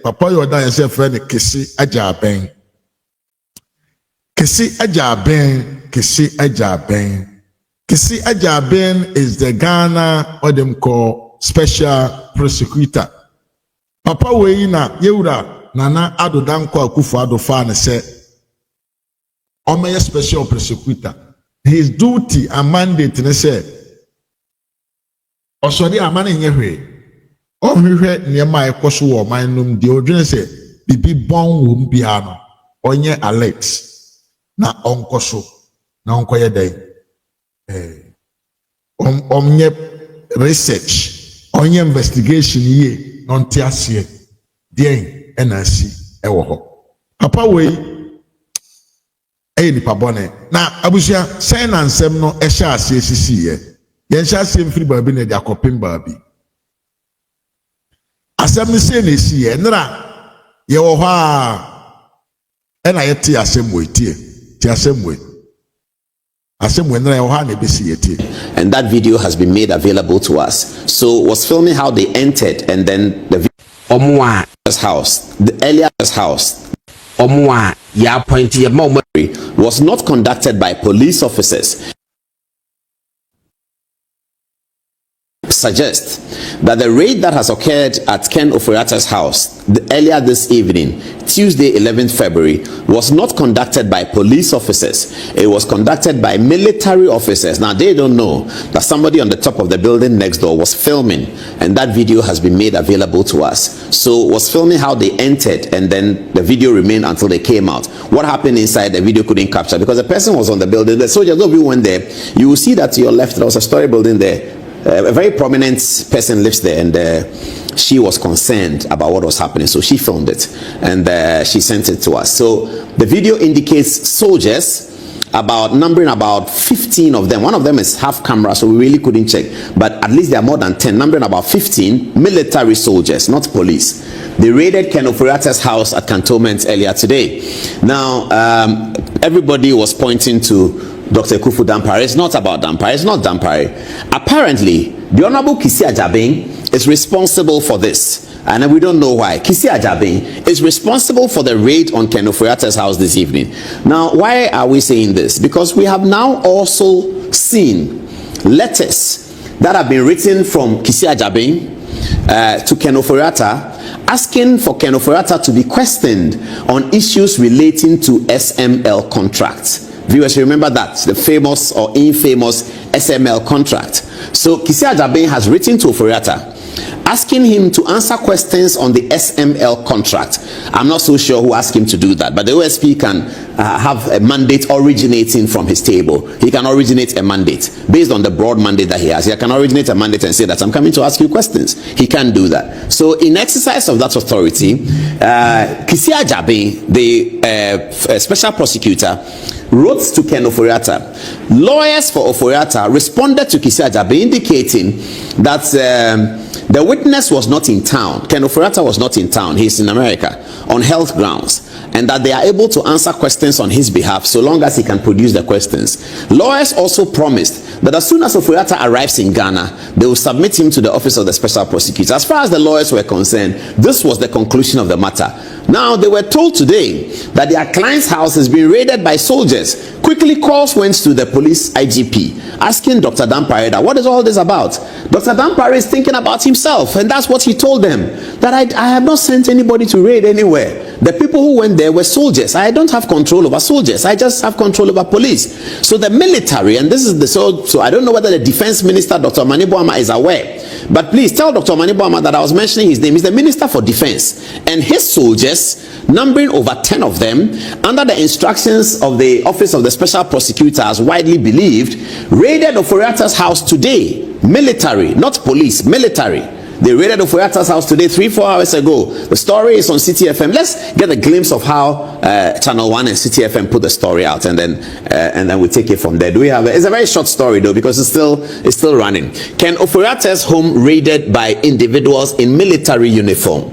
papa yo dan say friend kesi ajaben. Kesi ajaben, kesi ajaben. Kesi ajaben is the Ghana Adom Ochere Special Prosecutor. Papa we na yewura nana adodanko akufo adofa ne say Omeye Special Prosecutor. His duty and mandate ne say Osori amane nyehwe. Ohwehwe niema ekoso wo man num de odwene say bibi bon wo bia no onye alert na onkoso na onkoye dai omnye research onye investigation ye non tiasie den enasi ewo ho papa we nipa bone na abusia sen na nsem no ehya ase sisi ye yen hya ase mfiri baabi na de akopem baabi asem se na esi ye nra ye wo ho a ena ye ti asem we tie ti asem we nra ye wo ha na be si ye tie. And that video has been made available to us. So was filming how they entered, and then the house, the earlier house was not conducted by police officers. Suggest that the raid that has occurred at Ken Oforiatta's house earlier this evening, Tuesday 11th February, was not conducted by police officers. It was conducted by military officers. Now they don't know that somebody on the top of the building next door was filming, and that video has been made available to us. So was filming how they entered, and then the video remained until they came out. What happened inside the video couldn't capture because the person was on the building. The soldiers, though we went there, you will see that to your left there was a story building there. A very prominent person lives there, and she was concerned about what was happening, so she filmed it and she sent it to us. So the video indicates soldiers, numbering about 15 of them. One of them is half camera, so we really couldn't check, but at least there are more than 10, numbering about 15 military soldiers, not police. They raided Ken Oforiatta's house at Cantonment earlier today. Now everybody was pointing to Dr. Kufu Dampare. It's not about Dampare. It's not Dampare. Apparently, the Honorable Kisi Ajabin is responsible for this. And we don't know why. Kisi Ajabin is responsible for the raid on Ken Oforiatta's house this evening. Now, why are we saying this? Because we have now also seen letters that have been written from Kisi Ajabin to Ken Oforiatta, asking for Ken Oforiatta to be questioned on issues relating to SML contracts. Viewers, remember that, the famous or infamous SML contract. So Kisi Ajabin has written to Oforiatta asking him to answer questions on the SML contract. I'm not so sure who asked him to do that, but the OSP can have a mandate originating from his table. He can originate a mandate based on the broad mandate that he has. He can originate a mandate and say that I'm coming to ask you questions. He can do that. So in exercise of that authority, Kisi Ajabin, the special prosecutor, wrote to Ken Oforiatta. Lawyers for Oforiatta responded to Kisi Ajabin indicating that the witness was not in town. Ken Oforiatta was not in town. He's in America on health grounds, and that they are able to answer questions on his behalf so long as he can produce the questions. Lawyers also promised that as soon as Oforiatta arrives in Ghana, they will submit him to the office of the special prosecutor. As far as the lawyers were concerned, this was the conclusion of the matter. Now, they were told today that their client's house has been raided by soldiers. Quickly, calls went to the police IGP, asking Dr. Dampare, what is all this about? Dr. Dampare is thinking about himself, and that's what he told them, that I have not sent anybody to raid anywhere. The people who went there were soldiers. I don't have control over soldiers. I just have control over police. So the military, and this is the so I don't know whether the defense minister, Dr. Mani Boama, is aware, but please tell Dr. Mani Boama that I was mentioning his name. He's the minister for defense, and his soldiers, numbering over 10 of them, under the instructions of the office of the special prosecutor, as widely believed, raided Oforiatta's house today. Military, not police, military. They raided Oforiatta's house today, 3-4 hours ago. The story is on CTFM. Let's get a glimpse of how Channel 1 and CTFM put the story out, and then we take it from there. Do we have it's a very short story though, because it's still running. Ken Oforiatta's home raided by individuals in military uniform.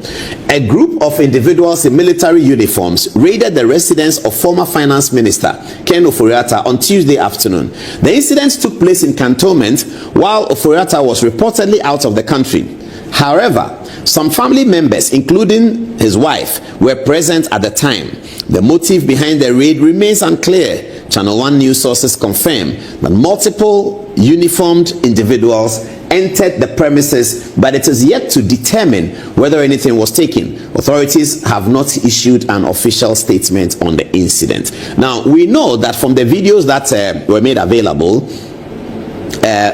A group of individuals in military uniforms raided the residence of former finance minister Ken Oforiatta on Tuesday afternoon. The incident took place in Cantonment while Oforiatta was reportedly out of the country. However, Some family members, including his wife, were present at the time. The motive behind the raid remains unclear. Channel 1 news sources confirm that multiple uniformed individuals entered the premises, but it is yet to determine whether anything was taken. Authorities have not issued an official statement on the incident. Now, we know that from the videos that were made available,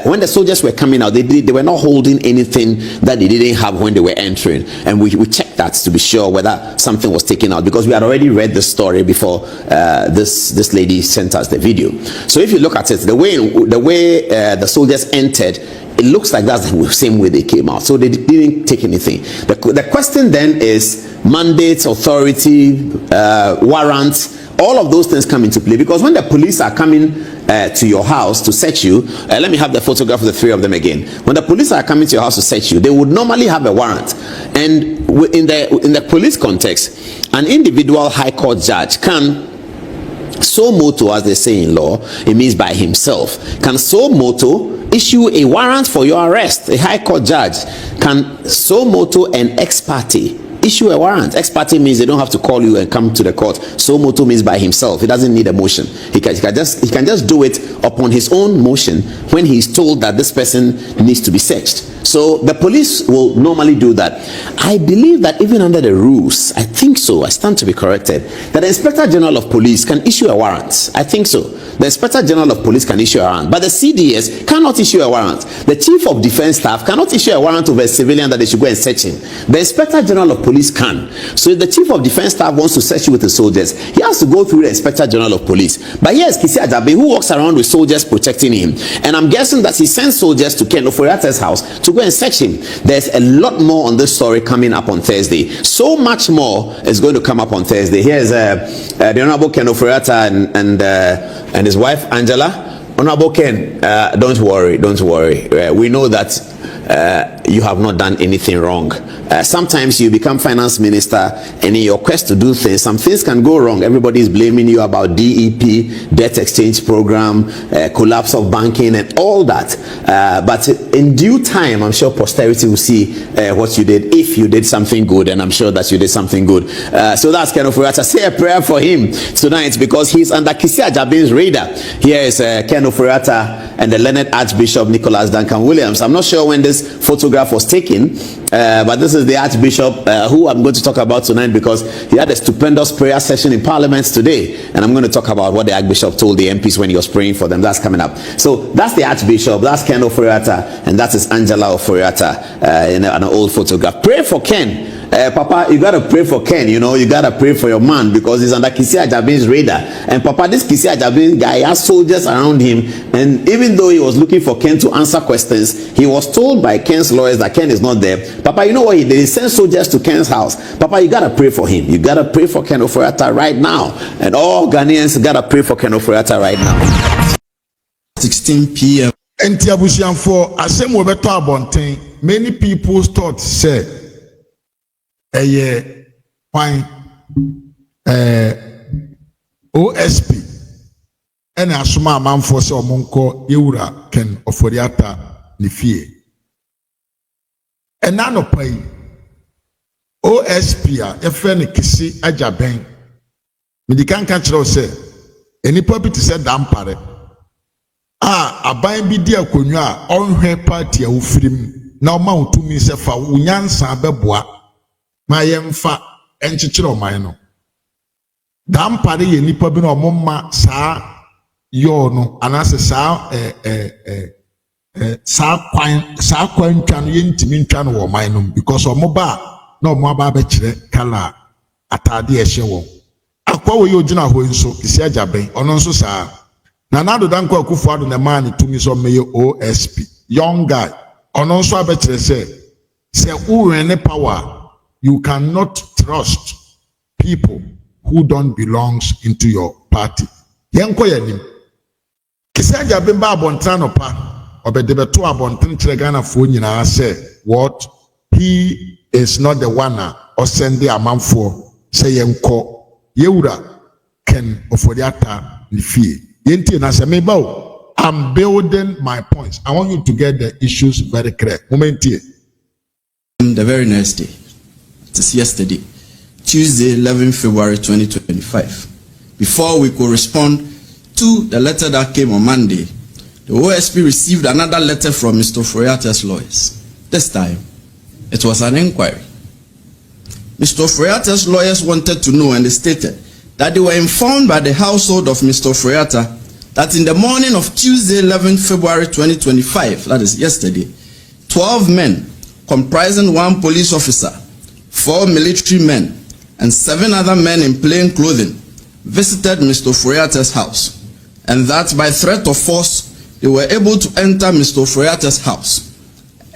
when the soldiers were coming out, they were not holding anything that they didn't have when they were entering, and we checked that to be sure whether something was taken out, because we had already read the story before this lady sent us the video. So if you look at it, the way the soldiers entered, it looks like that's the same way they came out. So they didn't take anything. The question then is mandates, authority, warrants. All of those things come into play, because when the police are coming to your house to search you, let me have the photograph of the three of them again. When the police are coming to your house to search you, they would normally have a warrant, and in the police context, an individual high court judge can so moto, as they say in law, it means by himself, can so moto issue a warrant for your arrest. A high court judge can so moto an ex parte issue a warrant. Ex parte means they don't have to call you and come to the court. So moto means by himself. He doesn't need a motion. He can just do it upon his own motion when he's told that this person needs to be searched. So the police will normally do that. I believe that even under the rules, I think so, I stand to be corrected, that the Inspector General of Police can issue a warrant. I think so. The Inspector General of Police can issue a warrant, but the CDS cannot issue a warrant. The Chief of Defense Staff cannot issue a warrant over a civilian that they should go and search him. The Inspector General of Police can. So if the Chief of Defense Staff wants to search you with the soldiers, he has to go through the Inspector General of Police. But here's Kisi Ajabe, who walks around with soldiers protecting him. And I'm guessing that he sends soldiers to Ken Oforiatta's house to go and search him. There's a lot more on this story coming up on Thursday. So much more is going to come up on Thursday. Here's the Honorable Ken Oforiatta and his wife Angela. Honorable Ken, don't worry. We know that you have not done anything wrong. Sometimes you become finance minister, and in your quest to do things, some things can go wrong. Everybody is blaming you about DEP, debt exchange program, collapse of banking, and all that. But in due time, I'm sure posterity will see what you did, if you did something good, and I'm sure that you did something good. So that's Ken Oforiatta. Say a prayer for him tonight, because he's under Kisi Ajabe's radar. Here is Ken Oforiatta and the learned Archbishop Nicholas Duncan Williams. I'm not sure when this photograph was taken, but this is the Archbishop who I'm going to talk about tonight, because he had a stupendous prayer session in Parliament today, and I'm going to talk about what the Archbishop told the MPs when he was praying for them. That's coming up. So that's the Archbishop, that's Ken Oforiatta, and that is Angela Oforiatta in an old photograph. Pray for Ken. Papa, you gotta pray for Ken, you gotta pray for your man, because he's under Kisi Ajabe's radar. And Papa, this Kisi Ajabe guy has soldiers around him, and even though he was looking for Ken to answer questions, he was told by Ken's lawyers that Ken is not there. Papa, you know what he did? He sent soldiers to Ken's house. Papa, you gotta pray for him. You gotta pray for Ken Oforiatta right now. And all Ghanaians gotta pray for Ken Oforiatta right now. 16 p.m. Enti abusianfo asem wo beto abonten. Many people thought say fine OSP and asoma amanfo se omonko yewura Ken Oforiatta ni fie and nano pai OSP a efe ne Kisi Ajaben medikan ka kire o se enipa bi te se dampare aban bi di akonwa a onhwe party a wofirim na o ma utumi se fa unyansa beboa ma yemfa enchichire oman no dampare ye nipa bi na omomma saa yo no anase saa saa kwan ntwa no yentimi ntwa no wo oman no, because omoba na omoba ba kire kala atade ehye wo akwa wo ye ogina ho nso Kisi Ajaben ono nso saa na nado danko akufo ado na man tumi so meye OSP young guy ono nso abekire se uwene power. You cannot trust people who don't belong into your party. Yenko yanim. Kisi Ajaben ba abontra no pa obedebeto abontra kire Ghana fo nyina say what he is not the one or send the amanfo say yenko yewura Ken Oforiatta ni fie. Yenti na se meba o. I'm building my points. I want you to get the issues very clear. Momenti. the very next day. It is yesterday, Tuesday, 11 February 2025. Before we could respond to the letter that came on Monday, the OSP received another letter from Mr. Oforiatta's lawyers. This time, it was an inquiry. Mr. Oforiatta's lawyers wanted to know, and they stated that they were informed by the household of Mr. Oforiatta that in the morning of Tuesday, 11 February 2025, that is yesterday, 12 men comprising 1 police officer, 4 military men, and 7 other men in plain clothing visited Mr. Oforiatta's house, and that by threat of force, they were able to enter Mr. Oforiatta's house,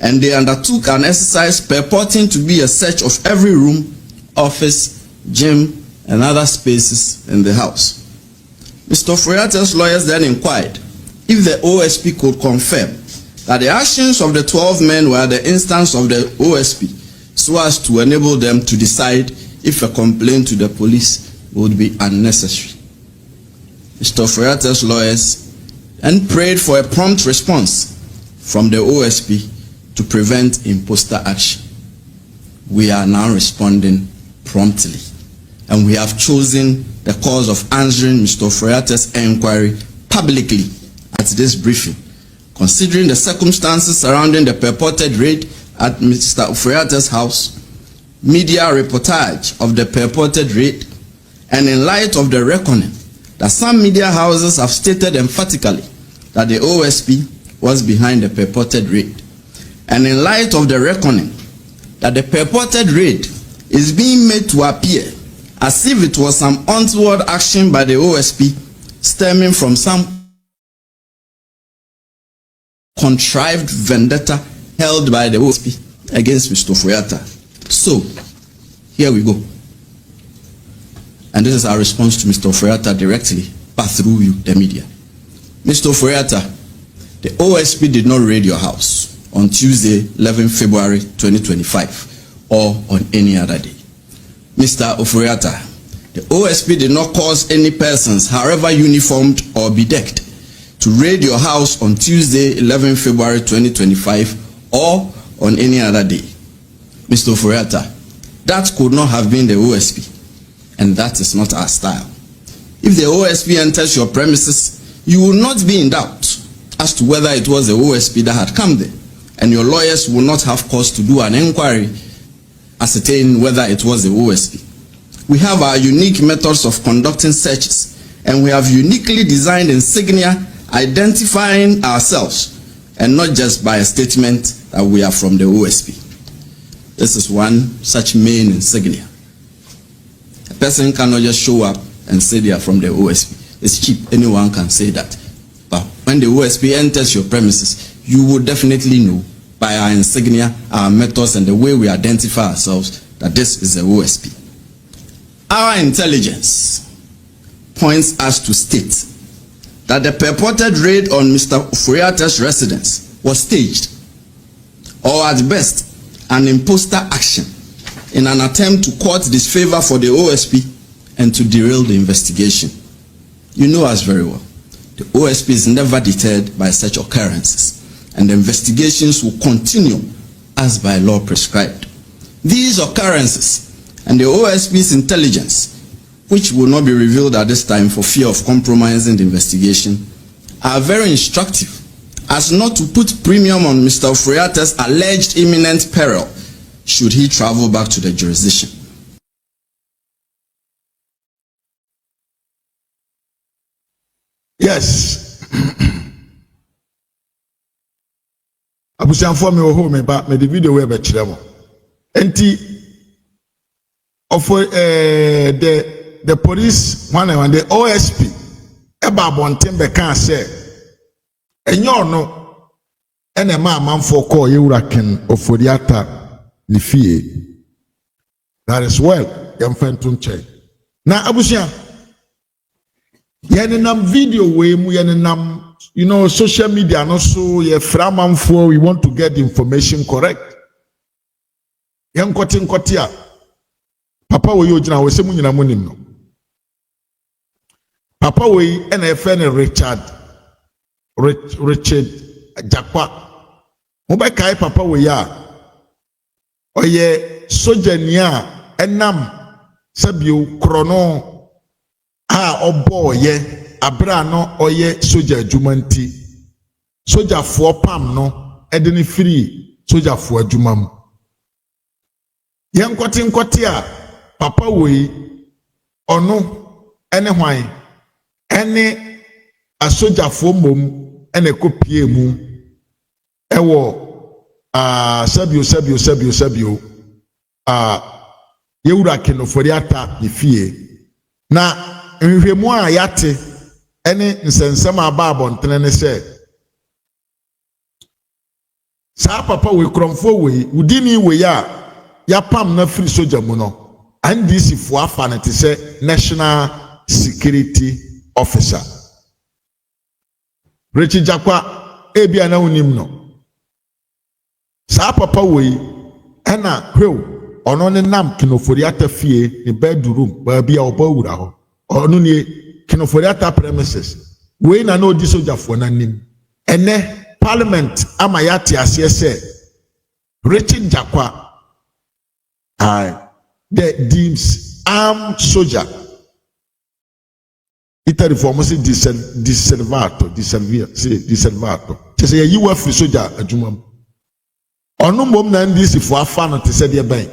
and they undertook an exercise purporting to be a search of every room, office, gym, and other spaces in the house. Mr. Oforiatta's lawyers then inquired if the OSP could confirm that the actions of the 12 men were the instance of the OSP, so as to enable them to decide if a complaint to the police would be unnecessary. Mr. Oforiatta's lawyers and prayed for a prompt response from the OSP to prevent imposter action. We are now responding promptly, and we have chosen the course of answering Mr. Oforiatta's inquiry publicly at this briefing, considering the circumstances surrounding the purported raid at Mr. Oforiatta's house, media reportage of the purported raid, and in light of the reckoning that some media houses have stated emphatically that the OSP was behind the purported raid, and in light of the reckoning that the purported raid is being made to appear as if it was some untoward action by the OSP stemming from some contrived vendetta held by the OSP against Mr. Oforiatta. So, here we go. And this is our response to Mr. Oforiatta directly, but through you, the media. Mr. Oforiatta, the OSP did not raid your house on Tuesday, 11 February 2025, or on any other day. Mr. Oforiatta, the OSP did not cause any persons, however uniformed or bedecked, to raid your house on Tuesday, 11 February 2025, or on any other day. Mr. Oforiatta, that could not have been the OSP, and that is not our style. If the OSP enters your premises, you will not be in doubt as to whether it was the OSP that had come there, and your lawyers will not have cause to do an inquiry ascertain whether it was the OSP. We have our unique methods of conducting searches, and we have uniquely designed insignia identifying ourselves, and not just by a statement that we are from the OSP. This is one such main insignia. A person cannot just show up and say they are from the OSP. It's cheap, anyone can say that. But when the OSP enters your premises, you will definitely know by our insignia, our methods, and the way we identify ourselves that this is the OSP. Our intelligence points us to state that the purported raid on Mr. Oforiatta's residence was staged, or at best, an imposter action in an attempt to court disfavor for the OSP and to derail the investigation. You know us very well. The OSP is never deterred by such occurrences, and the investigations will continue as by law prescribed. These occurrences and the OSP's intelligence, which will not be revealed at this time for fear of compromising the investigation, are very instructive as not to put premium on Mr. Oforiatta's alleged imminent peril should he travel back to the jurisdiction. Yes. Abusianfo me wo me ba me the video we be kire mo. Enti of the police one and the OSP eba bonten be kan say enyo no ene ma manfo call yewura ken Oforiatta ni fie. That is well yemfentum che na abusian yenenam video we mu yenenam social media no so ye framanfo we want to get the information correct yenkoti a papa we ogina we se mu nyina monim no papa we ena efe ne Richard Jakwa mo be kai papa we ya Oye sojania enam sabio krono obo ye abra no oye soja adwuma nti sojafoɔ pam no edeni free sojafoɔ adwuma mu yɛnkɔte a papa wei ɔno ene hwan ene asojafoɔ mom ene kopie mu ɛwɔ sabio yewura kenofori ata ne fie na nhwehwɛmu a yate ene nsensɛm aba abɔntene ne sɛ saa papa wei krɔmfoɔ wei udini wei a yapam na free soja mu no NDC fo afa ne te sɛ National Security Officer Richard Jakwa ebia na unim no saa papa wei ɛna hwew ɔno ne nam kenofori ata fie ne bedroom baabi a ɔbawura hɔ ɔno ne kenofori ata premises wei na odi sojafoɔ n'anim ɛnɛ Parliament ama yate aseɛ sɛ Richard Jakwa the deems armed soldier ita reform se diservato kyesɛ yiwa free soldier adwuma mu ɔno mom na NDC fo afa no te sɛ deɛ bɛn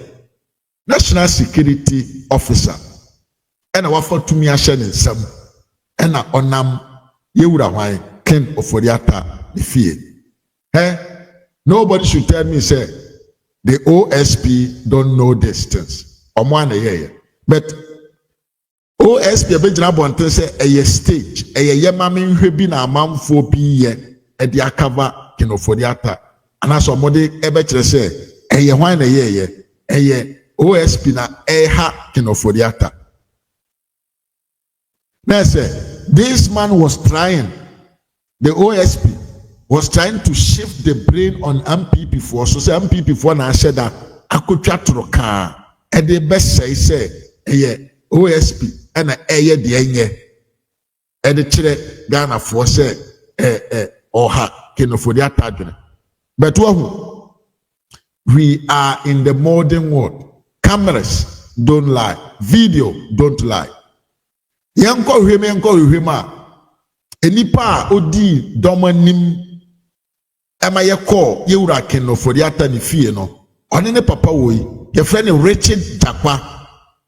National Security Officer ɛna wafa tumi ahyɛ ne nsam ɛna ɔnam yewura hwan Ken Oforiata ne fie nobody should tell me say the OSP don't know distance ɔmo ana yɛyɛ but OSP abegyina abɔnten sɛ ɛyɛ stage ɛyɛ yɛmame nhwɛ bi na amanfoɔ bi yɛ ɛde akava Ken Oforiata anaasɛ ɔmo de ɛbɛkyerɛ sɛ ɛyɛ hwan na yɛyɛ ɛyɛ OSP na ɛha Ken Oforiata na sɛ this man was trying the OSP was trying to shift the brain on MPP for so say MPP for na said that akotwa troka e de be say eye OSP and eye de enye e de kire Ghana for say oha kenofodi atadwene but we are in the modern world. Cameras don't lie, video don't lie. Yanko hwema enipa odi domanim ema ye call yewura kenofori ata ne fie no one ne papa woi ye friend Richard Jakwa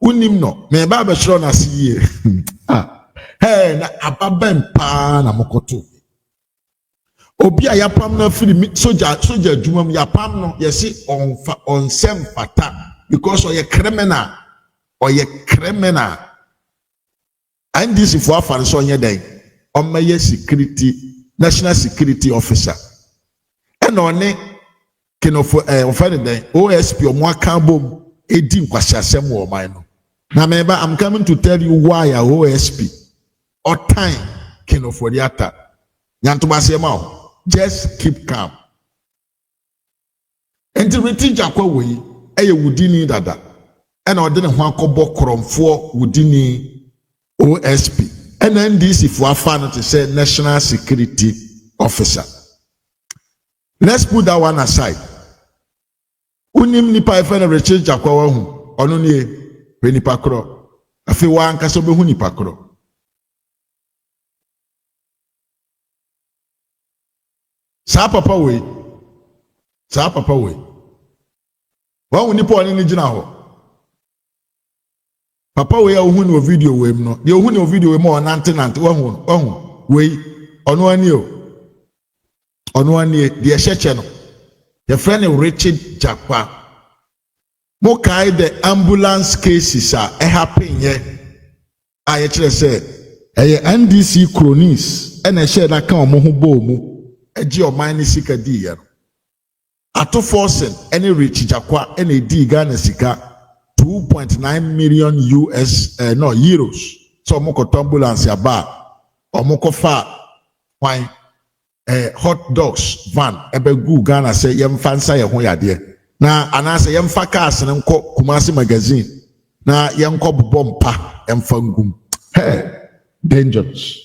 unim no me ba be shiro na siye na ababan pa na mokoto obi a yapam na free soja adwuma mu yapam no ye si onsem fata because oye criminal and this if wa fa so onye den omeye security National Security Officer and on kenofo ofane den OSP omo aka bom edi nkwasiasem wo man no na member I'm coming to tell you why a OSP or time kenoforiata nyantobase ma o just keep calm integrity Jakwa we eye wudini dada and ode ne ho akobọ kromfo wudini OSP and NDC for afa to say National Security Officer. Let's put that one aside. Unim nipa efena Richard Jakwa wahu ono nie we nipa kro afi wa anka so behu nipa kro sa papa we wa nipa oni ni gina ho papa we ya ohu no video we no de ohu no video we mo nante wahu we ono ani de ehyeche no the friend Richard Jakwa mo kai the ambulance cases happen ye ye kire say NDC cronies na ehye da kan omo ho bo mu agi oman ni sika di ye ato forcing any Richard Jakwa na di Ghana sika 2.9 million euros so omo ko ambulance aba omo ko fa why hot dogs van ebegu Ghana say yemfa nsa ye ho yade na anase yemfa cars ne nko Kumasi magazine na yenko bompa emfa ngum dangerous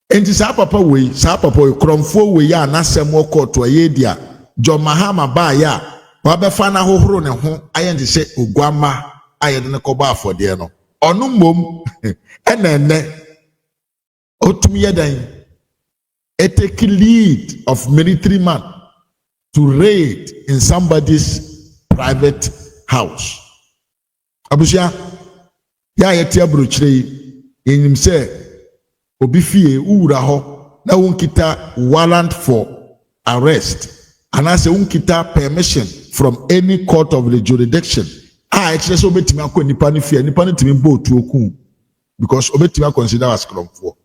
enti sa papa we kromfo we ya anasem okoto ye dia John Mahama ba ya wabefa na hohoro ne ho ayende se oguama ayede ne koba afode no ono mom enene otum yedan take lead of military man to raid in somebody's private house. Abusia ya yete abrochire yenim se obi fie uwura ho na wonkita warrant for arrest and as wonkita permission from any court of the jurisdiction actually so betimi akọ nipa ne fie nipa ne timi bo otuoku because obetimi consider as kromfo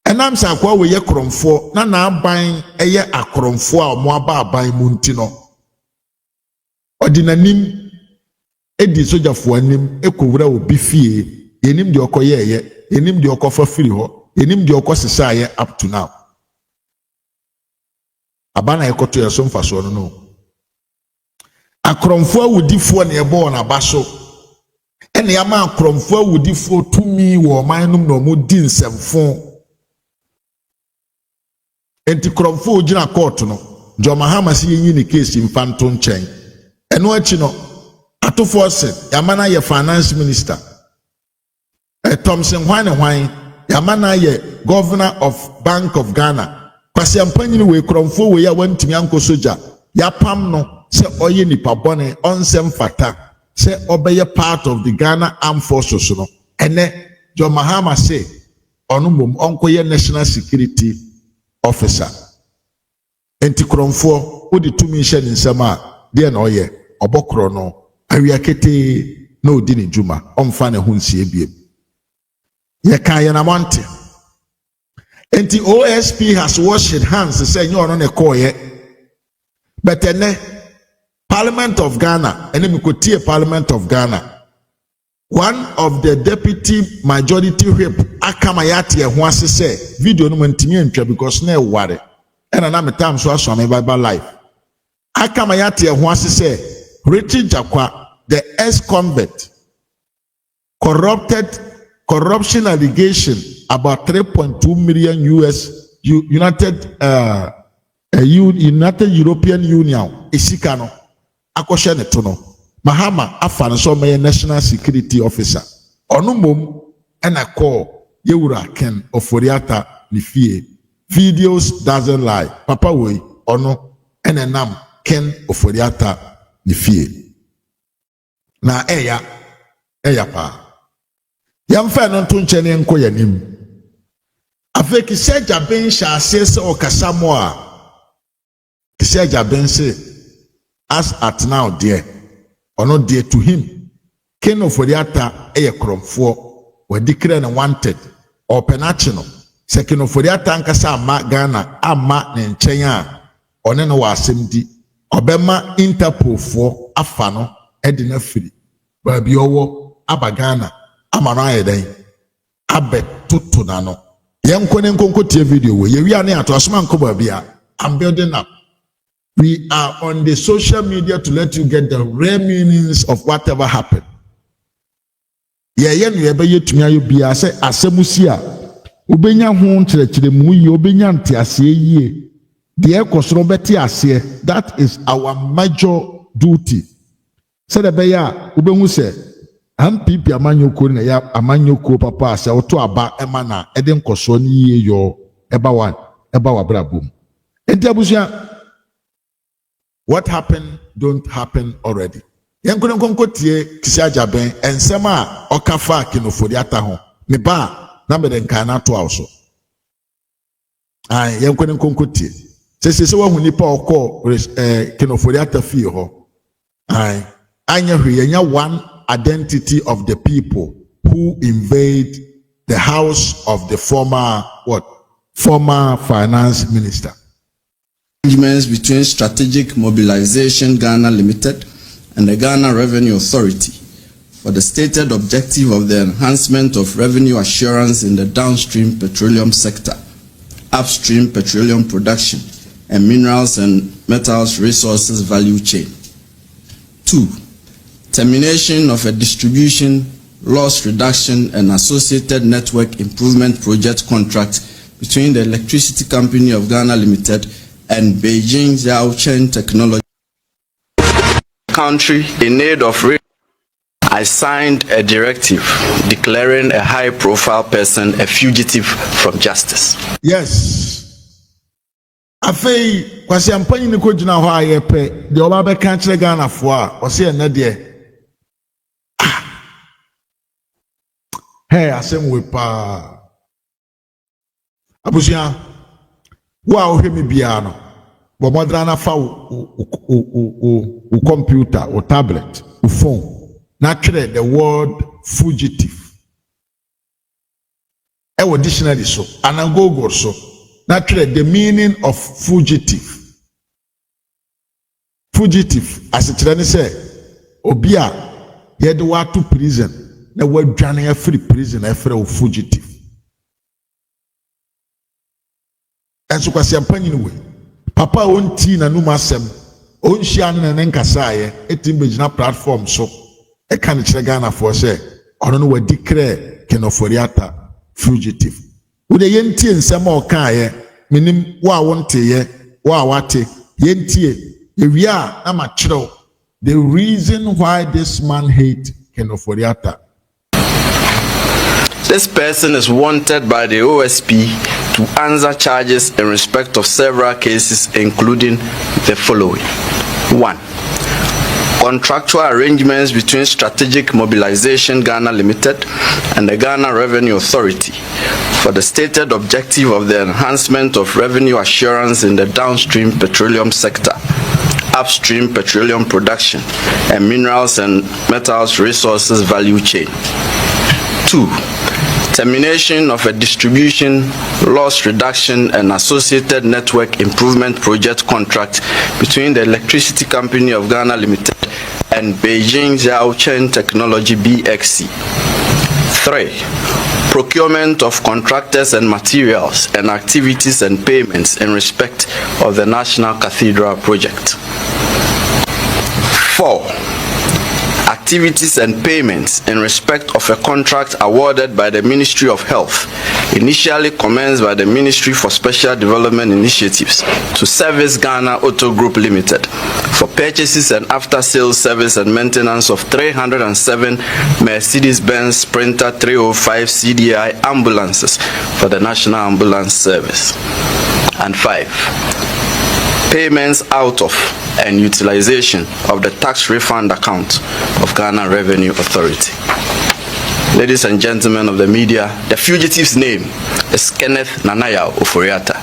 enam sa kwa we ye kromfo na aban eye akromfo a mo aba aban mu ntino odinanim edi sojafo anim ekowura obi fie yenim de okoyeye yenim de okofa firi ho yenim de okosesa ye up to now abana ekoto yeso mfaso no akromfo awudifo na ebo na baso ene yama akromfo awudifo tumi wo manum no mo di nsemfo enti kromfo ogina court no jo mahama si yin ni case mfanto nchen eno achi no atofo se yamana ye finance minister Thompson hwan yamana ye governor of Bank of Ghana kwasi ampanyini we kromfo we ya wantimi anko soja ya pam no se oye nipa bone onsem fata se obeye part of the Ghana Armed Forces no ene jo mahama se onu mom onko ye national security officer enti kromfo odi tumi hye ni nsema de na oye obokro no awiakete na odi ni juma omfa ne hunsie biem ye kan ye na monte enti OSP has washed hands say nyo no ne koye but ene Parliament of Ghana ene mikotie Parliament of Ghana one of the deputy majority whip akamayati ho ase say video no mantimi antwa because na eware ena na metam so aso me Bible life akamayati ho ase say Richard Jakwa the ex-convict corruption allegation about 3.2 million United European Union isika no akoshe ne to no mahama afa so me national security officer onu mom ena call yewura Ken Oforiata ni fie videos doesn't lie papa we onu ena nam Ken Oforiata ni fie na eya pa yamfa no to nche ne nko yanim afeki seja ben sha asese okasamo a seja ben se as at now there or not dear to him Ken Oforiata eye kromfo we declare na wanted or penachino se Ken Oforiata ankasa ama Ghana ama ne nchen a one no wa asem di obema Interpol fo afa no e de na firi ba bi owo aba Ghana ama no ayeden abe tutu na no yenko ne nkonko tie video we ye wi ane ato asoma nko ba bia I'm building up. We are on the social media to let you get the rare meanings of whatever happened. Ye no ye be yetumi ayo bia se asemusi a obenya ho nkyerɛkyerɛ mu yi obenya ntiase yie de ekosoro beti ase that is our major duty. Said the beya obehu se ampipi amanyoko na ya amanyoko papa ase oto aba ema na ede nkoso ni yie yo eba wa brabum. Enti abusia what happened don't happen already. Yenkono konko tie kisiaja ben ensema okafa Ken Oforiata ho me ba na me den kan na to awso ai yenkono konko tie se wa hu nipa okọ Ken Oforiata fie ho ai anya hweyanya one identity of the people who invade the house of the former finance minister. Arrangements between Strategic Mobilization Ghana Limited and the Ghana Revenue Authority for the stated objective of the enhancement of revenue assurance in the downstream petroleum sector, upstream petroleum production, and minerals and metals resources value chain. 2. Termination of a distribution, loss reduction, and associated network improvement project contract between the Electricity Company of Ghana Limited and Beijing Zhaochen Technology. country in need of I signed a directive declaring a high-profile person a fugitive from justice. Yes. Afei, kwasi ampanyi ni ko gyina hɔ ayɛpɛ de oba bɛka kyerɛ Ghana fo a ɔse ɛnɛ deɛ. Hey, asɛm we pa. Abusua, wo a wohwɛ me bia no, bɔ modra na fa wo computer, wo tablet, wo phone. Naturally, the word fugitive. Ewo dictionary so, and Google so. Naturally, the meaning of fugitive. Fugitive, as it really say, obia yede wa to prison, na wa dwane a free prison, a free fugitive. And so kwasi ampanyi we. Papa onti na numa asem, onhia na nenkasa ye, etim begina platform so. I can't check Ghana for say, I don't know what declare Ken Oforiatta fugitive. Would the yenti and some more kaye, minim wa wante ye, wa wate, yenti, if we are amateur, the reason why this man hate Ken Oforiatta. This person is wanted by the OSP to answer charges in respect of several cases, including the following. 1. Contractual arrangements between Strategic Mobilization Ghana Limited and the Ghana Revenue Authority for the stated objective of the enhancement of revenue assurance in the downstream petroleum sector, upstream petroleum production, and minerals and metals resources value chain. 2. Termination of a distribution, loss reduction, and associated network improvement project contract between the Electricity Company of Ghana Limited and Beijing Zhaochen Technology BXC. 3. Procurement of contractors and materials and activities and payments in respect of the National Cathedral project. 4. Activities and payments in respect of a contract awarded by the Ministry of Health, initially commenced by the Ministry for Special Development Initiatives to Service Ghana Auto Group Limited for purchases and after-sales service and maintenance of 307 Mercedes-Benz Sprinter 305 CDI ambulances for the National Ambulance Service. And 5. Payments out of and utilization of the tax refund account of Ghana Revenue Authority. Ladies and gentlemen of the media, the fugitive's name is Kenneth Nanaya Oforiatta.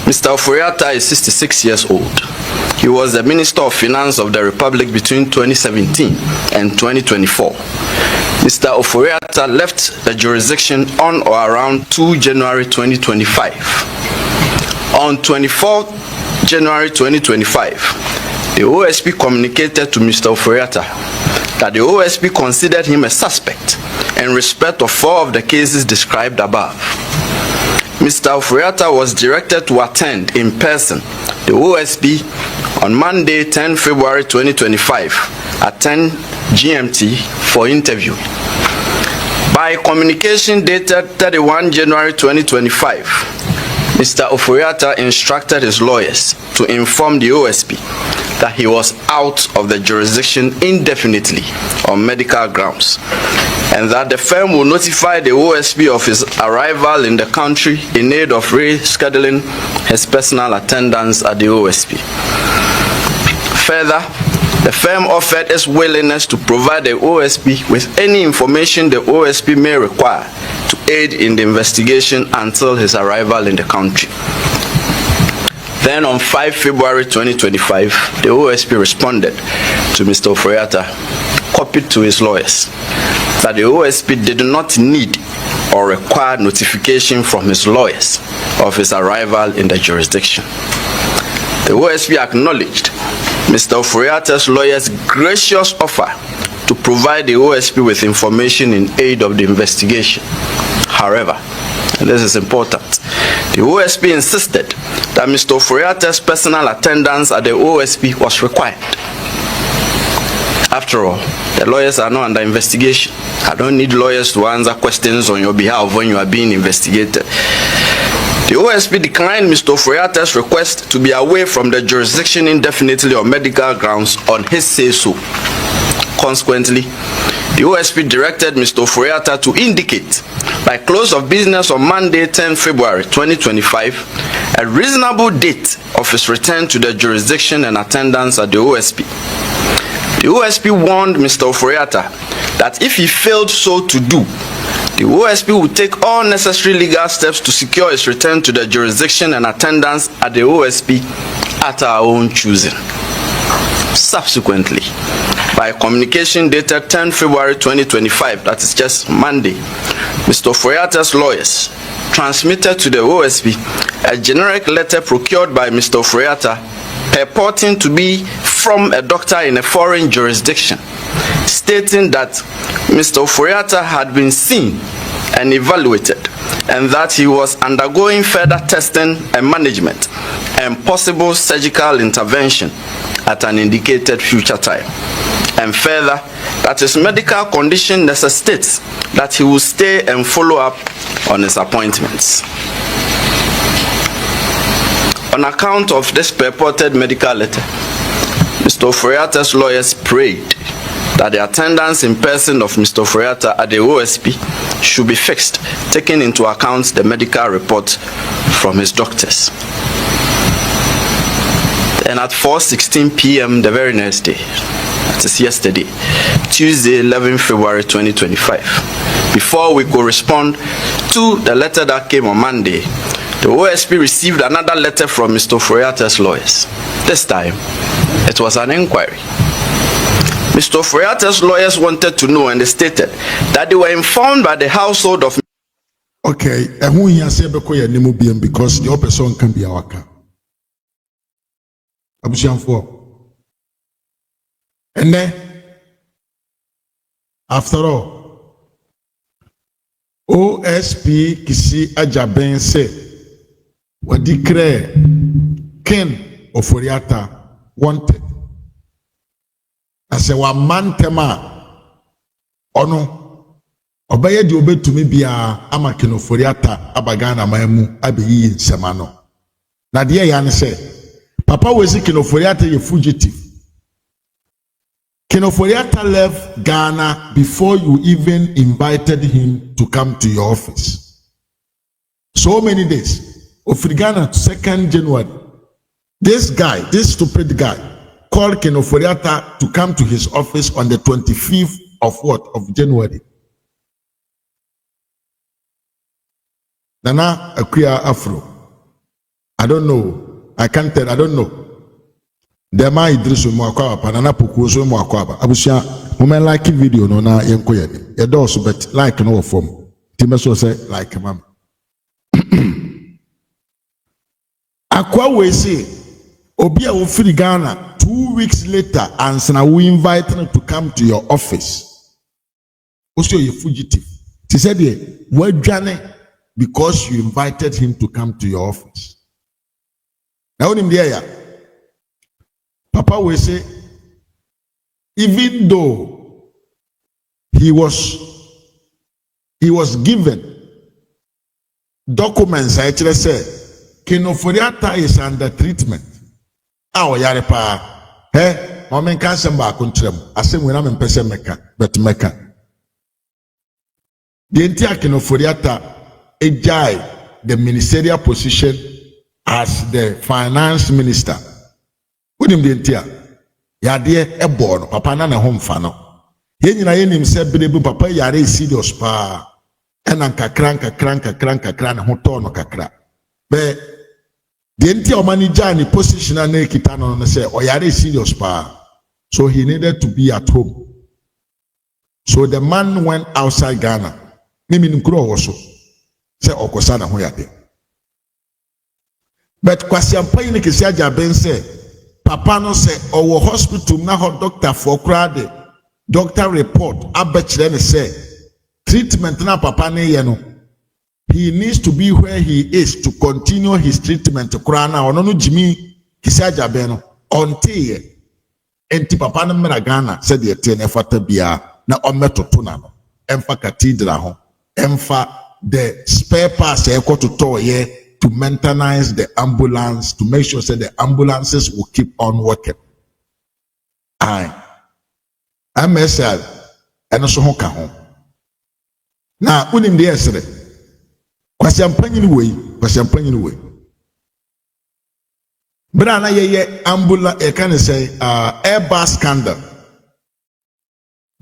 Mr. Oforiatta is 66 years old. He was the Minister of Finance of the Republic between 2017 and 2024. Mr. Oforiatta left the jurisdiction on or around 2 January 2025. On 24 January 2025, the OSP communicated to Mr. Oforiatta that the OSP considered him a suspect in respect of 4 of the cases described above. Mr. Oforiatta was directed to attend in person the OSP on Monday, 10 February 2025 at 10 GMT for interview. By communication dated 31 January 2025, Mr. Oforiatta instructed his lawyers to inform the OSP that he was out of the jurisdiction indefinitely on medical grounds, and that the firm will notify the OSP of his arrival in the country in need of rescheduling his personal attendance at the OSP. Further, the firm offered its willingness to provide the OSP with any information the OSP may require to aid in the investigation until his arrival in the country. Then on 5 February 2025, the OSP responded to Mr. Oforiatta, copied to his lawyers, that the OSP did not need or require notification from his lawyers of his arrival in the jurisdiction. The OSP acknowledged Mr. Oforiatta's lawyer's gracious offer to provide the OSP with information in aid of the investigation. However, and this is important, the OSP insisted that Mr. Oforiatta's personal attendance at the OSP was required. After all, the lawyers are not under investigation. I don't need lawyers to answer questions on your behalf when you are being investigated. The OSP declined Mr. Oforiatta's request to be away from the jurisdiction indefinitely on medical grounds on his say-so. Consequently, the OSP directed Mr. Oforiatta to indicate by close of business on Monday, 10 February 2025, a reasonable date of his return to the jurisdiction and attendance at the OSP. The OSP warned Mr. Oforiatta that if he failed so to do, the OSP would take all necessary legal steps to secure his return to the jurisdiction and attendance at the OSP at our own choosing. Subsequently, by communication dated 10 February 2025, that is just Monday, Mr. Oforiatta's lawyers transmitted to the OSP a generic letter procured by Mr. Oforiatta purporting to be from a doctor in a foreign jurisdiction, stating that Mr. Oforiatta had been seen and evaluated and that he was undergoing further testing and management and possible surgical intervention at an indicated future time. And further, that his medical condition necessitates that he will stay and follow up on his appointments. On account of this purported medical letter, Mr. Oforiatta's lawyers prayed that the attendance in person of Mr. Oforiatta at the OSP should be fixed, taking into account the medical report from his doctors. And at 4:16 p.m. the very next day, that is yesterday, Tuesday, 11 February 2025, before we could respond to the letter that came on Monday, the OSP received another letter from Mr. Oforiatta's lawyers. This time, it was an inquiry. Mr. Oforiatta's lawyers wanted to know, and they stated that they were informed by the household of... Okay, and who here say because the person can be a worker. And then, after all, OSP Kisi Ajaben said, what declare Ken Oforiatta wanted. I said, one man tema ono obeye di obe tumi bia ama Ken Oforiatta abagana maemu abeyi nsemano. Na de ya ne say, Papa wezi Ken Oforiatta ye fugitive. Ken Oforiatta left Ghana before you even invited him to come to your office. So many days. Of Ghana, 2nd January. This guy, this stupid guy, called Ken Oforiatta to come to his office on the 25th of what? Of January. Nana Akuya Afro. I don't know. I can't tell. I don't know. Dema Idrisu Mwakwa, Panana Pukuzo Mwakwa. Abusia, women like video no na yenkoye. You do so, but like no form. Timeso say like mama. Akwa we say, Obia Ofiri Ghana 2 weeks later, and we invite him to come to your office. Also, you fugitive. She said, "Well, Johnny, because you invited him to come to your office." Now, him there, Papa will say, even though he was given documents, I actually said, Ken Oforiatta is under treatment. Awo yare pa. Moment can samba kontrem. Asem we na me pese meka, but meka. The entire Ken Oforiatta ejai the ministerial position as the finance minister. Unim the entire. Yade ebo no papa na home fa no. Ye nyina ye nim se berebu papa yare serious pa. Ena kakra na ho to no kakra. But the entire manager position and Kitano and say, "Oh, yare serious pa." So he needed to be at home. So the man went outside Ghana. Mimi nkuro also say okosana ho yade. But kwasi ampa ni kesi Ajaben say, Papa no say, "Owo hospital na ho doctor for crowd. Doctor report abechire ne say, treatment na papa ne ye no. He needs to be where he is to continue his treatment to Krana or no Jimmy Kisaja Beno on tea. Enti papa no mera Ghana said the ten fata bia na ometo tunano. Emfa cathedral ho. Emfa the spare parts to toy to maintenance the ambulance, to make sure that the ambulances will keep on working. Aye. MSL, and also home. Now, within the essay, was champagne away, But I know ambulance, I can say, airbus scandal.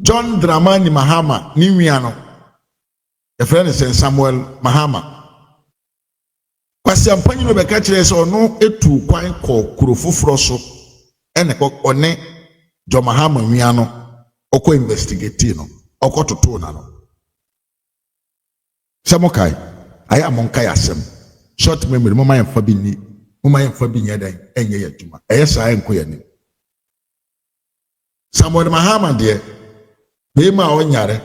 John Dramani Mahama, Nimiano, a friend is Samuel Mahama. Was champagne over catches or no, it to quite call Kurufu Froso, and a cock on John Mahama Miano, Oko investigatino, Oko to Tonano. Samokai, I am on Kayasem. Short memory, Mama and Fabini, Mama and Fabini, and Yetuma. Yes, I am queer. Samuel Mahama, dear, Bema on Yare,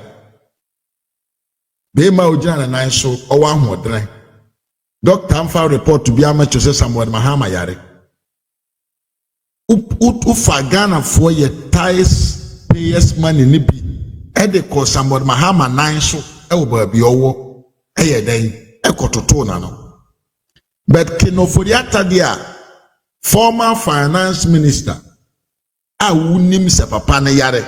Bema Ujana and I so, or one more dry. Dr. Amfa report to be amateur Samuel Mahama Yare. Ufa Ghana for your ties, payers money nibi. Edeko Samuel Mahama nine so, elbow be over. But Kinoforiata dia, former finance minister, a wunim se papa na yare.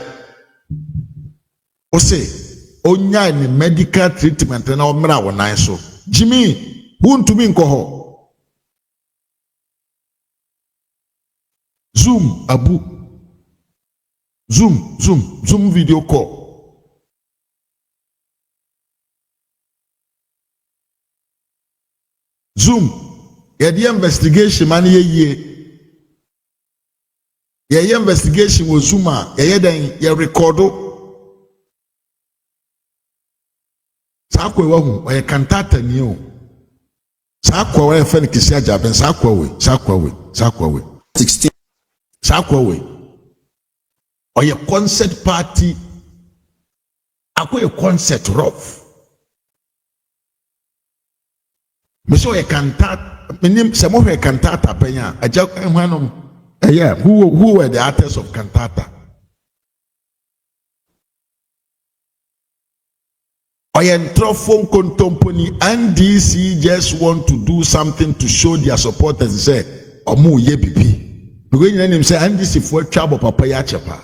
Ose, onya ni medical treatment na omra wona so. Jimmy, who to me nkoho. Zoom abu. Zoom video call. Zoom, the investigation man ye investigation was Zuma, ye recordo. Sakwe wahu, ye cantata new. Sakwa we fen kisia jaben, sakwa we. 16. Sakwa we. Or your concert party, akwe your concert rough. Monsieur a cantat, meaning some of a cantata penya, a joke and one of who were the artists of cantata. I am phone company and DC just want to do something to show their supporters say, Omu ye bibi. Because you name say, and this is for trouble papaya chapa.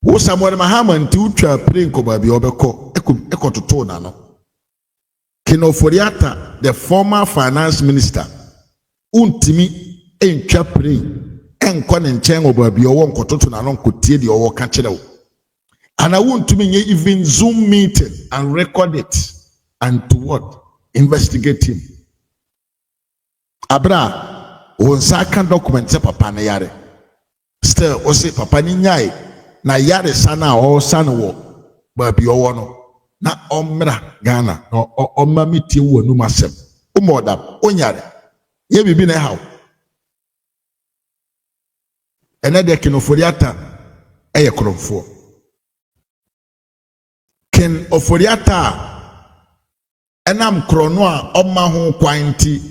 Who someone Mahaman to praying kobabi obeko, eko to tona no. Kinoforiata, the former finance minister, untimi enchapri enkwa nchen obabi owo nkototo na nkotie de owo ka kire wo. And I want to even Zoom meeting and record it and to what? Investigate him. Abra, wonsaka document se papa na yare. Still, o se papa ni nyai na yare sana o sana wo babi owo no. Na omra Ghana na omma mitie wo nu masem umoda onyare ye bibi na hawo ene de Kinoforiata eye kromfo ken oforiata enam krono a omma ho kwanti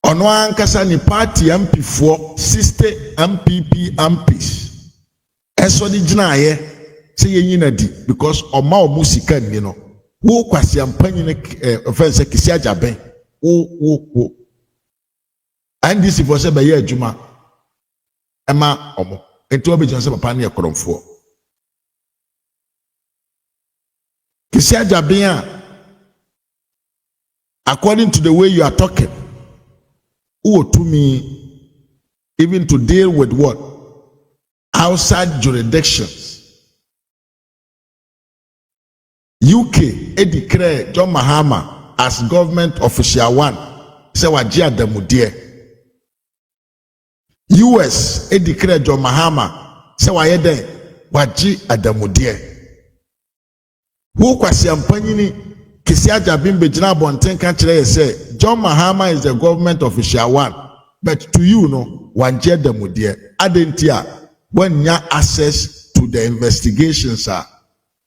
ono ankasa ni party MPfo 60 MPP MPs eso di ginaye say yina di because oma omusika ni no wo kwasi ampanyi ne offense kisi ajaben wo and this for say be ye adwuma ema omo eto obi jonse papa na ekoromfo kisi ajaben a according to the way you are talking who to me even to deal with what outside jurisdictions. UK declare John Mahama as government official one. Say waji Adom Ochere. US declare John Mahama. Say waji Adom Ochere. Who kwasi ampanyi ni kisi ajabin bejina bonten kan kire say John Mahama is the government official one. But to you no waji Adom Ochere. Adentia when ya access to the investigations are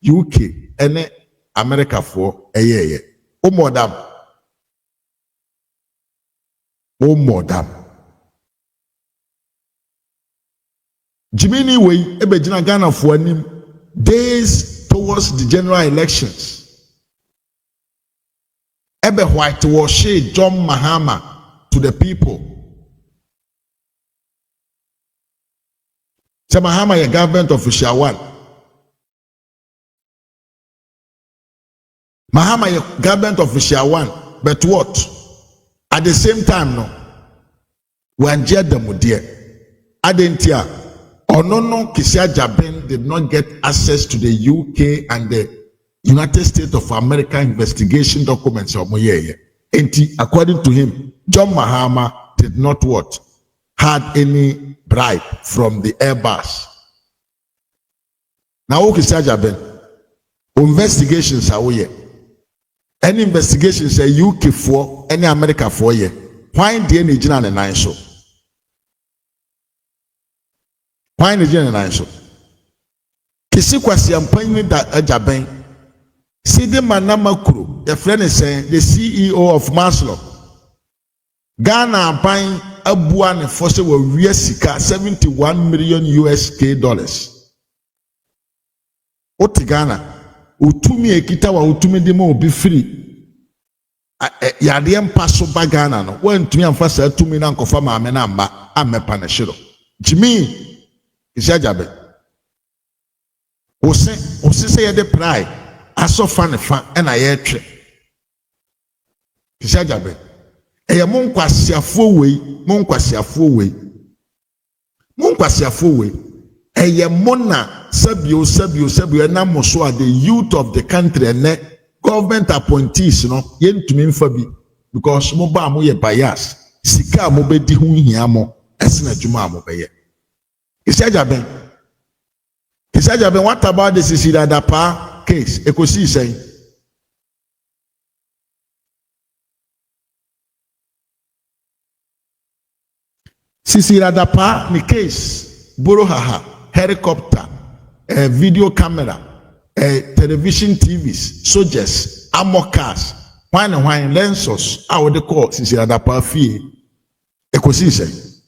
UK and America for a umodam Jiminy way ebejina Ghana for anim days towards the general elections ebe whitewash John Mahama to the people. So Mahama is government official one. Mahama is government official one. But what? At the same time, no. When Jedam dear, Adentia, Onono Kisia Jaben did not get access to the UK and the United States of America investigation documents of Moyeye. According to him, John Mahama did not what? Had any bribe from the Airbus. Now, Kisia Jaben, investigations are here. Any investigation say UK for any America for ye. Why the any general and nine show? Why the general nine show? Kisi kwasi ampanyi da ajaben. See the manama crew. The friend is saying the CEO of Maslow. Ghana buying abuan and force were sika 71 million USK dollars. Oti Ghana. Utumi ekita wa utumi demo obi free yade mpaso ba Ghana no wantumi amfa sa atumi na nkofa maame na mba amepa na hiro jimi isajabe ose se yede pride asofa ne fa na ye twe isajabe eye monkwasiafo wei eye mona sabio na moso the youth of the country and government appointees no yentumi mfa bi because mo ba mo ye bias sika mo be di hu hia mo esena djuma mo be ye Isajaben what about the Sisiradapa case ekosi say Sisiradapa ni case borohaha helicopter, video camera, television TVs, soldiers, armor cars, wine lenses, how they call since the parfait, ecosystem.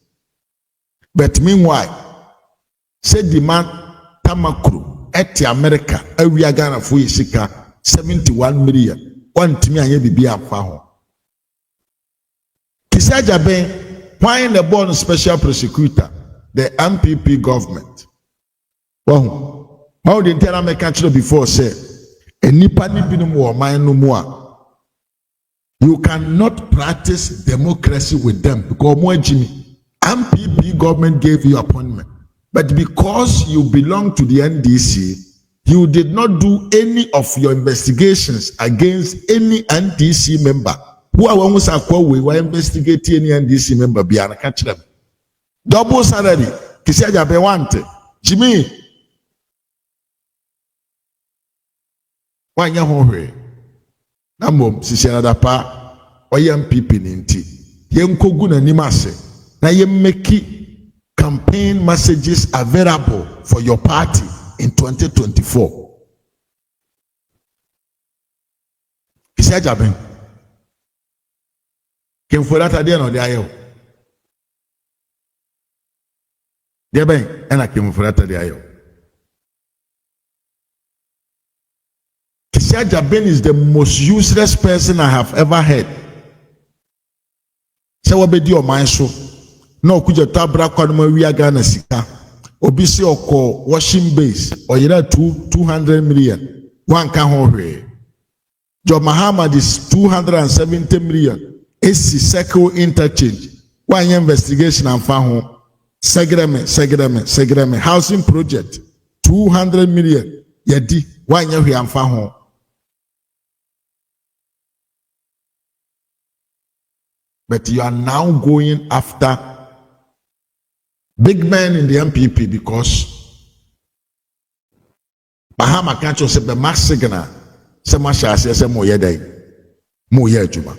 But meanwhile, said the man Tamakru at America, we are Ghana for Sika 71 million, 1 to me and ye be a found. Kisaja Ben, why the born special prosecutor, the MPP government. Well, how the entire American country before say, you cannot practice democracy with them because more Jimmy, MPP government gave you appointment, but because you belong to the NDC, you did not do any of your investigations against any NDC member. Who are ones we were investigating any NDC member beyond catch them. Double salary, Kisaja Bewante, Jimmy. Wanya hohwe na mom Sisiradapa oye MPP ninti yenkogu na nimase na yemmeki campaign messages available for your party in 2024. Kisaja ben kemforata de no de ayo de ben ena kemforata de ayo. Kisiaja Ben is the most useless person I have ever heard. Say what be di o man so. No kuja tabra kwa no wi aga na sika. Obi se oko washing base or yera 200 million. One can hore. John Muhammad is 270 million. AC circle interchange. One investigation and found home. Segremen. Housing project 200 million. Yedi one year we am found home. But you are now going after big men in the MPP because Bahama Kancho said the mass signal, some Masha says, Moye day, Moye Juma.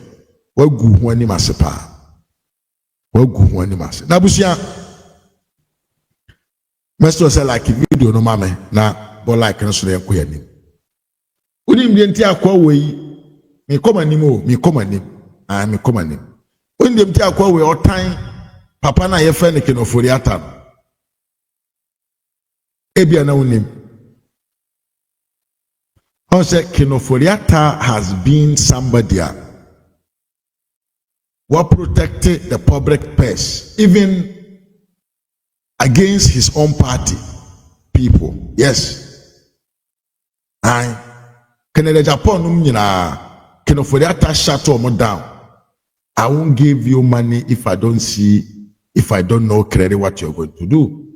Well, good when you must pa. Well, good when you must. Nabusia, Master said, like a video, no mamma, now, but like an Australian queen. Wouldn't be entire call way, me come anymore, me come on, I am coming. When them tell kwa we all time papa na ye friend Kinoforiata ebia na unim on say Kinoforiata has been somebody what protected the public purse, even against his own party people. Yes. I Canada Japan can for that shut them down. I won't give you money if I don't know clearly what you're going to do.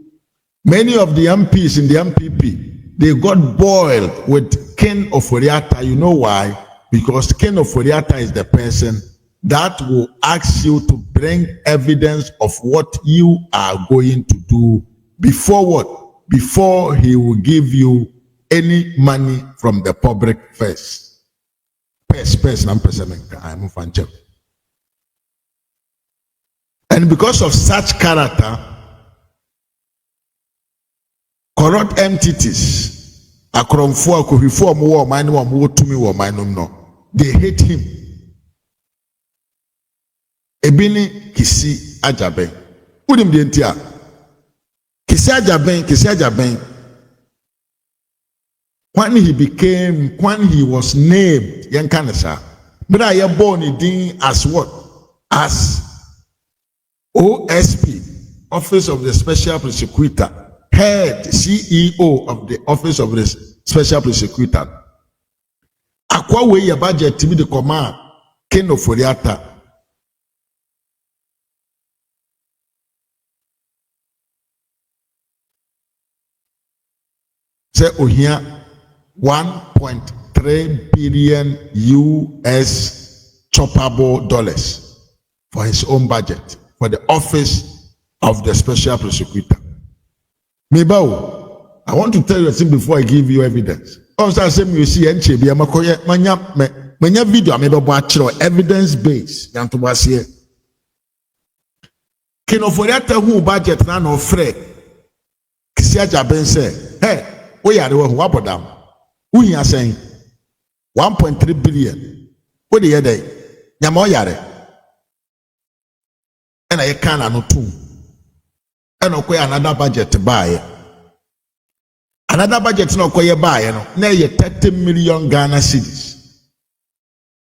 Many of the MPs in the MPP, they got boiled with Ken Oforiatta. You know why? Because Ken Oforiatta is the person that will ask you to bring evidence of what you are going to do before what? Before he will give you any money from the public first. And because of such character, corrupt entities, they hate him. Ebini Kisi Ajaben. Udim dientia. Kisi Ajaben. When he was named, Yankanasa, but I am born in as what? As OSP, Office of the Special Prosecutor, head CEO of the Office of the Special Prosecutor. Akwa we ya budget to be the command, Ken Oforiatta. Say ohia 1.3 billion US choppable dollars for his own budget for the Office of the Special Prosecutor. Mebao, I want to tell you a thing before I give you evidence. Also, I say you see NCB, manya video mebabo evidence based. Yantubasiye. Ken Oforiatta who budget na no free. Kisi Ajaben say, hey. We are the one who abodam. We are saying 1.3 billion. What the other day? Yamo yare. And I can't no two. And okay, another budget to buy. Another budget no koye buy. No, na 30 million Ghana cedis.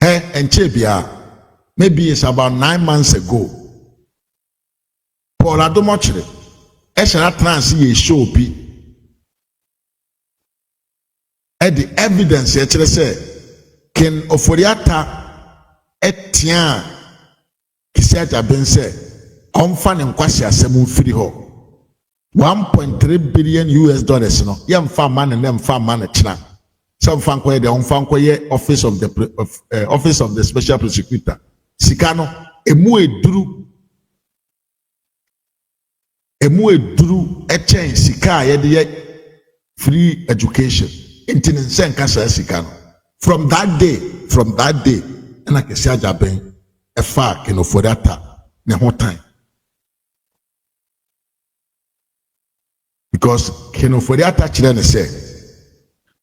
Hey, and Chebia. Maybe it's about 9 months ago. Pual Adom Ochere. Eshara trans ye show pi. And the evidence actually say Ken Oforiatta etia Kisi Ajaben say onfa ne nkwasi asem free ho 1.3 billion US dollars no ye mfa man ne mfa man china some fan koye de onfa koye office of the Special Prosecutor sika no emu eduru echen sika ye de free education. From that day, and I can say Ajaben, a far Ken Oforiatta, the whole time. Because Ken Oforiatta children say,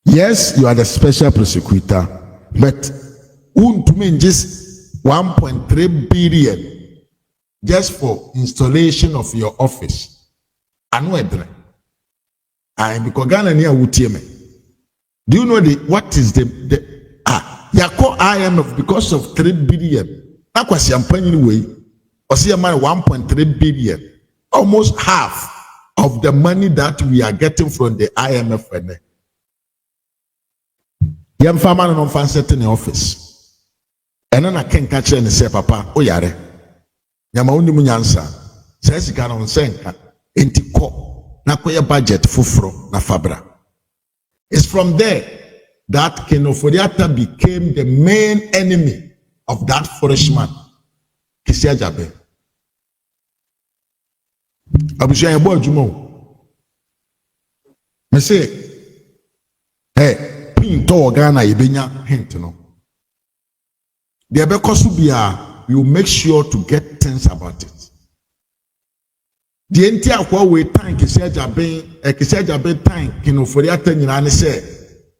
yes, you are the Special Prosecutor, but to mean just 1.3 billion just for installation of your office. And because Ghana near Wutieme. Do you know what is the Yako IMF because of 3 billion? That was champagne way. Or see a man 1.3 billion. Almost half of the money that we are getting from the IMF. Young farmer no fan set in the office. And then I can catch and say, Papa, oh yare. Yama undi munyansa. Says you can on senka. Enti ko. Na koya budget fufro na fabra. It's from there that Ken Oforiatta became the main enemy of that foolish man, Kisi Ajaben. Abusha yabo jumo. Me say, hey, pin to Ghana ibenya hint no. The Abekosubia, you make sure to get things about it. The entire Huawei tank Kisi Ajaben tank Ken Oforiatta nyina say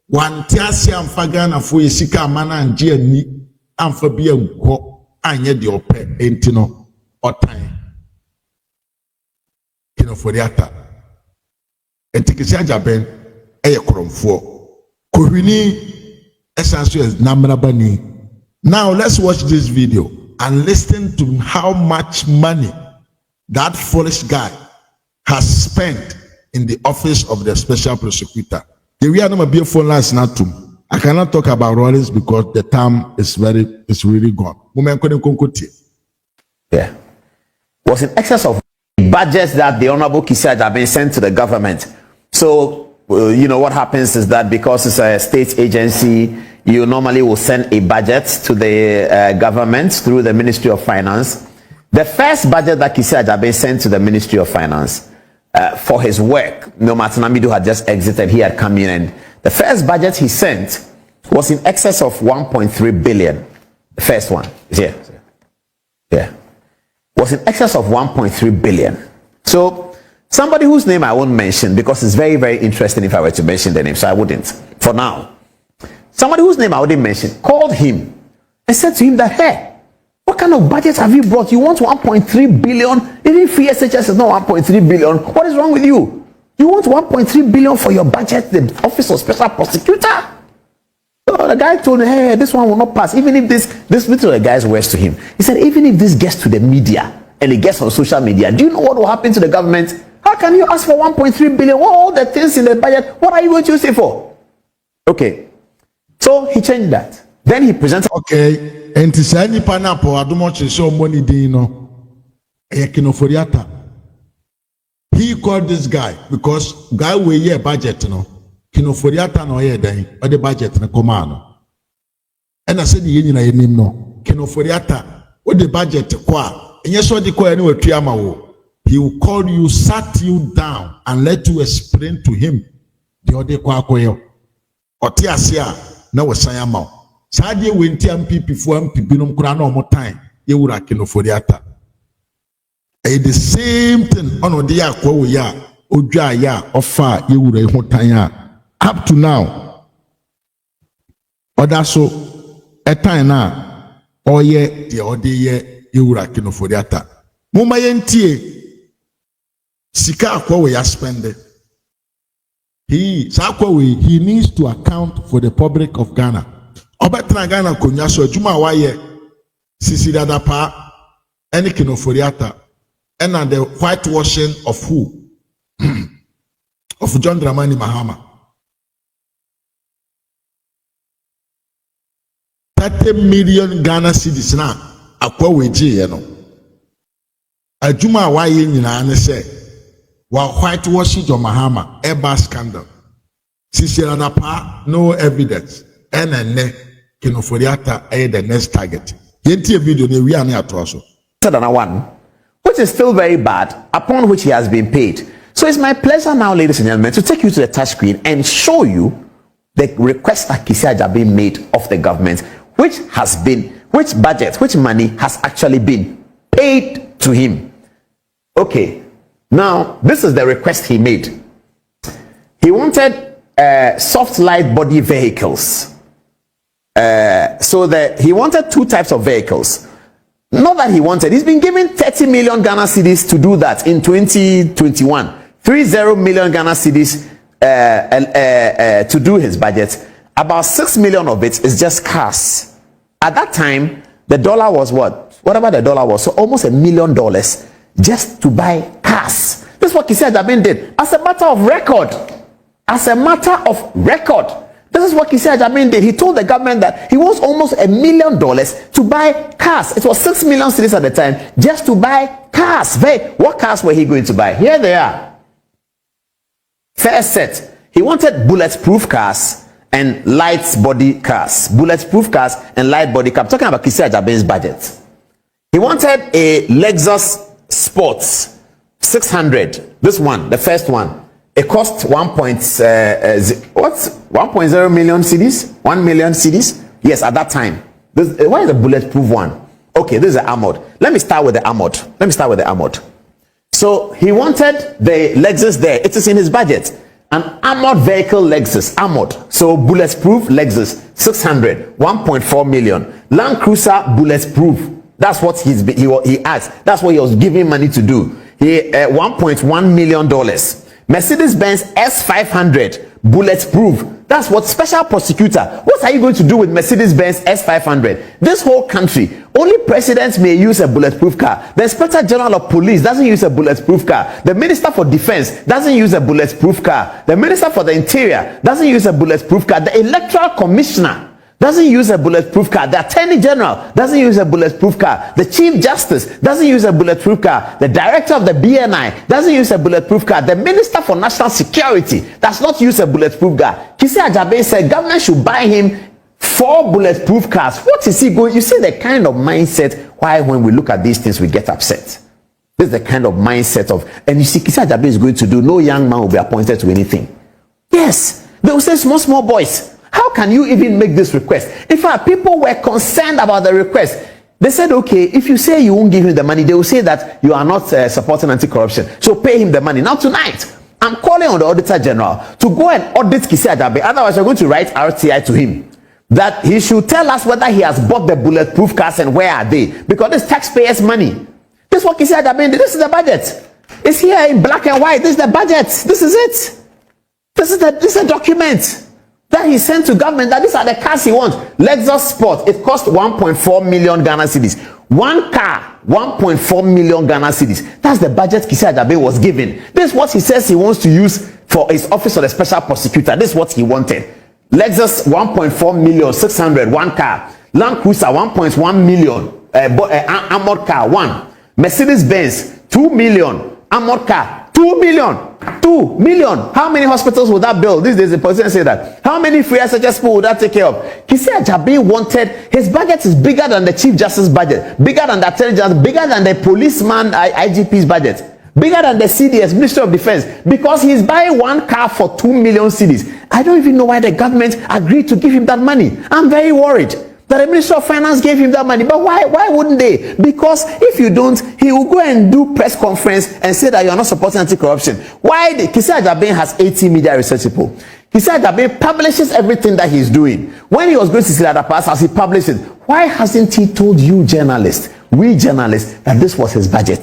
one tiasi amfa Ghana fo yesika amana anje ani amfa bia nko anye de ope enti no otan Ken Oforiatta enti Kisi Ajaben eye kromfo kohwini essence is namrabani. Now let's watch this video. and listen to how much money that foolish guy has spent in the office of the special prosecutor. We are not be phone lines not to. I cannot talk about Rollins because the term is really gone. Yeah. Was in excess of budgets that the Honorable Kissi Agyabeng sent to the government. So, you know, what happens is that because it's a state agency, you normally will send a budget to the government through the Ministry of Finance. The first budget that Kissi Agyabeng sent to the Ministry of Finance for his work, no matter Namidu had just exited, he had come in, and the first budget he sent was in excess of 1.3 billion. The first one is here. Yeah. Was in excess of 1.3 billion. So somebody whose name I won't mention because it's very, very interesting if I were to mention the name, so I wouldn't for now. Somebody whose name I wouldn't mention called him and said to him that, hey, what kind of budget have you brought? You want 1.3 billion? Even free SHS is not 1.3 billion. What is wrong with you? You want 1.3 billion for your budget, the Office of Special Prosecutor? So the guy told me, hey, this one will not pass. Even if this little guy's words to him. He said, even if this gets to the media and it gets on social media, do you know what will happen to the government? How can you ask for 1.3 billion? What are all the things in the budget? What are you going to use it for? Okay. So he changed that. Then he presented. Okay. And to say any pineapple, I don't much show money, Dino. He called this guy because guy will hear budget, you know. Kinoforiata no ye den or the budget na komano. And I said the yen na yenim no. Kinoforiata what the budget kwa. And yes, what the kwa anyway triamawo. He will call you, sat you down, and let you explain to him the other kwa koyo. Otiasia na wasayama. Sadie wenti MPP for MPP no mkura no more time. Ye wura kinoforiata. The same thing on the akwa ya odwa ya offer ye wura ehotanya. Up to now, so a time now, oh yeah, the other year, you were a kino for the attack. Muma yentie, Sika we are spending. He needs to account for the public of Ghana. Obetra Ghana kunyaso juma waye, sisi dada pa, any kino for the attack, and the whitewashing of who? Of John Dramani Mahama. 30 million Ghana cedis na akwa weji ye no adwuma wa ye nyina ne se wa whitewash John Mahama eba scandal sisi na pa no evidence ene kinoforiata the next target yentie video ne wi ane atoso another one which is still very bad, upon which he has been paid. So it's my pleasure now, ladies and gentlemen, to take you to the touch screen and show you the request that Kissi Agyabeng made of the government, which money has actually been paid to him. Okay, now this is the request he made. He wanted soft light body vehicles. He wanted two types of vehicles. Not that he wanted, he's been given 30 million Ghana cedis to do that in 2021. 30 million Ghana cedis to do his budget. About 6 million of it is just cars. At that time, the dollar was what? Whatever the dollar was, so almost $1 million just to buy cars. This is what Kissi Agyabeng did. As a matter of record. As a matter of record. This is what Kissi Agyabeng did. He told the government that he wants almost $1 million to buy cars. It was 6 million cedis at the time just to buy cars. What cars were he going to buy? Here they are. First set. He wanted bulletproof cars and light body cars. Bulletproof cars and light body cars. I'm talking about Kissi Agyabeng's budget. He wanted a Lexus Sports 600. This one, the first one. It cost 1.0 million cedis? 1 million cedis? Yes, at that time. Why is the bulletproof one? Okay, this is the armored. Let me start with the armored. So he wanted the Lexus there. It is in his budget. An armored vehicle Lexus, armored. So bulletproof Lexus 600, 1.4 million. Land Cruiser bulletproof. That's what he asked. That's what he was giving money to do. $1.1 million. Mercedes-Benz S500, bulletproof. That's what special prosecutor. What are you going to do with Mercedes-Benz S500? This whole country, only presidents may use a bulletproof car. The Inspector General of Police doesn't use a bulletproof car. The Minister for Defense doesn't use a bulletproof car. The Minister for the Interior doesn't use a bulletproof car. The Electoral Commissioner doesn't use a bulletproof car. The Attorney General doesn't use a bulletproof car. The Chief Justice doesn't use a bulletproof car. The Director of the BNI doesn't use a bulletproof car. The Minister for National Security does not use a bulletproof car. Kisi Ajabe said government should buy him 4 bulletproof cars. What is he going? You see the kind of mindset why when we look at these things we get upset. This is the kind of mindset of, and you see Kisi Ajabe is going to do, no young man will be appointed to anything. Yes, they will say small boys. How can you even make this request? In fact, people were concerned about the request. They said, okay, if you say you won't give him the money, they will say that you are not supporting anti-corruption. So pay him the money. Now tonight, I'm calling on the Auditor General to go and audit Kisi Ajabe. Otherwise, we're going to write RTI to him that he should tell us whether he has bought the bulletproof cars and where are they. Because this taxpayers' money. This is what Kisi Ajabe did. This is the budget. It's here in black and white. This is the budget. This is it. This is a document that he sent to government that these are the cars he wants. Lexus Sport, it cost 1.4 million Ghana cedis. One car, 1.4 million Ghana cedis. That's the budget Kisi Ajabe was given. This is what he says he wants to use for his office of the special prosecutor. This is what he wanted. Lexus 1.4 million 600, one car. Land Cruiser 1.1 million, armored car, one. Mercedes-Benz 2 million, armored car 2 million. 2 million. How many hospitals would that build? These days the president say that. How many free SHS people would that take care of? Kisi Ajabe wanted, his budget is bigger than the Chief Justice budget, bigger than the Attorney General, bigger than the policeman IGP's budget, bigger than the CDS, Ministry of Defense, because he's buying one car for 2 million cedis. I don't even know why the government agreed to give him that money. I'm very worried that the Ministry of Finance gave him that money. But why wouldn't they? Because if you don't, he will go and do press conference and say that you are not supporting anti-corruption. Why? Kisi Ajabe has 80 media research people. Kisi Ajabe publishes everything that he's doing. When he was going to see that pass house, he published it. Why hasn't he told you journalists, we journalists, that this was his budget?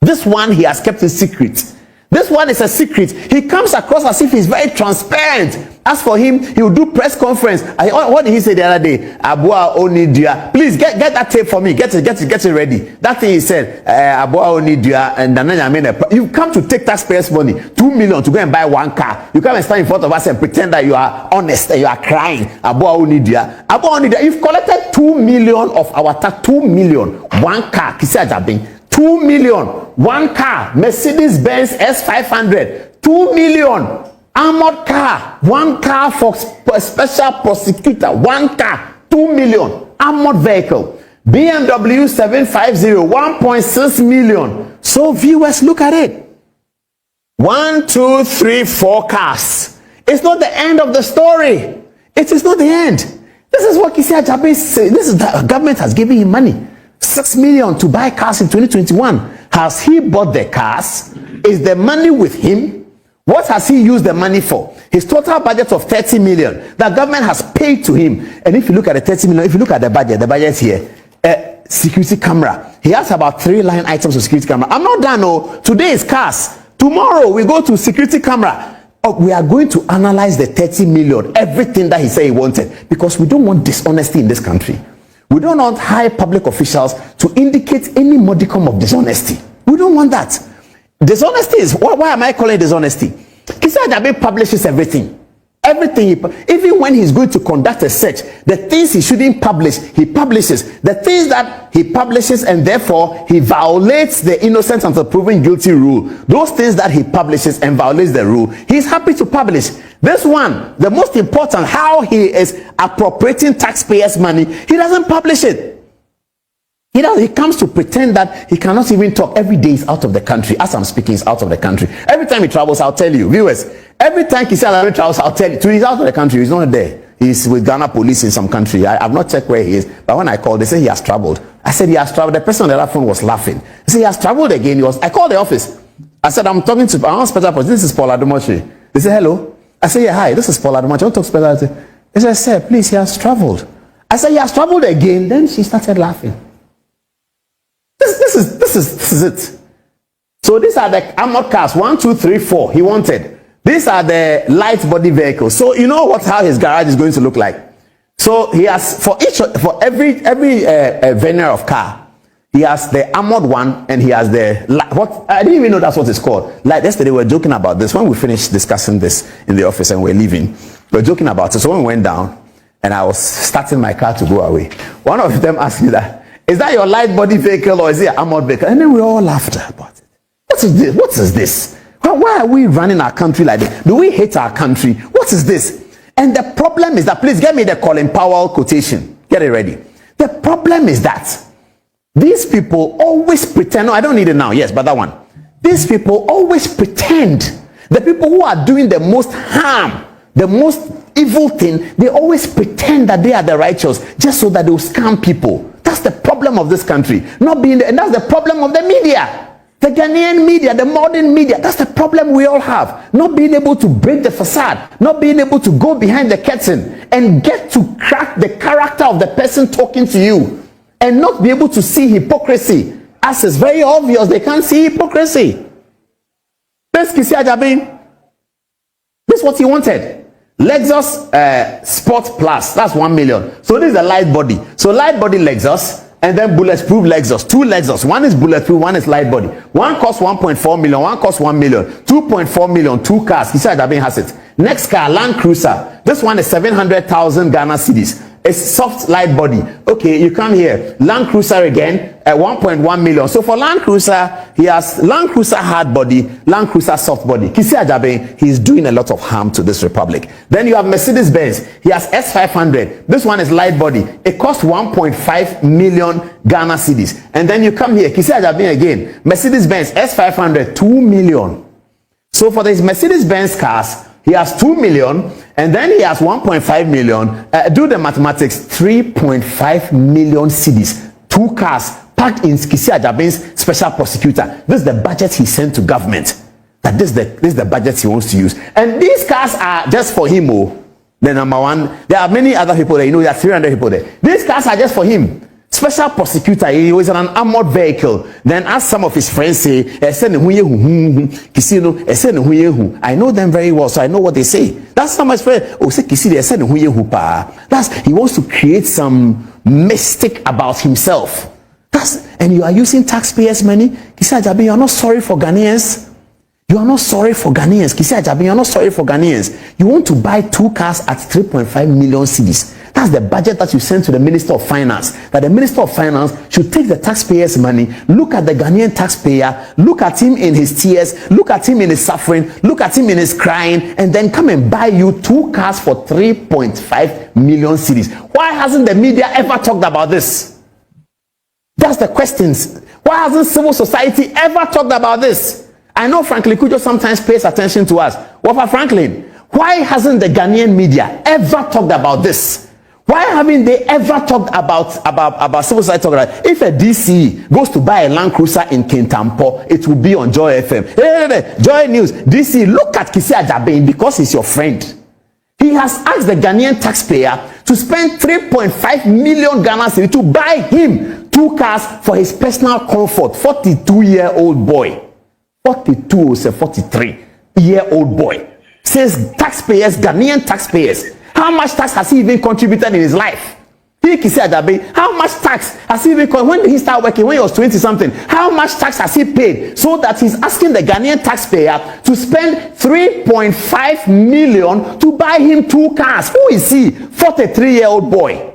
This one he has kept a secret. This one is a secret. He comes across as if he's very transparent. As for him, he will do press conference. What did he say the other day? Abua Onidia. Please get that tape for me. Get it ready. That thing he said, Abua Onidia, and then you come to take taxpayers' money, 2 million to go and buy one car. You come and stand in front of us and pretend that you are honest and you are crying. Abua Onidia. Abua Onidia, you've collected 2 million of our tax, 2 million. One car, Kisi Ajabe. 2 million, one car, Mercedes-Benz S500, 2 million, armored car, one car for special prosecutor, one car, 2 million, armored vehicle, BMW 750, 1.6 million. So viewers, look at it. 1, 2, 3, 4 cars. It's not the end of the story. It is not the end. This is what Kisi Ajabe said. This is the government has given him money. 6 million to buy cars in 2021. Has he bought the cars? Is the money with him? What has he used the money for? His total budget of 30 million that government has paid to him. And if you look at the 30 million, if you look at the budget here, security camera. He has about 3 line items of security camera. I'm not done. No, today is cars. Tomorrow we go to security camera. We are going to analyze the 30 million, everything that he said he wanted, because we don't want dishonesty in this country. We don't want high public officials to indicate any modicum of dishonesty. We don't want that. Dishonesty is, why am I calling it dishonesty? Kisi Ajabe publishes everything. Everything, even when he's going to conduct a search, the things he shouldn't publish, he publishes. The things that he publishes and therefore he violates the innocent until proven guilty rule. Those things that he publishes and violates the rule, he's happy to publish. This one, the most important, how he is appropriating taxpayers' money, he doesn't publish it. He comes to pretend that he cannot even talk. Every day he's out of the country. As I'm speaking, he's out of the country. Every time he travels, I'll tell you, viewers, every time Kisi Ajabe travels, I'll tell you, he's out of the country. He's not there. He's with GhanaPolitics in some country. I've not checked where he is. But when I called, they said he has traveled. I said he has traveled. The person on the other phone was laughing. He said he has traveled again. I called the office. I said, I'm talking to our special person. This is Pual Adom Ochere. They said, hello. I said, yeah, hi, this is Pual Adom Ochere. I want to talk special. They said, sir, please, he has traveled. I said, he has traveled again. Then she started laughing. This is it. So these are the armored cars. 1, 2, 3, 4. He wanted. These are the light body vehicles. So you know how his garage is going to look like. So he has for every veneer of car, he has the armored one and he has the what I didn't even know that's what it's called. Like yesterday we were joking about this when we finished discussing this in the office and we're leaving. We were joking about it. So when we went down and I was starting my car to go away, one of them asked me that, is that your light body vehicle or is it an armored vehicle? And then we all laughed about it. What is this? What is this? Why are we running our country like this? Do we hate our country? What is this? And the problem is that, please get me the Colin Powell quotation. Get it ready. The problem is that these people always pretend, no, I don't need it now, yes, but that one. These people always pretend, the people who are doing the most harm, the most evil thing, they always pretend that they are the righteous just so that they will scam people. That's the problem of this country. Not being, and that's the problem of the media. The Ghanaian media, the modern media, that's the problem we all have. Not being able to break the facade, not being able to go behind the curtain and get to crack the character of the person talking to you and not be able to see hypocrisy. As is very obvious, they can't see hypocrisy. This Kisi Ajabin, this is what he wanted. Lexus Sport Plus, that's 1 million. So this is a light body. So light body Lexus, and then bulletproof Lexus. Two Lexus. One is bulletproof, one is light body. One costs 1.4 million, one costs 1 million. 2.4 million, two cars. He said Adabin has it. Next car, Land Cruiser. This one is 700,000 Ghana cedis. A soft light body. Okay, you come here. Land Cruiser again at 1.1 million. So for Land Cruiser, he has Land Cruiser hard body, Land Cruiser soft body. Kisi Ajabe, he's doing a lot of harm to this republic. Then you have Mercedes Benz. He has S500. This one is light body. It costs 1.5 million Ghana cedis. And then you come here, Kisi Ajabe again. Mercedes Benz S500, 2 million. So for these Mercedes Benz cars, he has 2 million, and then he has 1.5 million. Do the mathematics, 3.5 million cedis. Two cars packed in Kisi Ajaben's special prosecutor. This is the budget he sent to government. That this is the budget he wants to use. And these cars are just for him. Oh, the number one. There are many other people there. You know, there are 300 people there. These cars are just for him. Special prosecutor, he was in an armored vehicle. Then as some of his friends say, I know them very well, so I know what they say. That's how much friend. Oh, say that's he wants to create some mystic about himself. And you are using taxpayers' money. Kisi Ajabe, you are not sorry for Ghanaians. You are not sorry for Ghanaians. Kisi Ajabe, you are not sorry for Ghanaians. You want to buy two cars at 3.5 million cedis. That's the budget that you send to the Minister of Finance. That the Minister of Finance should take the taxpayers' money, look at the Ghanaian taxpayer, look at him in his tears, look at him in his suffering, look at him in his crying, and then come and buy you two cars for 3.5 million cedis. Why hasn't the media ever talked about this? That's the questions. Why hasn't civil society ever talked about this? I know Franklin Kujo sometimes pays attention to us. What for Franklin? Why hasn't the Ghanaian media ever talked about this? Why haven't they ever talked about civil society talking about if a DC goes to buy a Land Cruiser in Kintampo, it will be on Joy FM. Hey, Joy News, DC, look at Kisi Ajabe because he's your friend. He has asked the Ghanaian taxpayer to spend 3.5 million Ghana cedis to buy him two cars for his personal comfort. 42-year-old boy. 42 or 43-year-old boy. Says taxpayers, Ghanaian taxpayers. How much tax has he even contributed in his life? How much tax has he even when did he start working? When he was 20 something. How much tax has he paid so that he's asking the Ghanaian taxpayer to spend 3.5 million to buy him two cars? Who is he? 43-year-old boy.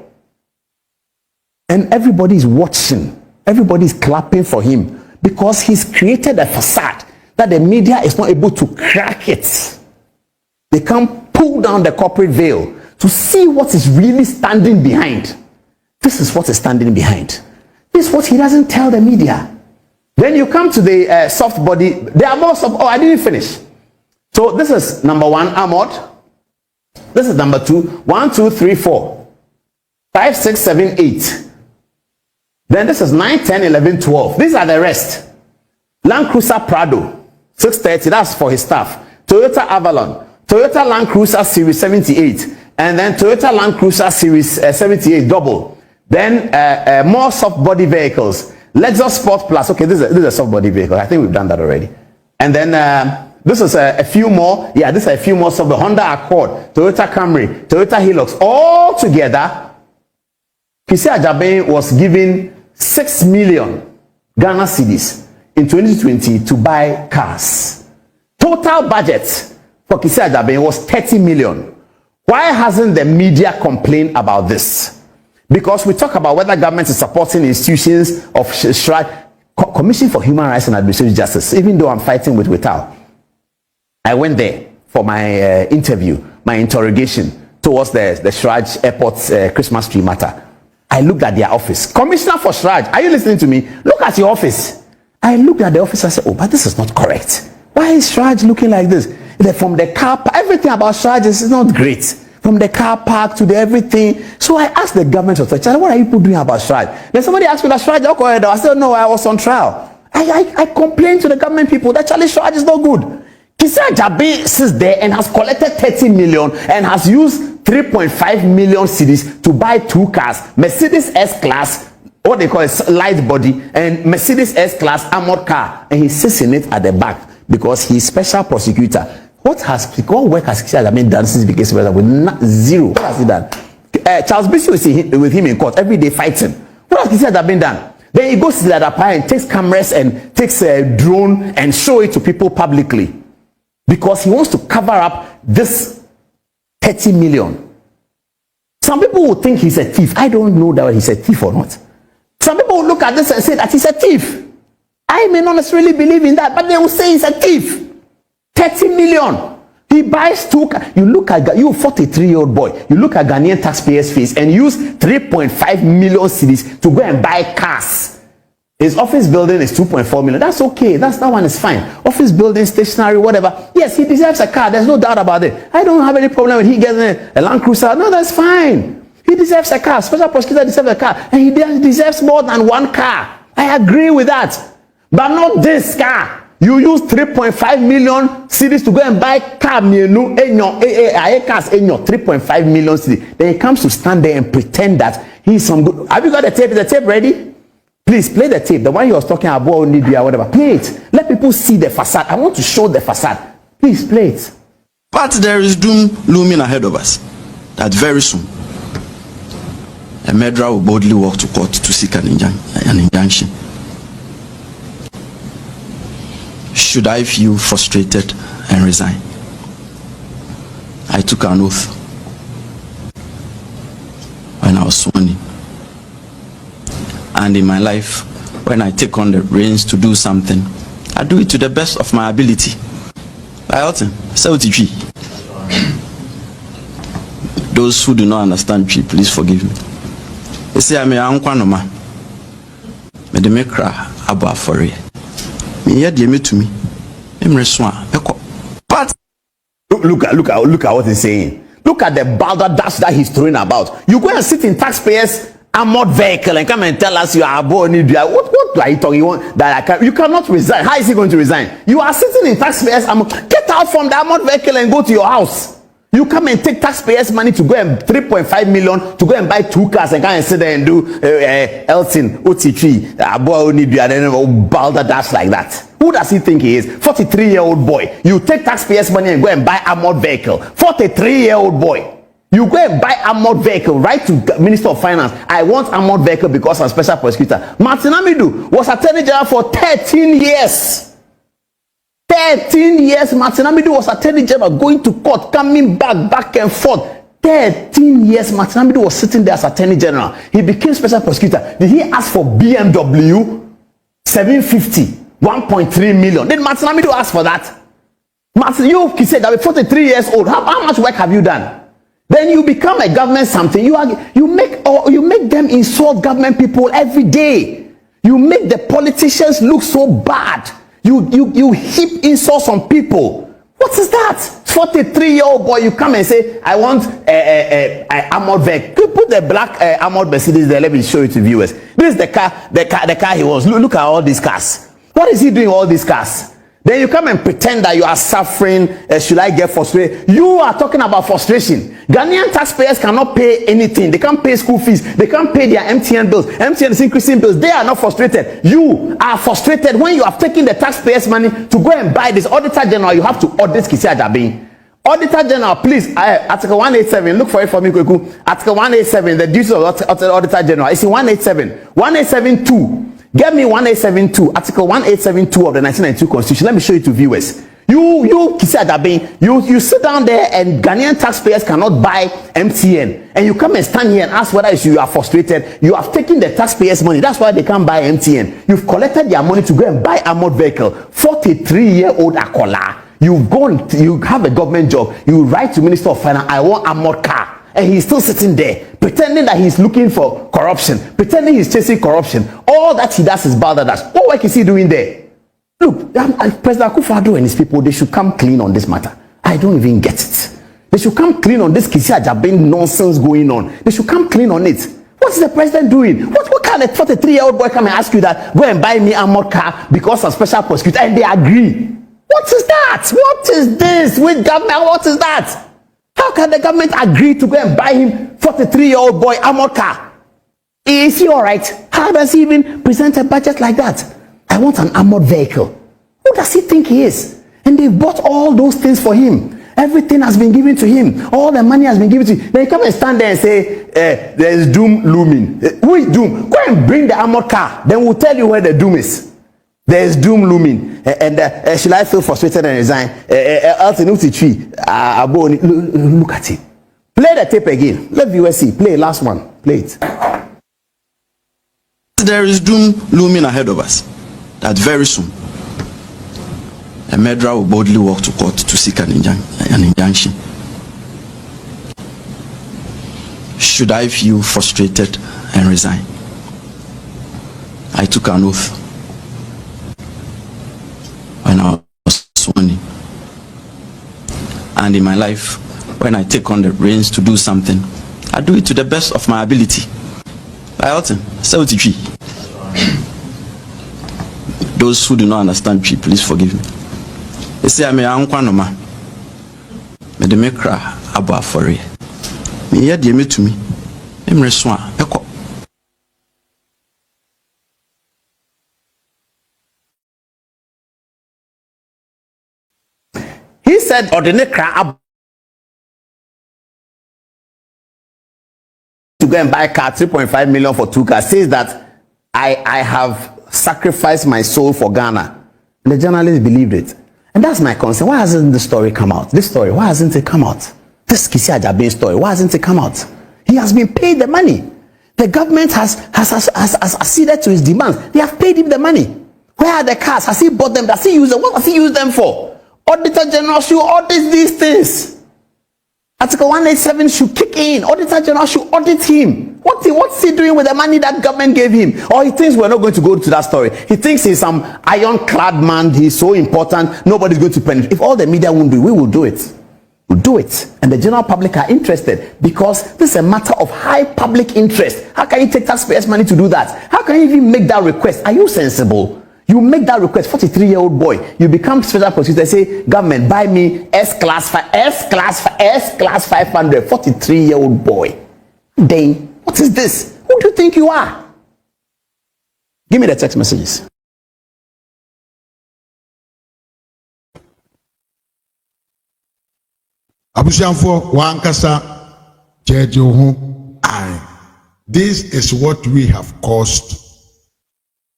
And everybody's watching. Everybody's clapping for him because he's created a facade that the media is not able to crack it. They can't pull down the corporate veil to see what is really standing behind. This is what is standing behind. This is what he doesn't tell the media. Then you come to the soft body. There are more soft. Oh, I didn't finish. So this is number one, armored. This is number two. 1, 2, 3, 4, 5, 6, 7, 8. Then this is 9, 10, 11, 12. These are the rest. Land Cruiser Prado, 630. That's for his staff. Toyota Avalon. Toyota Land Cruiser Series 78, and then Toyota Land Cruiser Series 78 double. Then more soft body vehicles. Lexus Sport Plus. Okay, this is a soft body vehicle. I think we've done that already. And then This is a few more. Yeah, this is a few more stuff. The Honda Accord, Toyota Camry, Toyota Hilux, all together. Kwesi Adjabeng was given 6 million Ghana cedis in 2020 to buy cars. Total budget for Kwesi Adjabeng was 30 million. Why hasn't the media complained about this? Because we talk about whether government is supporting institutions of Commission for Human Rights and Administrative Justice. Even though I'm fighting with Wital, I went there for my interview, my interrogation towards the Shraj Airport Christmas tree matter. I looked at their office. Commissioner for Shraj, are you listening to me? Look at your office. I looked at the office and said, oh, but this is not correct. Why is Shraj looking like this? From the car, everything about Shraj is not great. From the car park to the everything. So I asked the government authority, what are you people doing about Shraj? Then somebody asked me that Shraj, I said, no, I was on trial. I complained to the government people that Charlie Shraj is not good. Kwesi Adjabeng sits there and has collected 30 million and has used 3.5 million cedis to buy 2 cars, Mercedes S-Class, what they call a light body, and Mercedes S-Class armored car, and he sits in it at the back because he's special prosecutor. What work has Kwesi Adjabeng done since he became special? With zero. What has he done? Charles Bishop is with him in court every day fighting. What has Kwesi Adjabeng done? Then he goes to the other part and takes cameras and takes a drone and show it to people publicly because he wants to cover up this 30 million. Some people will think he's a thief. I don't know that he's a thief or not. Some people will look at this and say that he's a thief. I may not necessarily believe in that, but they will say he's a thief. 30 million. He buys 2 cars. You look at you, 43-year-old boy. You look at Ghanaian taxpayers' face and use 3.5 million cedis to go and buy cars. His office building is 2.4 million. That's okay. That one is fine. Office building, stationery, whatever. Yes, he deserves a car. There's no doubt about it. I don't have any problem with he getting a Land Cruiser. No, that's fine. He deserves a car. Special prosecutor deserves a car. And he deserves more than 1 car. I agree with that. But not this car. You use 3.5 million cedis to go and buy car. 3.5 million cedis. Then he comes to stand there and pretend that he's some good. Have you got the tape? Is the tape ready? Please play the tape. The one he was talking about, whatever. Play it. Let people see the facade. I want to show the facade. Please play it. But there is doom looming ahead of us. That very soon, a murderer will boldly walk to court to seek an injunction. Should I feel frustrated and resign? I took an oath when I was sworn in. And in my life, when I take on the reins to do something, I do it to the best of my ability. Those who do not understand tree, please forgive me. They say I'm a unkwanoma. Me de me cry about for it. Me hear me to me. But look at what he's saying. Look at the balderdash that he's throwing about. You go and sit in taxpayers' armored vehicle and come and tell us you are born. What are you talking? You cannot resign. How is he going to resign? You are sitting in taxpayers' armored. Get out from the armored vehicle and go to your house. You come and take taxpayers' money to go and 3.5 million to go and buy 2 cars and come and sit there and do Elton, OT3, balderdash like that. Who does he think he is? 43-year-old boy. You take taxpayers' money and go and buy armored vehicle. 43-year-old boy. You go and buy armored vehicle, right to Minister of Finance. I want armored vehicle because I'm special prosecutor. Martin Amidu was Attorney General for 13 years. 13 years Martin Amidu was Attorney General, going to court, coming back and forth. 13 years Martin Amidu was sitting there as Attorney General. He became special prosecutor. Did he ask for BMW 750, 1.3 million? Did Martin Amidu ask for that? Martin, you said that 43 years old. How much work have you done? Then you become a government something. You make them insult government people every day. You make the politicians look so bad. You heap insults on people. What is that? 43-year-old boy, you come and say, I want a armored vehicle. You put the black armored Mercedes there. Let me show it to viewers. This is the car he wants. Look at all these cars. What is he doing with all these cars? Then you come and pretend that you are suffering. Should I get frustrated? You are talking about frustration. Ghanaian taxpayers cannot pay anything. They can't pay school fees. They can't pay their MTN bills. MTN is increasing bills. They are not frustrated. You are frustrated when you have taken the taxpayers' money to go and buy this. Auditor General, you have to audit Kisi Ajabin. Auditor General, please, Article 187, look for it for me, Kweku. Article 187, the duties of Auditor General. It's in 187. 1872. Get me 1872, Article 1872 of the 1992 Constitution. Let me show you to viewers. You Kisi Ajabin, you sit down there and Ghanaian taxpayers cannot buy MTN. And you come and stand here and ask whether you are frustrated. You have taken the taxpayers' money. That's why they can't buy MTN. You've collected their money to go and buy armored vehicle. 43-year-old Akola. You've gone, you have a government job. You write to Minister of Finance, I want armored car. And he's still sitting there, pretending that he's looking for corruption, pretending he's chasing corruption. All that he does is balderdash. What work is he doing there? Look, President Akufo-Addo and his people, they should come clean on this matter. I don't even get it. They should come clean on this Kisi Ajabin nonsense going on. They should come clean on it. What is the president doing? What kind of 43-year-old boy come and ask you that, go and buy me armored car because of special prosecutor, and they agree? What is that? What is this with government? What is that? How can the government agree to go and buy him 43-year-old boy armored car? Is he all right? How does he even present a budget like that? I want an armored vehicle. Who does he think he is? And they bought all those things for him. Everything has been given to him. All the money has been given to him. Then he come and stand there and say, there is doom looming. Who is doom? Go and bring the armored car. Then we'll tell you where the doom is. There is doom looming, and should I feel frustrated and resign? Look at it. Play the tape again. Let viewers see. Play last one. Play it. There is doom looming ahead of us. That very soon, a murderer will boldly walk to court to seek an injunction. Should I feel frustrated and resign? I took an oath when I was sworn in. And in my life, when I take on the reins to do something, I do it to the best of my ability. Those who do not understand Tree, please forgive me. They say I'm a Ankwanoma. Me de me cry about for it. Me hear me to me. Emre swan. He said, ordinary crab to go and buy a car, 3.5 million for 2 cars, says that I have sacrificed my soul for Ghana. And the journalist believed it. And that's my concern. Why hasn't the story come out? This story, why hasn't it come out? This Kisi Ajabin story, why hasn't it come out? He has been paid the money. The government has acceded to his demands. They have paid him the money. Where are the cars? Has he bought them? Does he use them? What does he use them for? Auditor General should audit these things. Article 187 should kick in. Auditor General should audit him. What's he doing with the money that government gave him? Or he thinks we're not going to go to that story. He thinks he's some ironclad man. He's so important. Nobody's going to penetrate. If all the media won't do it, we will do it. We'll do it. And the general public are interested because this is a matter of high public interest. How can you take taxpayers' money to do that? How can you even make that request? Are you sensible? You make that request, 43-year-old boy. You become special prosecutor, say, government, buy me S-class 500, 43-year-old boy. Then, what is this? Who do you think you are? Give me the text messages. Abusianfo wankasa jeje ho ai. This is what we have caused.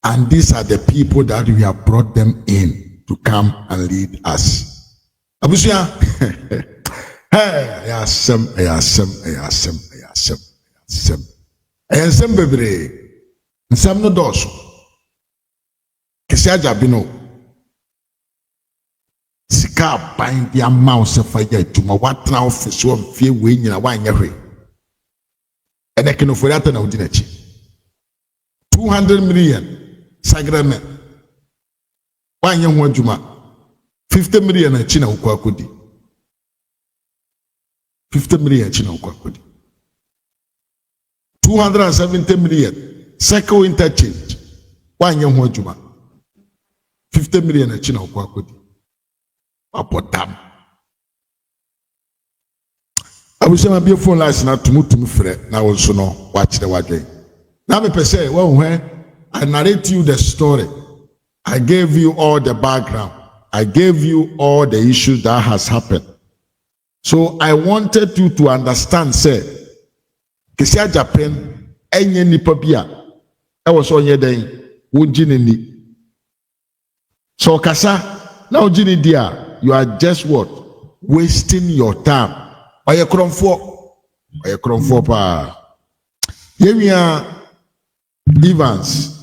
And these are the people that we have brought them in to come and lead us. Abusia, hey, yasem bebre. Nsem no doso. Kisi Ajabino. Sika bind their mouse for ya juma what now office one fear we nyina wan yahwe. And I can offer that na udinachi. 200 million. Sagrament. One young one juma. 50 million a China ukwakudi. 50 million China ukwakudi. 270 million. Second interchange. One young one juma. 50 million a china kwa kodi apotam abusema bi phone lines na tumutum frɛ na wo so no wa kyerɛ wadwen na me pese wo hwe I narrate you the story. I gave you all the background. I gave you all the issues that has happened. So I wanted you to understand, say, Kisia Japan, enye nipa bia, was onye den, wujinini. So kasa, now jini dia, you are just what? Wasting your time. Oye kromfo pa. Yemia Evans.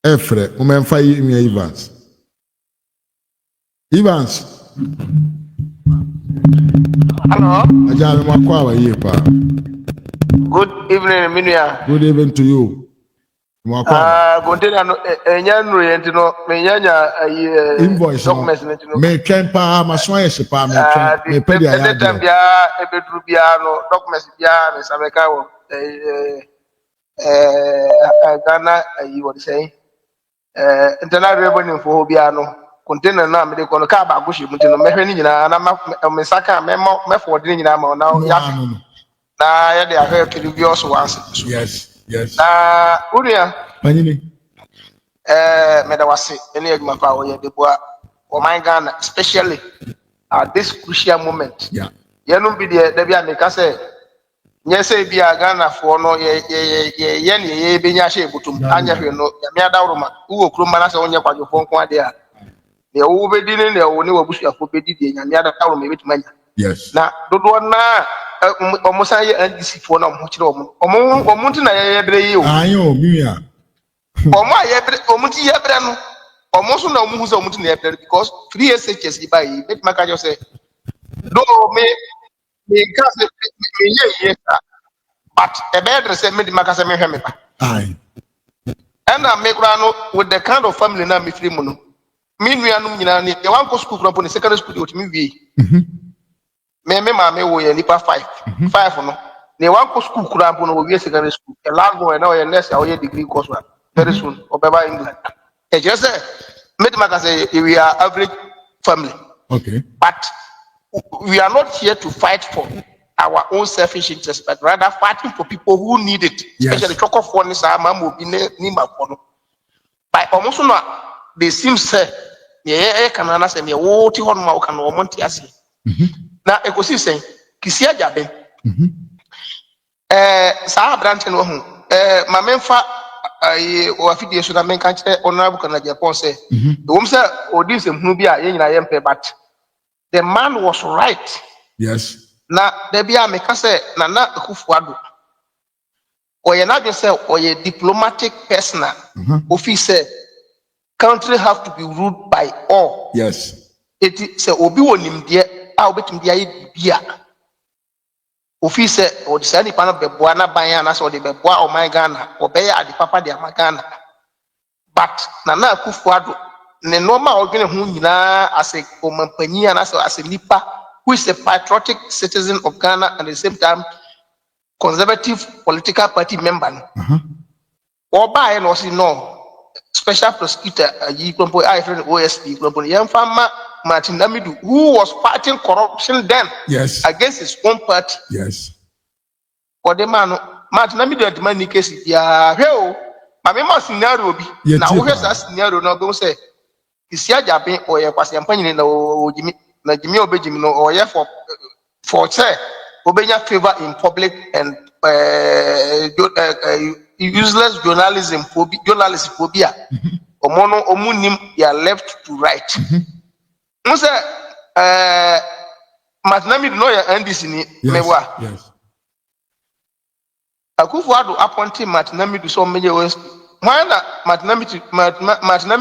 Efre, umemfa yemia Evans. Evans. Hello. Ajalo mwakwa yepa. Good evening, Minia. Good evening to you. Mwakwa. Container no enyanru yentino menyanya invoice documents no. nentino. Me twempa maswa shepa me twem. Me pedi aya. The time bia ebedru bia no documents bia me sameka wo Ghana what you say internal revenue for bia no container na me de kono ka ba go shemu tino mehwe ni nyina na me saka me forward ni nyina ma na ya na ya de ahwe previous ones. Yes. Uria Panini. Me da wase ene adwuma fa wo ye de boa o my Ghana especially at this crucial moment. Yeah. Yenum bi de da bia me ka say nye say bia Ghana for no ye ne benya hye butum anya hwe no ya me adawroma wo kuruma na say onye kwadwofo nko ade a ne wo bedi ne wo ne wabusuafo bedi de nya me adawroma e betumanya. Yes. Na dodo na omusa ye NDC fo na mo kire omo nti na ye bre yi o Ayo miya. omo ye bre omo ti ye bre no omo so na omo hu se omo ti na ye bre because 3 SHS yi ba yi betumaka jo say do me gas me ye but a better say me makasa me hwe me ba Aye. and I make no with the kind of family na me free muno me nuanum nyina ne e wan ko school from the secondary school de otimi wie me ma me wo ye nipa 5 no ne wan ko school kura mpo no wo wie secondary school the last boy na wo ye next or ye degree course one very soon obeba England e just say me makasa we are average family. Okay. But we are not here to fight for our own selfish interests, but rather fighting for people who need it. Yes. Especially choco for ni sa mamu bine ni mapono. By almost no, they seem say ye kanana say me wo ti hon ma o kan o monti ase. Na ekosi say kisia jabe. Sa branch no hu ma memfa o afidie so na men kan kire honorable kana Japan say the woman say odi se hunu bi a ye nyina ye mpe but the man was right. Yes. Na debia me ka say Nana Akufo-Addo oye na just say oye diplomatic person officer country have to be ruled by all. Yes. It say obi wonimde a obetum dia ye bia officer o say ni pa na beboa na ban na say o de beboa o my Ghana obeya ade papa de Ghana but Nana Akufo-Addo ne normal odwene ho nyina as a omampanyi and as a nipa who is a patriotic citizen of Ghana and at the same time conservative political party member. Or by no see no special prosecutor yi kwampo I friend OSP kwampo Yamfama Martin Namidu who was fighting corruption then. Yes. Against his own party. Yes. For the man Martin Namidu at man case ya hell ma me ma scenario bi na wo hwesa scenario no go say Kisia Jabe or ye kwase ampanyine na ojimi na jimi obejimi no or ye for say obenya favor in public and useless journalism phobia omono omunim ya left to right say Matinami no ya NDC ni mewa. Yes. Akufo-Addo appointed Matinami to so many ways. Why na Matinami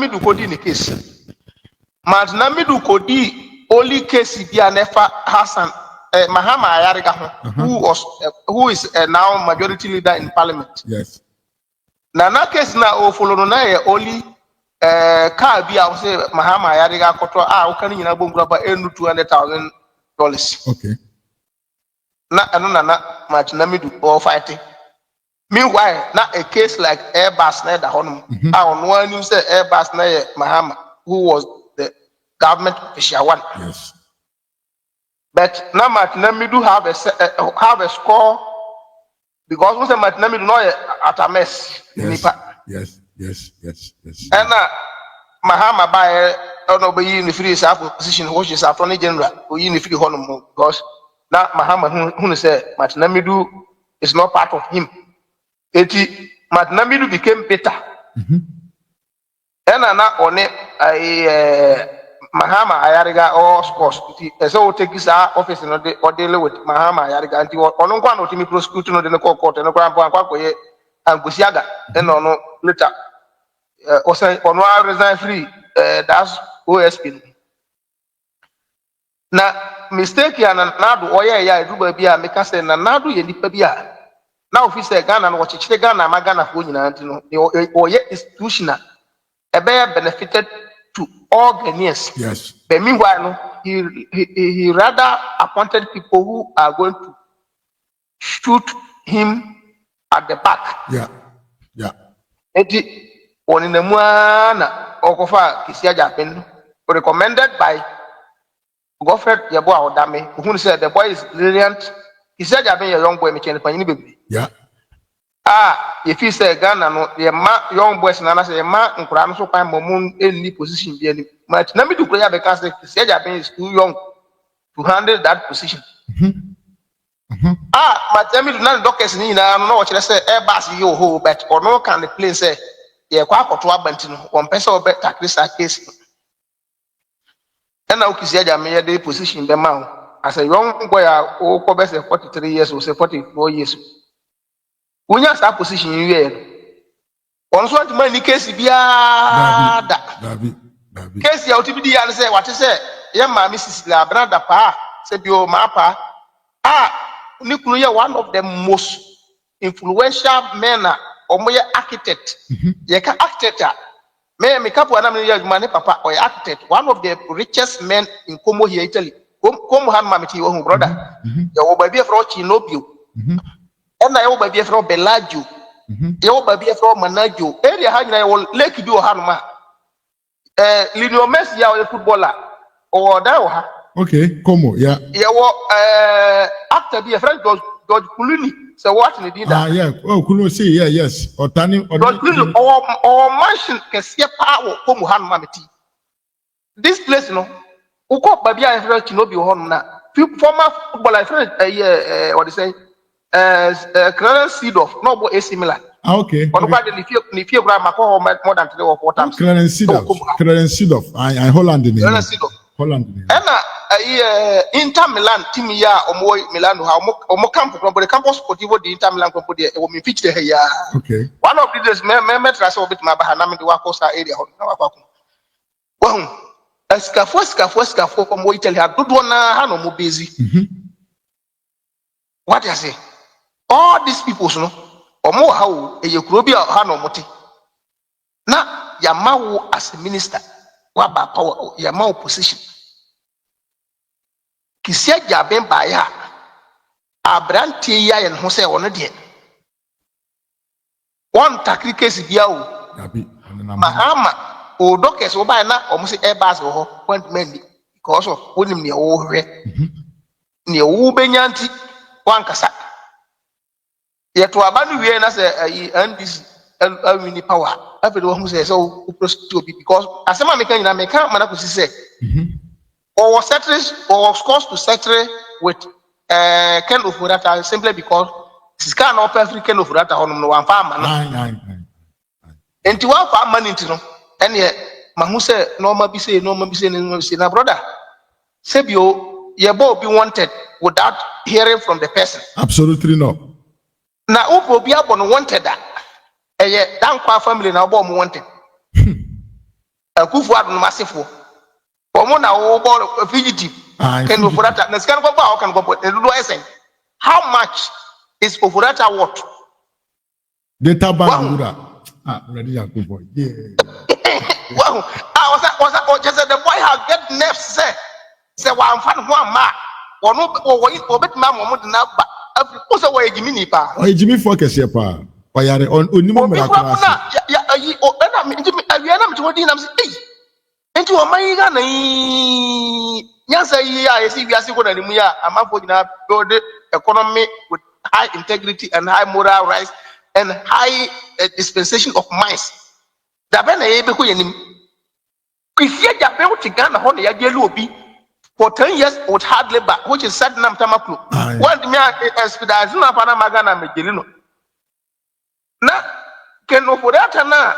do kodi the case? Matinami do kodi only case bi anefa Hassan Mahama Ayariga who is now majority leader in parliament. Yes. Na case na o follow no na ye only car bi a say Mahama Ayariga koto o kan nyina bongura ba enu $200,000. Okay. Na eno na Matinami do all fighting. Meanwhile, na a case like Airbus na da honum. No one say Airbus na ye Mahama who was the government official one. Yes. But now Martinemi do have a score because we say Martinemi do not at a mess. Yes. And Mahama by in the free position, which is Attorney General, who in the free honor because now Mahama who say Martinemi do is not part of him. Martinemi do became better. And now on it, Mahama Ayariga or scores. So take this office or deal with Mahama Ayariga and on one to me prosecuting on the court and the grand and Busiaga, and on later. Also, on one resign free, that's OSP. Now, mistake and Nadu, oh yeah, do baby, make us say Nadu, Yelipabia. Now, if you say Ghana, watch it, Ghana, Magana, or yet institutional, a bear benefited to all Ghanaians. Yes. But meanwhile, he rather appointed people who are going to shoot him at the back. Yeah. On in the Muana Okofa Kisiaja Pen, recommended by Godfrey Yabo Odame, who said the boy is brilliant. He said, "I've been a young boy, making a baby." Yeah. If he say Ghana, no, the young boys and I say, "Man, and Kuran so fine, Momun, any position, be any much." Let me do prayer because the Kisiaja is too young to handle that position. My tell me, none doctors need, I don't know what you say, Airbus, you ho, but or no can the plane say, "Yeah, quack or 1 person or better, Christa case." And now Kisiaja made the position in the mount. As a young boy, oh, 43 years or 44 years. When you start position in here, on so many cases, be case you to be and say what you say, yeah, my Mrs. Labrada Pa, said your mappa. Nuclear, one of the most influential men or more architect. Yaka architect. May make up 1 million money, papa, or architect, one of the richest men in Como here, Italy. Come have mammy, your brother. Your baby from Chinopio. And I will be from Bellagio. You will be from Managgio. Area I will Lake do Hanma. Lino Messi, a footballer. Or that. Okay, Como, yeah. You actor be a friend, George Kuluni. So what in the dinner? Yeah. Oh, Kuno say, yeah, yes. Or Tani, or mansion can see a power, Como Hanmamiti. This place, no. Uko Babia and French no be home now. Former footballer, what they say, Clarence Seedorf, no more AC Milan. Okay. On the if you grab more than 3 or 4 times. Clarence Seedorf, I Holland in Holland. And Inter Milan, team ya, or Milan, or camp from the campus, Portivo, the Inter Milan, or me pitch here. Okay. One of these members, I saw bit my Bahanam, the Wacosta area. Well, Escafo from Italy had good one, no busy. What I say? All these people, no, or more how a Yokrobia Hano Moti. Now, Yamau as a minister, what about power, Yamau position? Kisia Jabem Baya, Abrantia and Jose on a day. One takri case Biao, Mahama. O doctors will buy now almost Airbus or point many because of winning the old near Ubenyanti, one cassa. Yet to abandon we as and this mini power. Everyone who says so because as a man can Manakus say, or was settled or was caused to settle with Ken of Murata simply because this kind of African of Murata on one farm. And to one farm money to know. And yet, Mahuse, Norma be say, now, brother. Sebio, your boy be wanted without hearing from the person. Absolutely no. Now, Upo be up on wanted that. And yet, down qua family now, bomb wanted. A goof word massive. For Mona, a fugitive. Can go for that. The scan go back, can go for the how much is for that what? Data Bandura. Ready to go for yeah. Well, I was just the boy had get nerves, say, well, I'm fine, one man, or no, or bit mamma, but every person way Jimmy Pa. Oh, Jimmy Focus, yeah, pa. On Unimo, Enti o man Ghana yi nyansa yi a yesi wiase ko na nimu ya amafo nyina build economy with high integrity and high moral rights and high dispensation of minds. Da be na ye be ko yanim. Kwisia ja be wuti Ghana ho na ya gelu obi for 10 years with hard labor, which is set nam tamaklo. What me expedite na pa na Ghana me geli no. Na keno for that na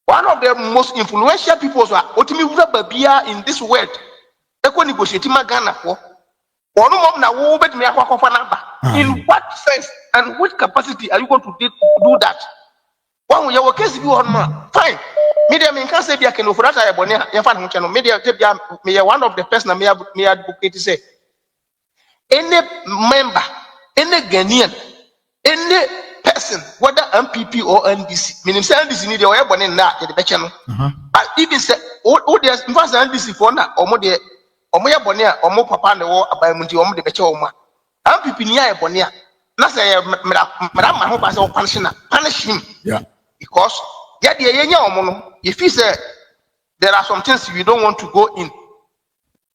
one of the most influential people was otimi wura babia in this world. Eko negotiate ma Ghana for. Onu mom na wo betimi akwakofa na ba. In what sense and which capacity are you going to do that? One we your case be on fine. Media me can say bia keno for that ya bone ya fa no cheno. Media bia me one of the person me advocate say any member, any Ghanaian, any person, whether MPP or NDC, meaning say NDC need your ebony na the beche no. But even say o dey invest NDC for na omo dey omo ya bone a omo papa ne wo abayamunti omo dey beche omo a MPP ni ya bone a na say mra ma ho ba say punish him. Yeah. Because ya dey yenya omo no if he say there are some things you don't want to go in.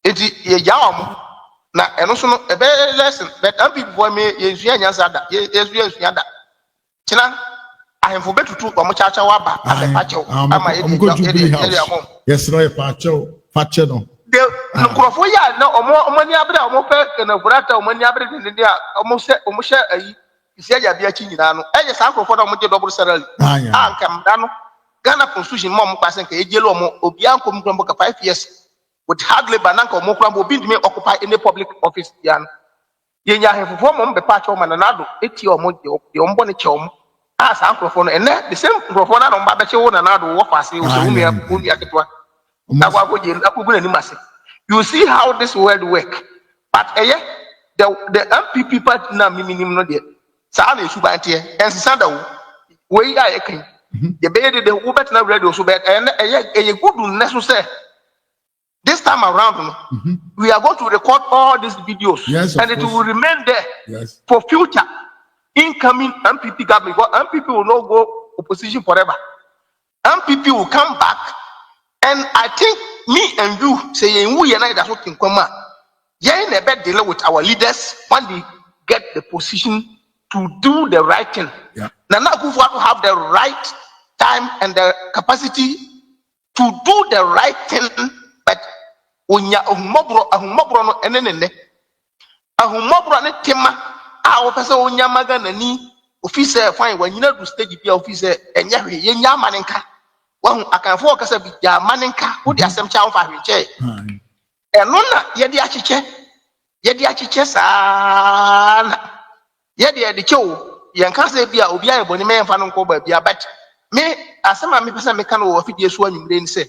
It ya omo na eno so no ebe lesson but MPP for me yesu nyansa da yesu da China, I am for better to Omochacha Waba as a patcho. Yes, no, a patcho, no. The Crofoya, no, or money abra, or more and a brata, or money abra in India, almost a Sia Biachinano, and yes, uncle for the double salary. I come down. Ghana Constitution, Mom passing a yellow or Bianco Mumboka 5 years with hardly Bananco Mokram will be to occupy any public office. Yan Yenya have form the patch of Manado, 80 or more, the Ombonichom. As uncle for and the same microphone on Babacho and another war fast. You see how this world work. But the MPP party now minimum no dear. Sally Subantia and Sanda way I can. The baby the Ubertina radio so bad and a good necessary. This time around, we are going to record all these videos, and it will remain there for future. Incoming MPP government, MPP will not go opposition forever. MPP will come back, and I think me and you saying we are not in command. Yeah, in a bad deal with our leaders when they get the position to do the right thing. Yeah. Now, we want to have the right time and the capacity to do the right thing, but when you are a and a tema. Our person on Yamagan ni officer fine when you know to stage be officer and Yamanka. One I can focus a bit Yamanka, who the assembly child for him chair. And Luna, Yadiachiche, san Yadia the show, Yankasa be a Obia Boniman Fanon Coba, but me as some me person mechanical of it, yes, one you didn't say.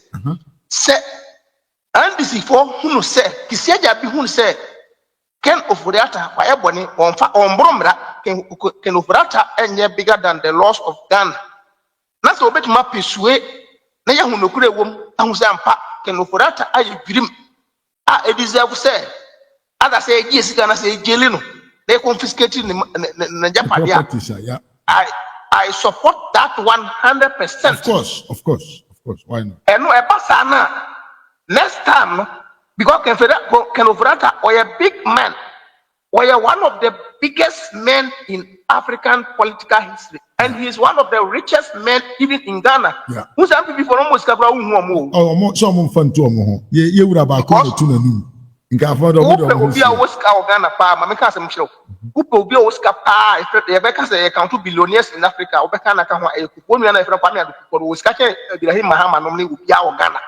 And this is for whom say, Kisaja be whom say. Ken Ofuriata, why Bonnie on Bromra, Ken Ofurata, and bigger than the laws of Ghana. That's a bit more persuade. Naya who could a woman, and who's Ken Ofurata, I dream. I deserve say. Others say, yes, Ghana say, Gelino. They confiscated the Japan. I support that 100%. Of course. Why not? And no, a next time. Because Ken Ofurata or a big man, or one of the biggest men in African political history, and he is one of the richest men even in Ghana. Yeah. Who's some people almost cover some fun to you would have about to in California. Upe always cow Ghana pa, Mamika some show. Upe will be always pa, Rebecca say account to billionaires in Africa, Obekana Kawa, one man from Pamela, who was catching Ibrahim Mahama normally with Yao Ghana.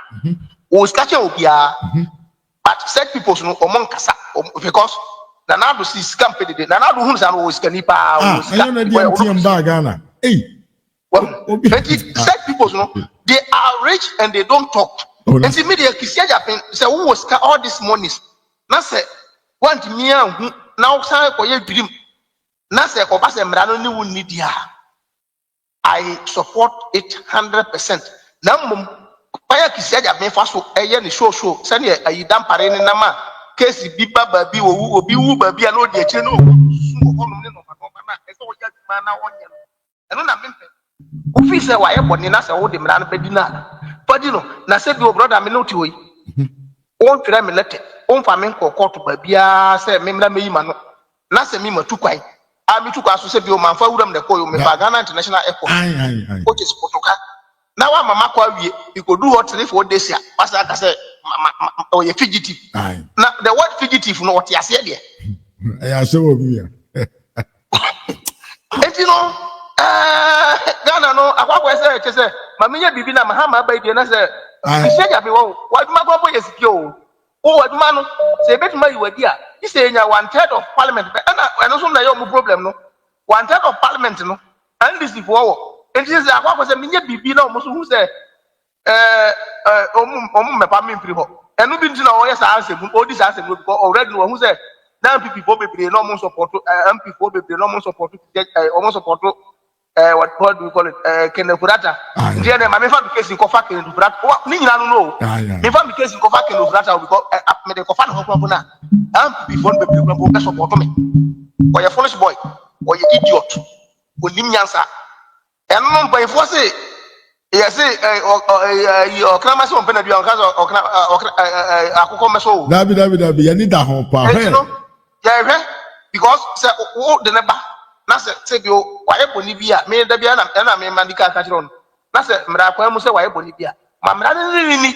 Who was catching Ubia. But set people no among Kasa because Nanado sees company, Nanado who's always Canipa. Ghana. Hey, set people no, they are rich and they don't talk. And see, media Kisia say, who was all these monies? Nasa want me now, sign for your dream. Nasa Obasa Mrano Nidia. I support it 100%. Now, Paya Kisia me faso eye ni show send ye ayi dan pare ni na ma case biba babi obi wu babi no de che no sumo ho no ne no na e so ya ma na wonye no eno na mempe ofi se wa ye boni na se wo de mra no bedi na but you know na say bi o brother me no ti hoyi on tire me letter on fa me nko court ba bia say me mra me yima no na say me matu kwan a me tu kwa so say bi o man fa wuram de koyo me fa Ghana International Airport which is Potoka na wa mama kwa wie you go do what 3-4 days ya pastor aka say o ye fugitive na the word fugitive no what ase de I say wo mi ya enti no Ghana no akwa say mamenye bibi na mahama ba die na say isenya bi wo waduma go boy esikio o waduma no say betuma yiwadi a isenya 1/3 of parliament na eno so na yo mu problem no 1/3 of parliament no and this if wo enti say akwa say menye bibi na omo so hu say omo mepa me mpiri ho enu bi nti na wo yes asem o dis asem no because already no hu say na MPP for bebre no mo support MP for bebre no mo support omo support what do we call it Kenefurata ndiye na me fa case ko fa Kenefurata ni nyina no me fa case ko fa Kenefurata because me de ko fa no ko na MPP for bebre ko be support me or your foolish boy or your idiot onim nyansa enno mpa ifo say yes o krama so mpa na bia o kazo akoko meso dabi ya ni da ho pa he yeah because say o de neba na say bi o waye boni bia me da bia na me mandika ka kiro na say mra kwa mu say waye boni bia ma mra ni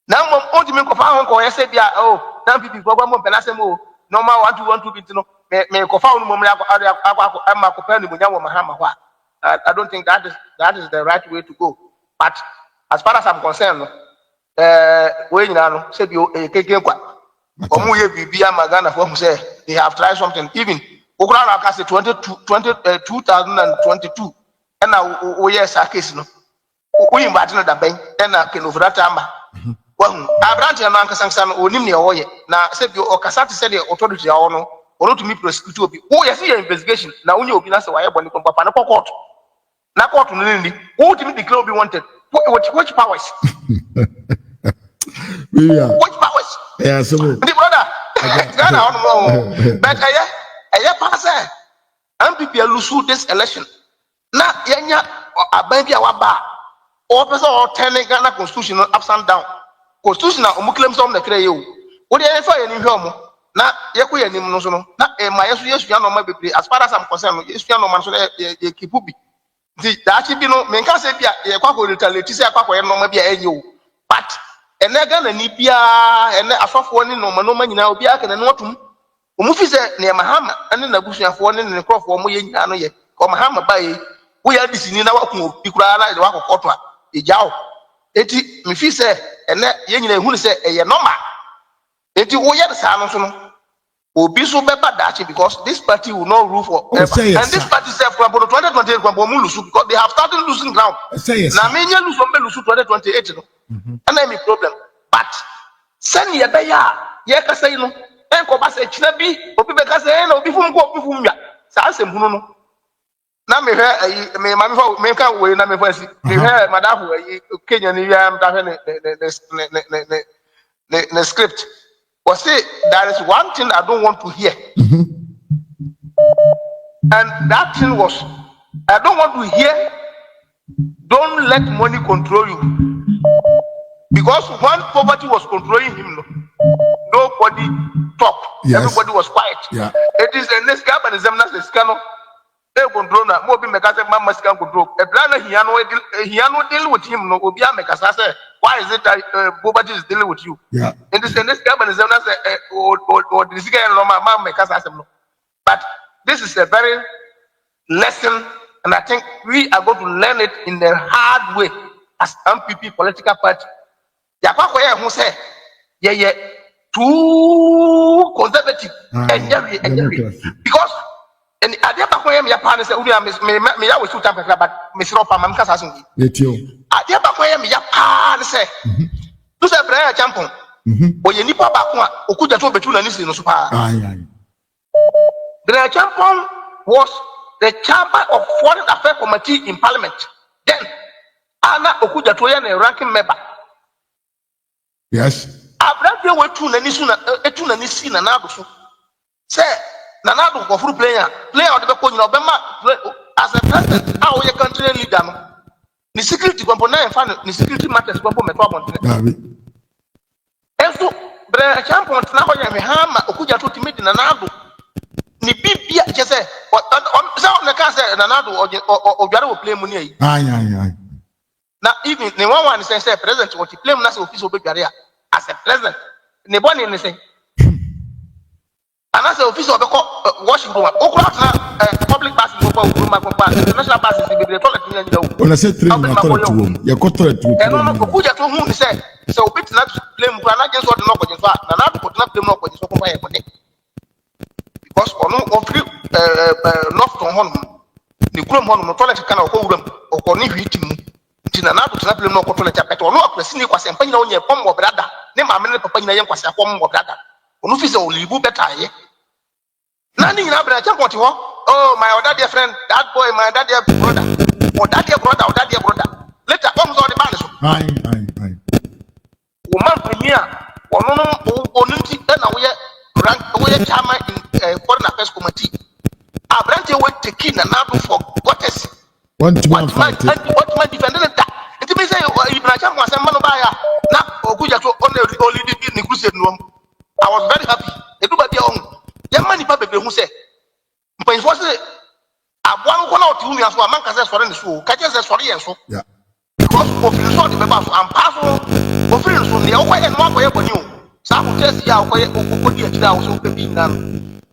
na mo o di me ko fa ho ko say bia o na pipi gwa mo pela say mo normal 1-2 bit no me ko fa ho mo mra akwa ma ko pa ni mo nya wo mahama ho I don't think that is the right way to go, but as far as I'm concerned we nyina no say bi o keke kwa omu ye bibia magana for who say they have tried something even okura na ka say 2022 and now we yes case no we invite na da ben and Kenofurata amba wahu abrante na anka sansan onim ne oye na say bi o kasa te say the authority ya ono ono to me prosecute obi wo yes your investigation na onye obi na say waye boni papa na court na court no ni wo to me declare obi wanted which powers which powers yeah so the brother Ghana on mo but eye pass MPP lose this election na yenya aban bia waba o person o turn Ghana constitution upside down constitution na omu claim some na kire ye o wo de fa ye ni hwe omo na ye ko ye nim no so no na ma yesu ya no ma bebre as far as I'm concerned yesu ya no man so ye keep bi the dachi bi no me nka se bia ye kwa ko retaliate se akwa ko ye no ma bia enye o but ene Ghana ni bia ene asofo ni no ma nyina obi aka na notum omu fi se ne mahama ene na busuafo ne ne krofo mo ye nyina no ye ko mahama ba ye wo ya disini na wa ku obi kura na de wa kokoto a ejao eti me fi se ene ye nyina ehunu se eye normal eti wo ye de sa no so no obi so be bad dachi because this party will not rule forever and this party self from 2028 kwambo mu lose because they have started losing ground na me nya lose on be lose 2028 no and I problem but send ye be ya ye ka say no enko ba say kina bi obi be ka say na obi fum ko obi fum ya sa asem hunu no na me hwe me ma me fa me ka we na me fa si me hwe madafu Kenya ni ya mta hwe ne script or say there is one thing I don't want to hear and that thing was I don't want to hear don't let money control you because when poverty was controlling him nobody talked. Everybody was quiet. It is the next gap and examiners the scanner they control na mo bi meka say mama scan control e plan na he no deal with him no obi ameka say why is it that poverty is dealing with you in this next gap and examiners or the scan no mama meka say no but this is a very lesson and I think we are going to learn it in a hard way as MPP political party yakwa ko ye hu say ye too conservative and because and adia ba ko ye me ya pa ne say me ya we suit am but me siro pa mam kasa so adia ba ko ye me ya pa ne say to say prayer champion o ye nipa ba ko a okuja to betu na ni si no so pa the champion was the chairman of foreign affairs committee in parliament then ana okuja to ye na ranking member yes Abrante we tu na ni su na etu na ni si na na do so say na na do go furu player o de be ko nyina o be ma as a president how your country leader no ni security kwampo na mfa ni security matters kwampo meto abonte enso bre champion na ho ya me ha ma okuja to timidi na nado ni bibia je se na ka se na nado odware wo play mu ni ayi ai na even ne one say president what play mu na say office obedware as a president ne boni ne say anase office obeko Washington okura na public bus go kwa national bus is be toilet ni nyina wo ona say train na toilet wo ye ko toilet wo eno no okuja to hu ni say obit na play mu na je so de no ko je so na na ko na play mu no ko je so ko ya ko de because ono ofri north to hon ni kurom hon no toilet kana ko wuram ko ni hwiti mu ti na na to na play mu no ko toilet apet ono akwasi ni kwase mpa nyina wo nye pom mo brada ne ma me ne papa nyina ye kwase akom mo brada ono fi say olibu beta ye nani nyina brada cha kwoti ho oh my other dear friend that boy my other dear brother or that dear brother later comes on the ban so ai o man premier ono no onu ti na wo ye chairman in foreign affairs committee abrante we take na do for goddess one to man fight what man defend that it means say ibn acham was man ba ya na okuja to only the crusade no I was very happy edu ba dia on ye mani pa bebre hu se mpan fo se aboa ko na oti hu aso amanka se sore ne so ka je se sore yen so yeah because ofin so de be ba so ampa so ofin so ne o kwa ye no akoye boni o sa ko test ya akoye okodi akira o so pe bi na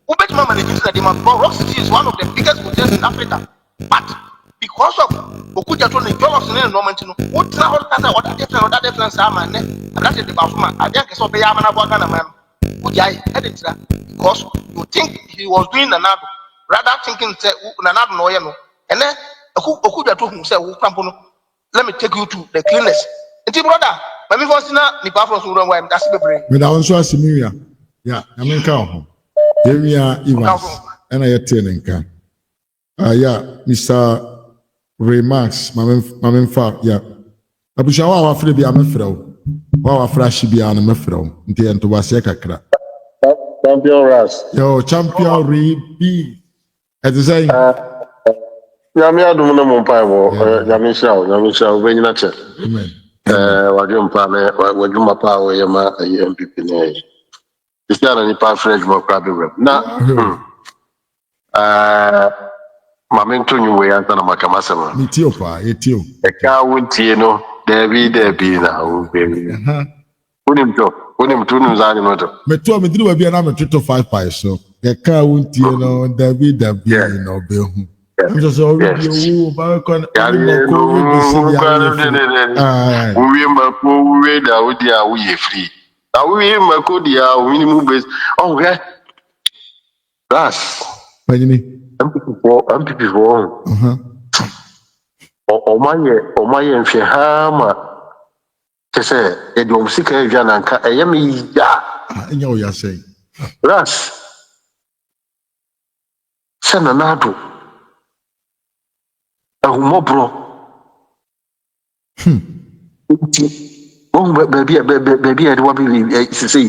o bet mama ne kiti na de man Rock City is one of the biggest hotels in Africa but because of okuja to ne jollof ne no man no o tra ho ta sa other different sa man ne abate de ba so man abia ke so be ya mana bo Ghana man ujai editira because you think he was doing Nanado rather thinking say Nanado no ye no ene okuja to hu say wo kwampo no let me take you to the cleanest nti brother mami for na ni pa for so ro wa that's bebre me da won so asimiya ya amenka ho Demia Evans ena yete nenka ya Mr. Remax mamen fa ya abusha wa afre bi amefra wa afra bi an amefra nti ento wase kakra Champion Ras. Yo, champion Rebi. As you say, Yami Adom na mumpa wo. Yami shao. Benyi na che. amen. Wajumpa pa wo yema MPP ne. Isiana ni pa French mo krabi web. Na. Mamento nywe yanta na makamasema. Mitio pa, etio. Eka wuntie no. Debi na ubebi. Unim tunu zani moto. Meto mediri wa bia na meto 5 pies so. Ye ka wuntie no David no be hu. I'm just already ba kon we mako da odi a we ye free. Na we mako dia minimum base. Oh yeah. That's Panyini. MPP for. O maye mhwe ha ma say edom sika edwa nanka eyemi ya Enya o ya say ras sana nado ahumobro baby e wa bi say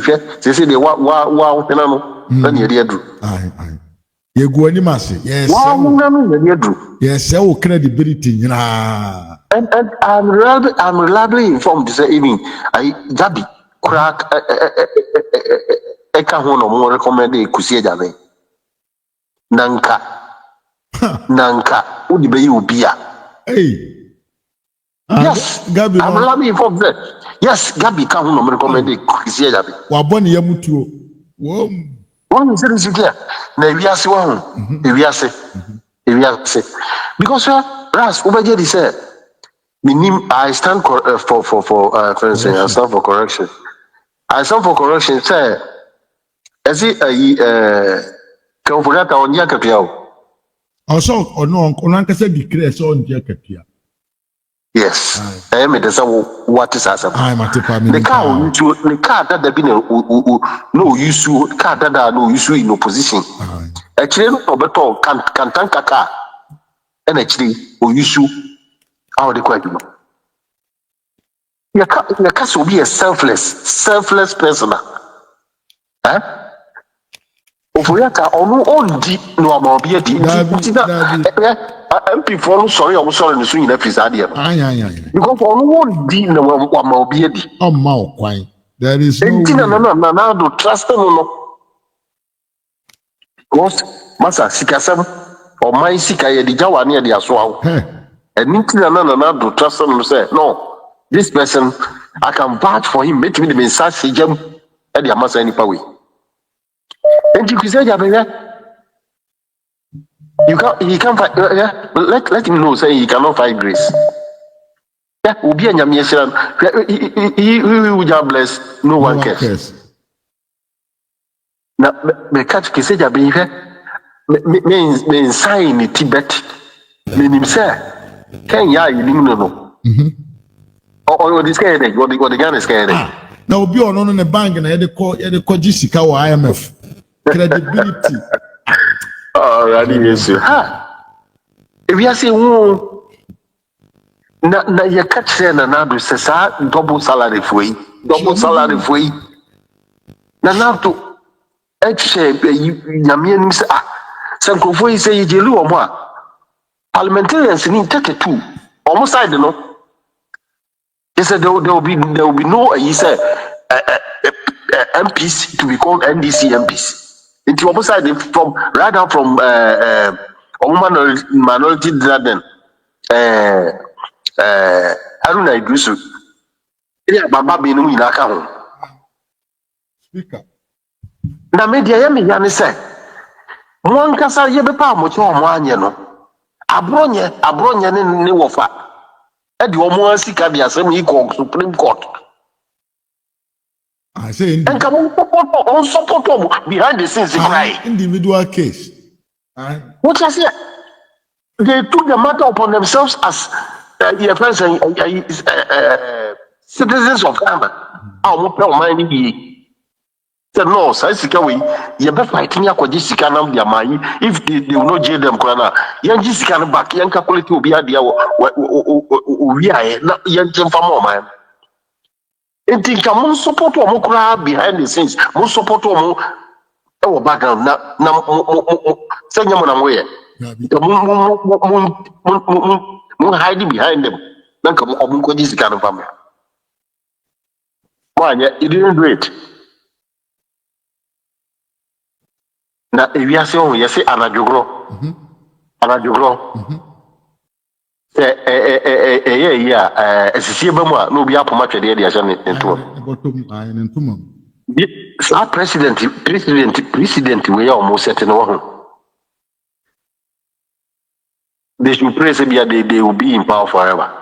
say de wa tena no na ne de adru ai ye go ani mase yes wa na no ne adru yes o credibility nyina and I'm reliably informed this evening. I Gabi crack eka ho no mo recommend kusie jabe. Nanka udi be obi a. Hey. Yes. Gabi I'm reliably informed that. Yes, Gabi ka ho no recommend kusie jabe. Wa boni yamutuo. Wo. One is clear. Na wiase wa ho. Wiase. Because Ras obeje di say I stand for instance, I stand for correction. I stand for correction. Say, as it can forget on Yakapia. Also, or no, Uncle said declare so on Yakapia. Yes, I am what is as I'm a tip. The car that there be no use car that no use in opposition. Actually, no better can tank a car, and actually, or use how they quite know. Your cast will be a selfless person. Oforiata onu ondi no amaobi adi. MP for sorry I'm sorry no so nyina fisade no. Aye. Because onu ondi no amaobi adi. Ma okwan. There is no Entina na do trust no. Because masa sikasem o mai sika ye di jawa ne de aso awo. Entina na do trust no say no. This person I can vouch for him make me the message jam e de amasa ni pawe. Enti kwise ja be he can't fight. Let him know. Say he cannot fight grace. Yeah, will be a Yamian. He will just bless. No one cares. Now, me catch Kiseja be here. Me sign in Tibet. Me him say, can ya you no. Or this guy what the gun is scared. Now be on the bank and the call Jessica or IMF credibility. Oh, really, yes. Ha! If you say, na you catch say na do say double salary for you. Na to share Yamian say Sankofo say you jelu omo a parliamentarians in 32 almost side no. He said there will be no he said MPs to be called NDC MPs. It's almost like from right now from minority then Haruna Idrisu. Yeah, Baba Binu in Akahon. Speaker. Na media yami yani say one kasa yebe pa mo cho mo anye no. Abronye ne wofa. E de omo asika de asem yi ko Supreme Court. I say and come on support behind the scenes cry. Individual case. What I say? They took the matter upon themselves as citizens of Ghana. Said no, so you better fighting your Jessica and their money. If they will not jail them, young Jessica back, young quality will be at the we are not young for man. And think I'm support or more behind the scenes, more support or more background. Now, say you away. The moon hiding behind them. Then come on, this kind of family. Why, you didn't do it. Now, if you are saying, you say, Anajugro. No be up much the president we almost set in one. They should pray they will be in power forever.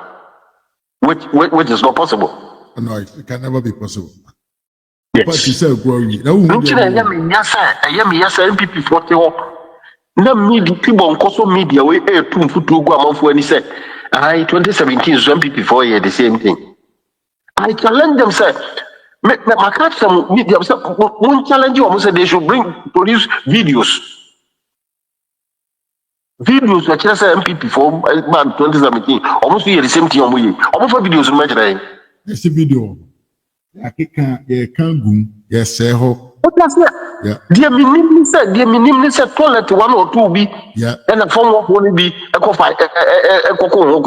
Which is not possible. No, it can never be possible. Yes. But you say growing. MPP 40. Na media people on media we too futu go among for any say 2017 MPP 4 year the same thing. I challenge them say my catch some media one challenge you almost say they should produce videos which say MPP 4 2017 almost year the same thing almost for videos match there. This video I can't go yes say ho. What does that? Yeah. Dear minimum said toilet 1 or 2 be. Yeah. And a form of one be a coffee, a cocoa,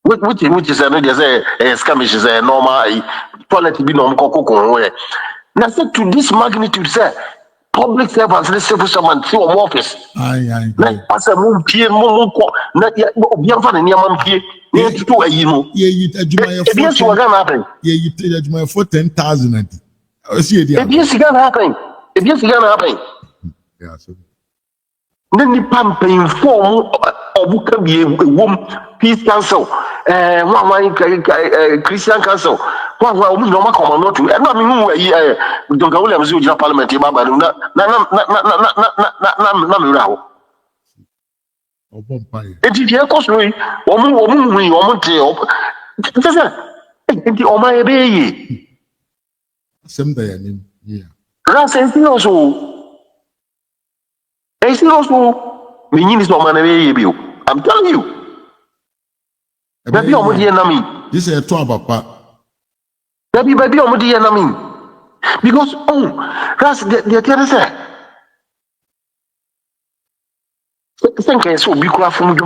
which is another skamish is a normal toilet be no cocoa. Now said to this magnitude, sir, public servants, the civil servants, see office. Aye. As a moon pier, not yet, Bianfa and Yaman pier. Yeah, you for 10,000. If yes, it can happen. Yeah, so. Then the paying form of can be a womb peace council, one Christian council, one normal common not to. And I mean, don't go Williams with your parliament, and if you cost me, Yeah. Ras also. Meaning is no man. I'm telling you. Baby, this is a papa. Baby, because Ras the say think I saw big craft from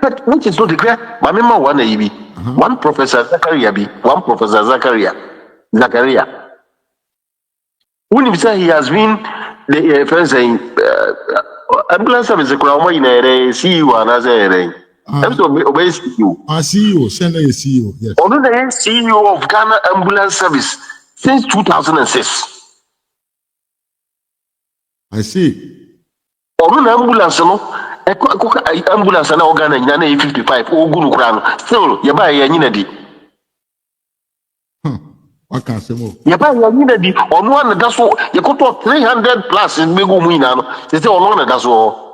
but which is not the great Mamma one AB, one Professor Zachariah B, one Professor Zachariah. When you say he has been the first saying ambulance service a crown in a CEO and as a obey CEO. I see you, send a CEO, yes. Although the CEO of Ghana Ambulance Service since 2006. I see. Although ambulance, no, ambulance and organ and 55 or good crown. Still, you buy a unity. What can I say more? You buy a unity on one that's all you got to 300 plus in big winner. They say on one that's all.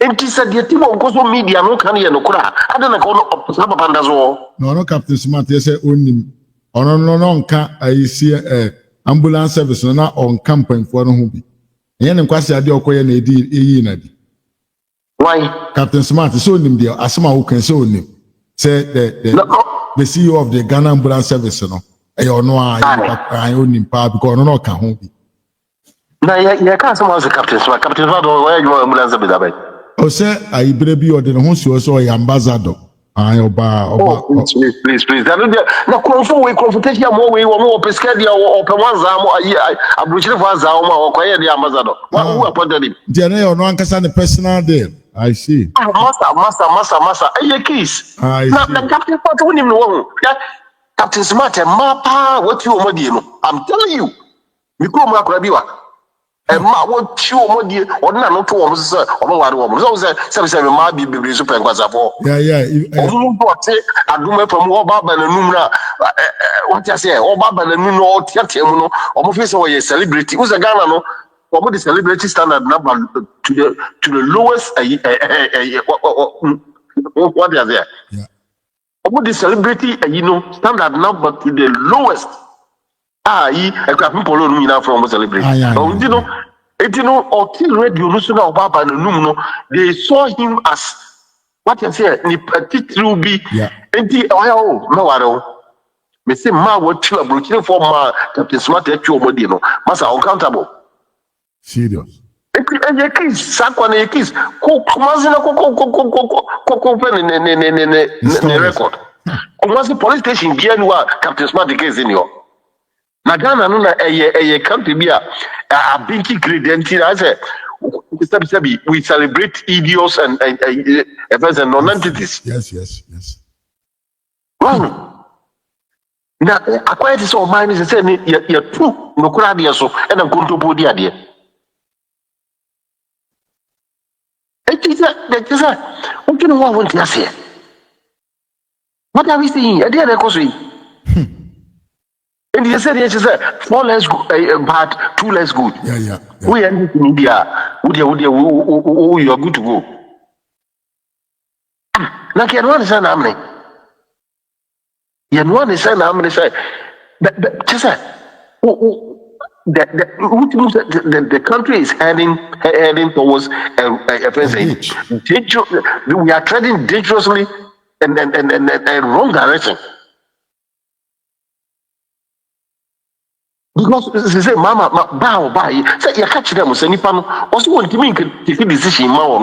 And he said, the team of Gozo Media no can hear no cry. I don't know Papa Pandazo. No, Captain Smart, yes, only. No, I see ambulance service na on campaign for no hubi. Yen nkwasi ade okoye na edi na di. Why? Captain Smart so nim there asema who can so nim. Say the CEO of the Ghana Ambulance Service no. E ono I onim pa because no ka ho bi. Na ya ka asema as Captain Smart. Captain Smart why you ambulance service abeg? O say ayi brebi o de no ho so ambassador. Oba. Please. Na konfo we confrontation mo we wo pesca dia o pe wanza mo abuchire for za mo o koye dia ambassador. Who appointed him? Dia na no ankasa ne personal deal. I see. Master. Aye keys. Na Captain Smart woni me wo. Captain Smart mapa what you mo die no. I'm telling you. Mi ko mo akora biwa. Ma what you mo die ona no to wo so o mo ware wo. So say ma bi bebre so pen kwasa for. Yeah. Omo do ate adum from oba ba na num na what you say oba ba na num no tiate mu no omo fe say we celebrity. Who's the Ghana no? Omo the celebrity standard number to the lowest what is there? Yeah. Omo the celebrity standard number to the lowest. E kwa polo no nyina from celebrity. Until radio no so na oba ba na num no they saw him as what you say ni petit ruby. Yeah. Enti no ware me say ma what you abrochire for ma Captain Smart at your body no masa uncountable. Serious. E kiss sakwa na kiss ko kumazi na ko pen ne record. Kumazi police station bia ni wa Captain Smart the case in yo. Na Ghana no na eye country bia a binky credential I say we celebrate idiots and events and non-entities. Yes. Wow. Now, acquired this all mine is saying you're true, no cradia so, and I'm going to put the idea. It is that, what you know what I want to say? What are we saying? I did a cosy. And he said, 4 less bad, 2 less good. Yeah. We are in India. Would you are good to go? Like you understand how many? You understand how many say? The country is heading towards we are treading dangerously and wrong direction. Because they say, Mama, buy. Say, you catch them, say, Nipan, also want to make a decision, no.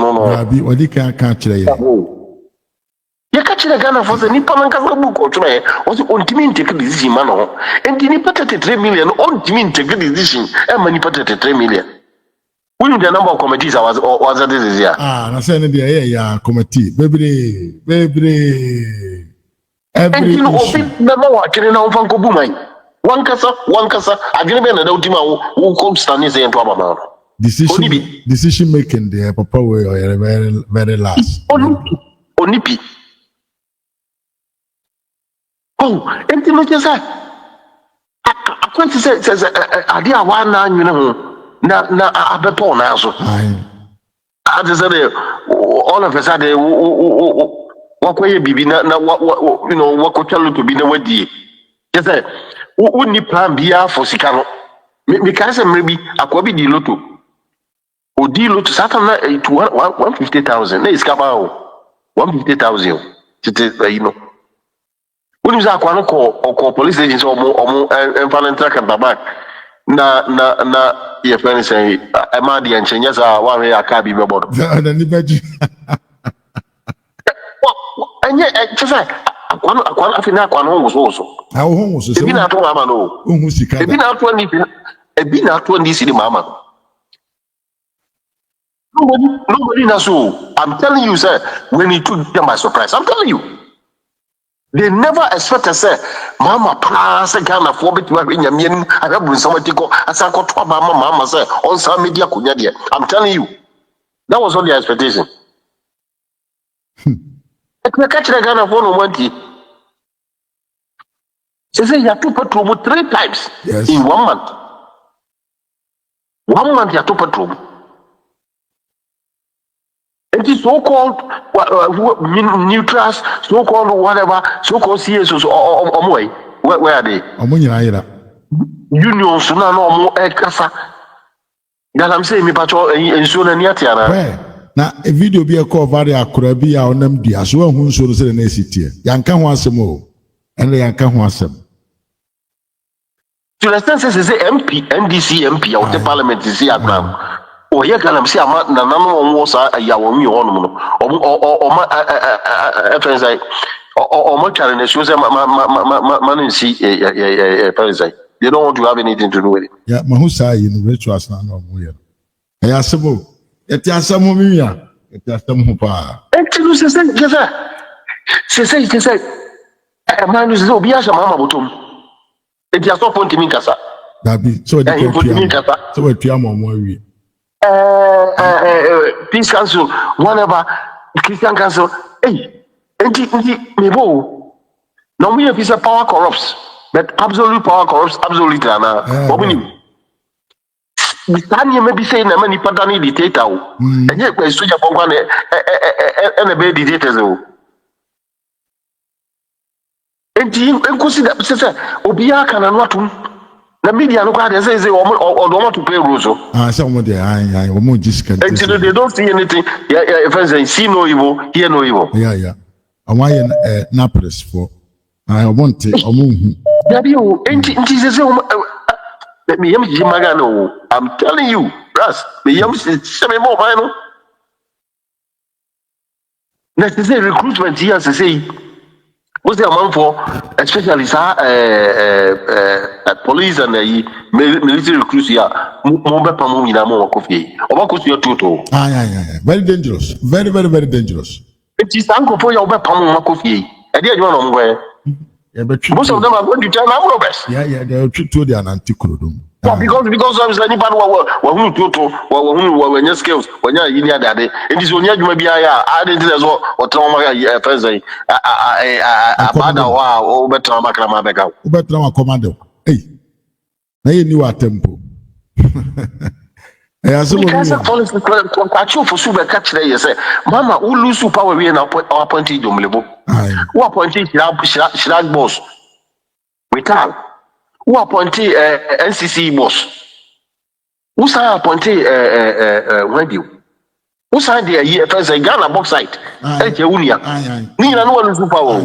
What you can't catch it. You catch the Ghana for the Nipan and Kazabu or try, also want to take a decision, man. And the Nipated 3 million, on to take a decision, and manipulated 3 million. We know the number of committees was that this year. I said, yeah, committee, baby. And you know, people watching now from Kobumai. One kasa agreement na ultima who come stand say into abama decision making there papa way or very last onipi enti no say akwenti say ade a wa na anwene ho na abepo na so I just said all of a sudden wakoye bibi na you know wakotwa to be na wadi just say who plan bia for sikano because maybe akwabi di loto o di loto satana to 150,000 na iskaba 150,000 you know when you akwa no call police station so omo environmental back na your friend say Amadi and Chenyas are one way I can't be about. And yet, just like one African one was also. Our home was Been out to Mamma no. Been out 20 been out 20 city Mamma. Nobody knows who. I'm telling you, sir, when he took them by surprise. I'm telling you. They never expect to say, Mama, pass a Ghana for bit in your mean. I have been somebody go as I got to Mama say on some media. I'm telling you, that was all the expectation. I catch the Ghana for no money. She said you have to put trouble 3 times in 1 month. 1 month you have to put trouble. It is so-called neutrals, so-called whatever, so-called CSOs or way. Where are they? Unions, no more ekasa. That I'm saying, me patrol and soon and yet. Now, a video be a call very accurate on them, dear. So, who should say the city? Yankan wants some more, and the Yankan wants some. To the sense, is MP, NDC MP, or the parliament is here now. Or here can I see a man, no was a Yawomi or my friends, or much and it shows man and see a parasite. They don't want to have anything to do with it. Yeah, Mahusa in rituals now. I ask some. It has some of me. It has some who are. Actually, she said, a man is no bias a mama bottom. It has no point to me, Cassa. That be so. So, what you are more. Peace Council, whatever, Christian Council, hey, me bo. No, we have is a power corrupts, but absolute power corrupts absolutely. What we need. Stanley may be saying a many patani dictator, and yet we're so young and a bad dictator. And you consider Obia can and what the media look at and say, or don't want to pay Rosso. Somebody, I almost just can't. Actually, they don't see anything. Yeah, if I see no evil, hear no evil. Yeah. I want Naples for. I want it. Let me Magano. I'm telling you, Russ, the young seven more final. Necessary recruitment here to say, what's the amount for, especially police and military recruits here, more Pamina, more coffee, or what could your tutor? Very dangerous. Very, very, very dangerous. It is uncle for your Pamma coffee. I did one on where. Yeah, but most of them are going to tell our robbers. Yeah, they'll treat to the antiquodum. Because I was anybody who when your skills, when you're in your daddy, it is when you may be I didn't as well or Trauma Thursday. I bad a while over Trauma Beka. Over Trauma Commando. Hey, they knew our tempo. For super catch there, you say, Mama, who lose power we now appointed Dumlebo? Who appointed Shlag boss? Vital. Who appointed NCC boss? Who signed appointed radio? Who signed the year first Ghana box site? Nina no one lose power.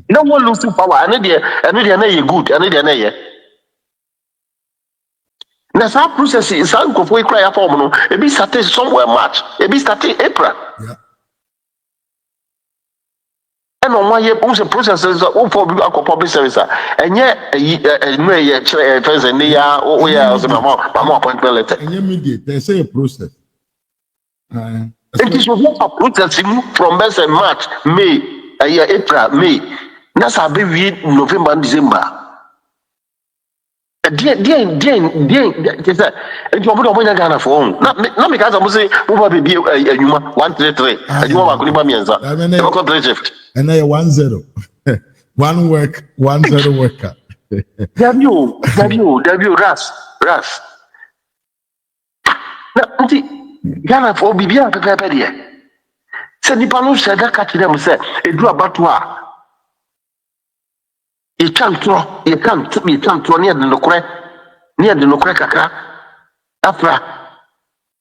No one lose power. I need a good. I need a now, some process in some of we cry for no, it be started somewhere March, it be started April. Yeah. And on why the processes are all for public service, and yet no first and they are oh yeah, my appointment letter. And immediate, they say a process. It is a process from March, May, April, May. That's how we November, December. Dear, and you want Ghana for not because I say, who be a human 133, and you want to be a shift. And they 1-0. 1 work, 1-0 worker. W, Ras. Ghana for Bibia, Pepe. Send the Palo said that catch them, say, it drew about to her. You can't throw near the Nokre Kaka. After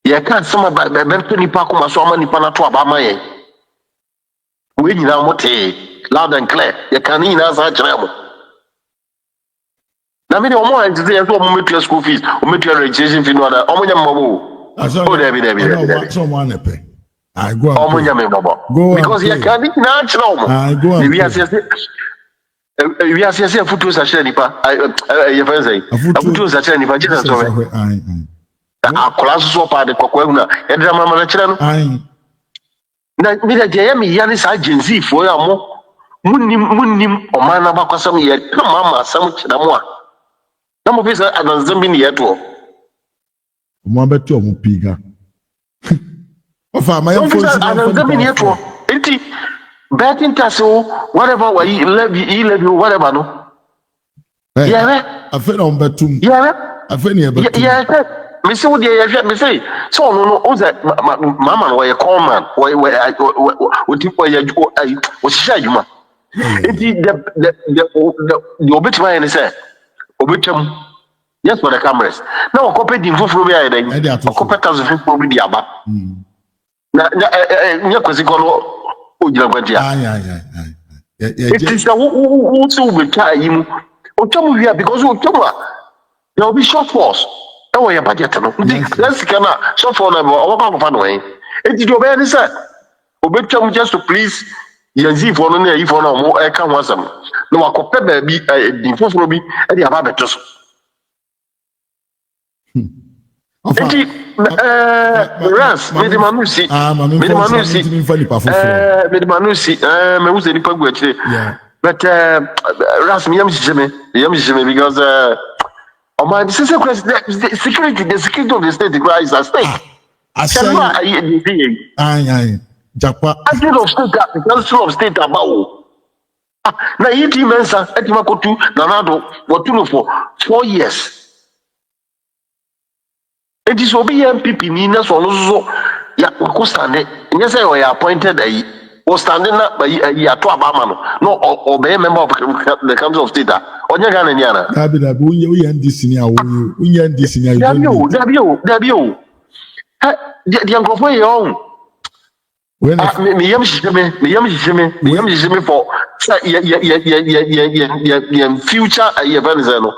you can't summer by Bentony Pacoma, so many Panatua Bamaye. We now mote loud and clear. You can in as I travel. na me de omo ante say so omo metua school fees omo metua registration fee no na omo nya mmobo o David so mo anepe I go and omo nya me mmobo because you can it na chira omo I go and we are say futu sa share nipa you fan say futu sa share nipa chira so akola so pa de kokwa hu na e drama ma na chira no na me de ya me ya ni sa agency fo ya mo munnim oman na bakwasam ye na mama sam chira mo a na mo bisa ananzambi ni yeto mo abeto mo piga ofa ma ya force ananzambi ni yeto enti betting tasso whatever wa levy whatever no yeah afa na ombetum yeah afa ni ebetum yeah me say what dey me say so no o say mama no we call man we tipo ya o shisha adwuma enti the obetima ene say obetam yes for the cameras na o copy din foforo bi ayi den o copy tazo foforo bi di aba na nya kwesi ko no o jira gwadia it is the who so we try him o tomu via because o tomu there will be shortfalls e wo your budget no let's kana shortfall na o ba ko fa no e ti do be ni say obetam just to please yanzi for no na yi for no mo e ka ho asam na wa copy ba bi din foforo bi e di aba beto so enti ras me de manusi me use ni pagu akire but ras me yam jeme because the security of the state is at stake Japa of state about na yiti mensa etima kotu nanado watuno for 4 years. It is obi MPP ni na so no so ya ko stand nya say we appointed was standing na ya to abama no obey member of the council of state onye Ghana ni ana dabi uye ndisi ni awo uye ndisi ni ayo dabi o the uncle ye on me yam shime for ya future events no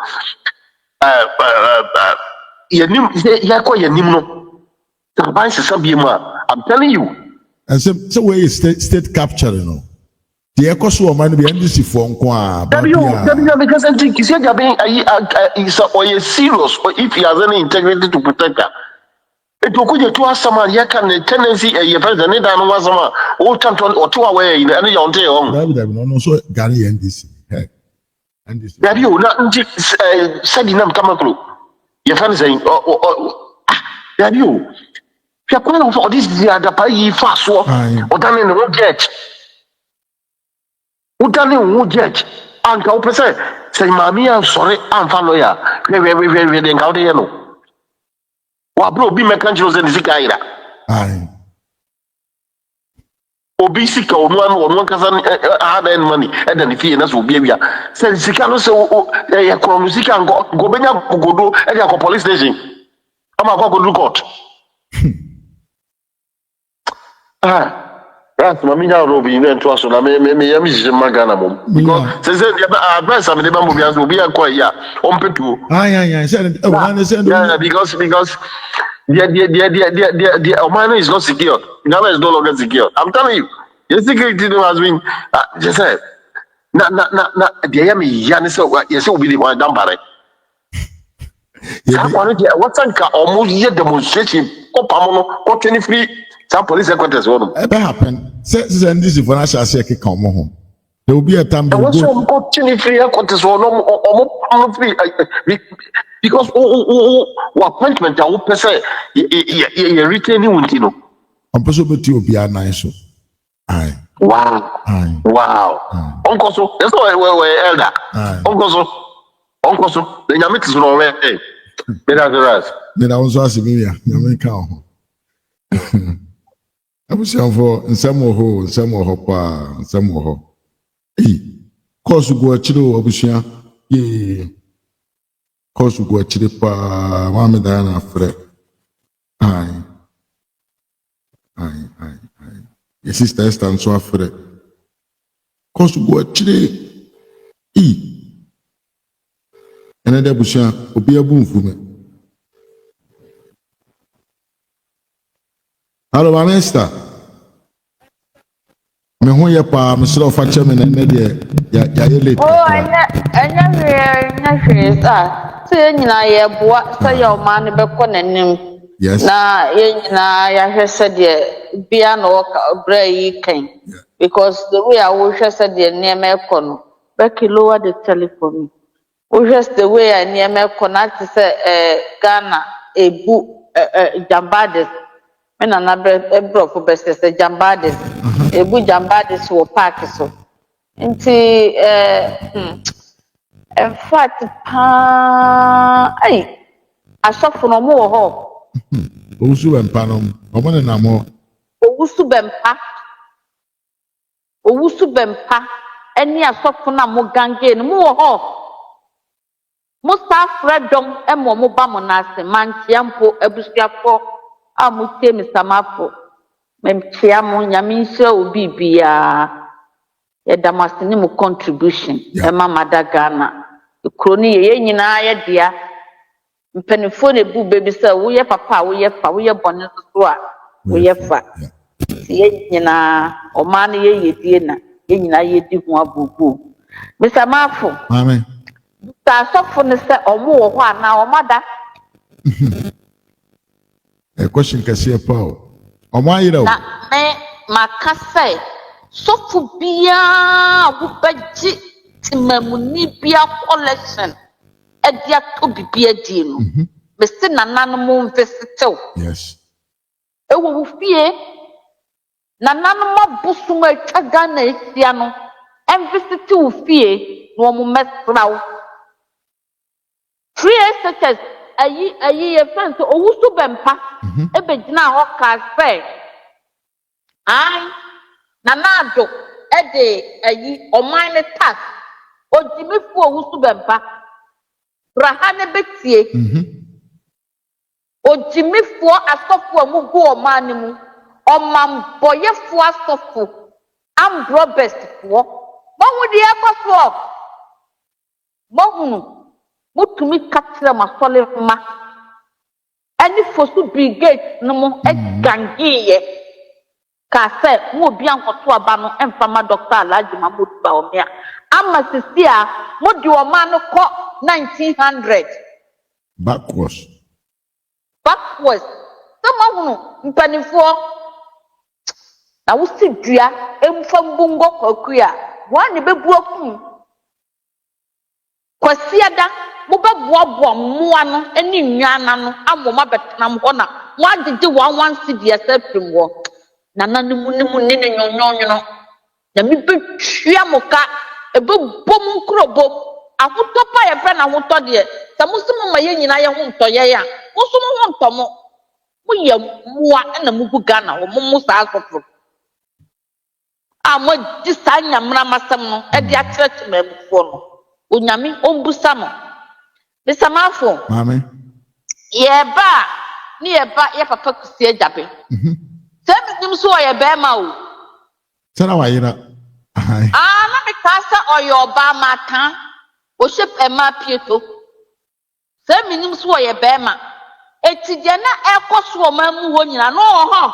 yanim no I'm telling you and so where is state capture no the ekoso o man be ndisi for nko a because I think is serious or if he has any integrity to protect her it will go to us some ya can tendency a president dan no wasama o chanton o to away in any on day on no so Ghana NDC NDC dabi o na nji sadi nam kamakro your friend saying dabi o you are calling for this the other pay fast or than in the jet udane wo jet anka wo pese say mami an sorry am fa lawyer we den ka dey no wa bro bi mekan jiro ze nzika ira obi sika onu kasa hard earned money and then if na so obi awia say sika no say ya kro sika go benya gogodo e dey police station ama go court Right, mami nya robi ni ento aso na me yam jije magana mom because say the advice am dey bambo bia so obi akọ ya on petu because the Oman is not secure. Ghana is no longer secure. I'm telling you, the security has been just said na the yam yani so yes will be the one done by what's almost year demonstration ko pamono ko 23 some police headquarters one ever happen say this for national security come home there will be a time they will go ko 23 headquarters one free because appointment a person you retain you know I'm person beti obi anan so aye wow uncle so that's why we elder uncle so the nyame tiso no we me da wonso asibia nyame ka ho abusianfo nsem ho pa nsem ho course go achiro abusia course go achire pa mama da na frɛ ai your sister is stand so afrɛ course go achire Another busha, obi a boom for me. Hello, my mister. Me ho ye pa me sro fa che me na de ya late. Oh, anya hwee say nyina ye boa say your man be kɔ nanim. Yes. Na ye nyina ya hwɛ sɛ de bia na wɔka bra yi kan. Because the way I wo hwɛ sɛ de nneɛma ɛkɔ no, Becky lower the telephone. Wo hwɛ the way a nneɛma ɛkɔ na te sɛ Ghana ebu jambades. Me na na brofo be sɛ jambades. Ebu jambades wɔ park so. Nti in fact ay asɔfo no mo wɔ hɔ. Owusu bempa no omo ne namo. Owusu bempa ɛne asɔfo na mo gange no mo wɔ hɔ. Mo sta fredom ɛmo mo ba mo na ase mantia mpo abusuafo a mo tie mi samafo. Memtia mo nyame nhyira obi bia. Yedamasi mu contribution ema Madagana kroni ye nyina ye dia mpanifo ne bu bebi se wo ye papa wo ye fa wo ye bone so a wo ye fa ye nyina o ma ne ye die na ye nyina ye di ho abubu Mr. Mafo amen ta sofo ne se omo wo ho ana o mada e question kase pa o omo ayira o na me makase sofu bia wo beji timamuni bia collection edia to bibia die no me se nananom investor yes ewo wo fie nananom abusum atwa Ghana esia no investor wo fie no mo mesrawo free such ayi ye fans owusu bempa ebegina ho ka say ai nanado ede ayi oman ne tax ojimifu owusu bempa brahane betie ojimifu asofo amugu oman ne mu omam boyefo asofo ambrobest fo mahu de akofo mahu mutumi katra masole ma ani fosu brigade no mo gangiye ka se mo obi ankoto aba no emfama Dr. Alhaji Mahmoud Baomia ama sisia mo di o ma no ko 1900 backwards sama mpanifo na wo si dua emfa mbungo kwakuya wa ne bebu akum kwasiada mo beboaboa mmoa no ani nnuana no amoma betenam ho na wa dede 11 cds afim ho nananimu ni ne nyonyonyo na mi betwa moka ebobom nkrobom ahoto pa ye fra na ahoto de samusum ma ye nyina ye ho ntoye ya musum ho ntomo mo ye moa na mugu Ghana wo mo sa asofo amo disanya mra masam no e de akyerɛ memfo no onyame ombusa no bisamafo amen ye papa kusi ajabe Sebi so oye bema o. Sana wa yira. Na me kasa oye oba maka. O ship ema pieto. Sebi so oye bema. Eti je na ekoso o mamu ho nyina no ho.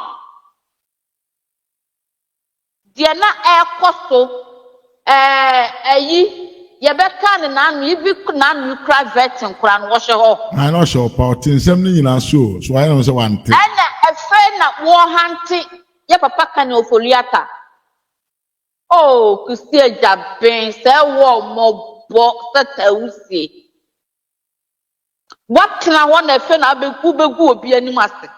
Die na ekoso ye beka ne na anu ibi na anu kra vetting kra no wo hye ho. I no sure pa tinsem ni nyina so I know say wante. Ana efe na wo hanti ye papa kan ofoliata. Oh, kusie jaben se wo mo bo seta usie. What na wo na efe na begu obi anim ase.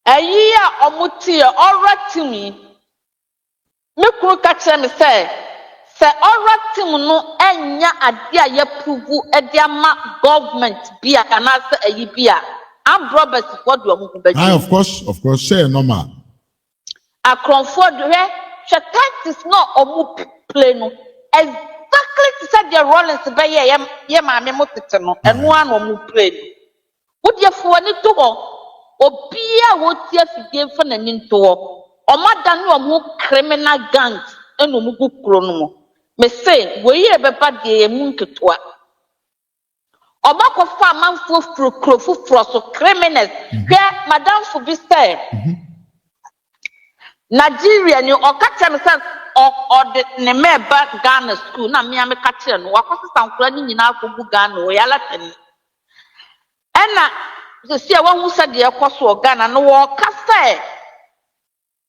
Ayi a omuti e oratimi. Me kuru ka kire me se oratim no enya ade a ye prove e de ama government bia kana se ayi bia. Am Robert what do omu be. Of course, say normal. Akronfo de tactics no omu play no exactly to say the Rollins be ye maame mo tete no eno an omu play no wo de fo ani to ho obi a wo tie afidie fa nani to ho omada no omu criminal gangs eno omu gu kro no mo me say wo ye be ba de ye mu nketoa Obako fa manfo fro so criminals. Where Madam Fubi said, Nigeria ni okacha me say or the nemeba Ghana school na me amekache no wakosi sankura ni nyina akogu Ghana o yala tani. Ena se wa hu se de ekoso Ghana no wo kasa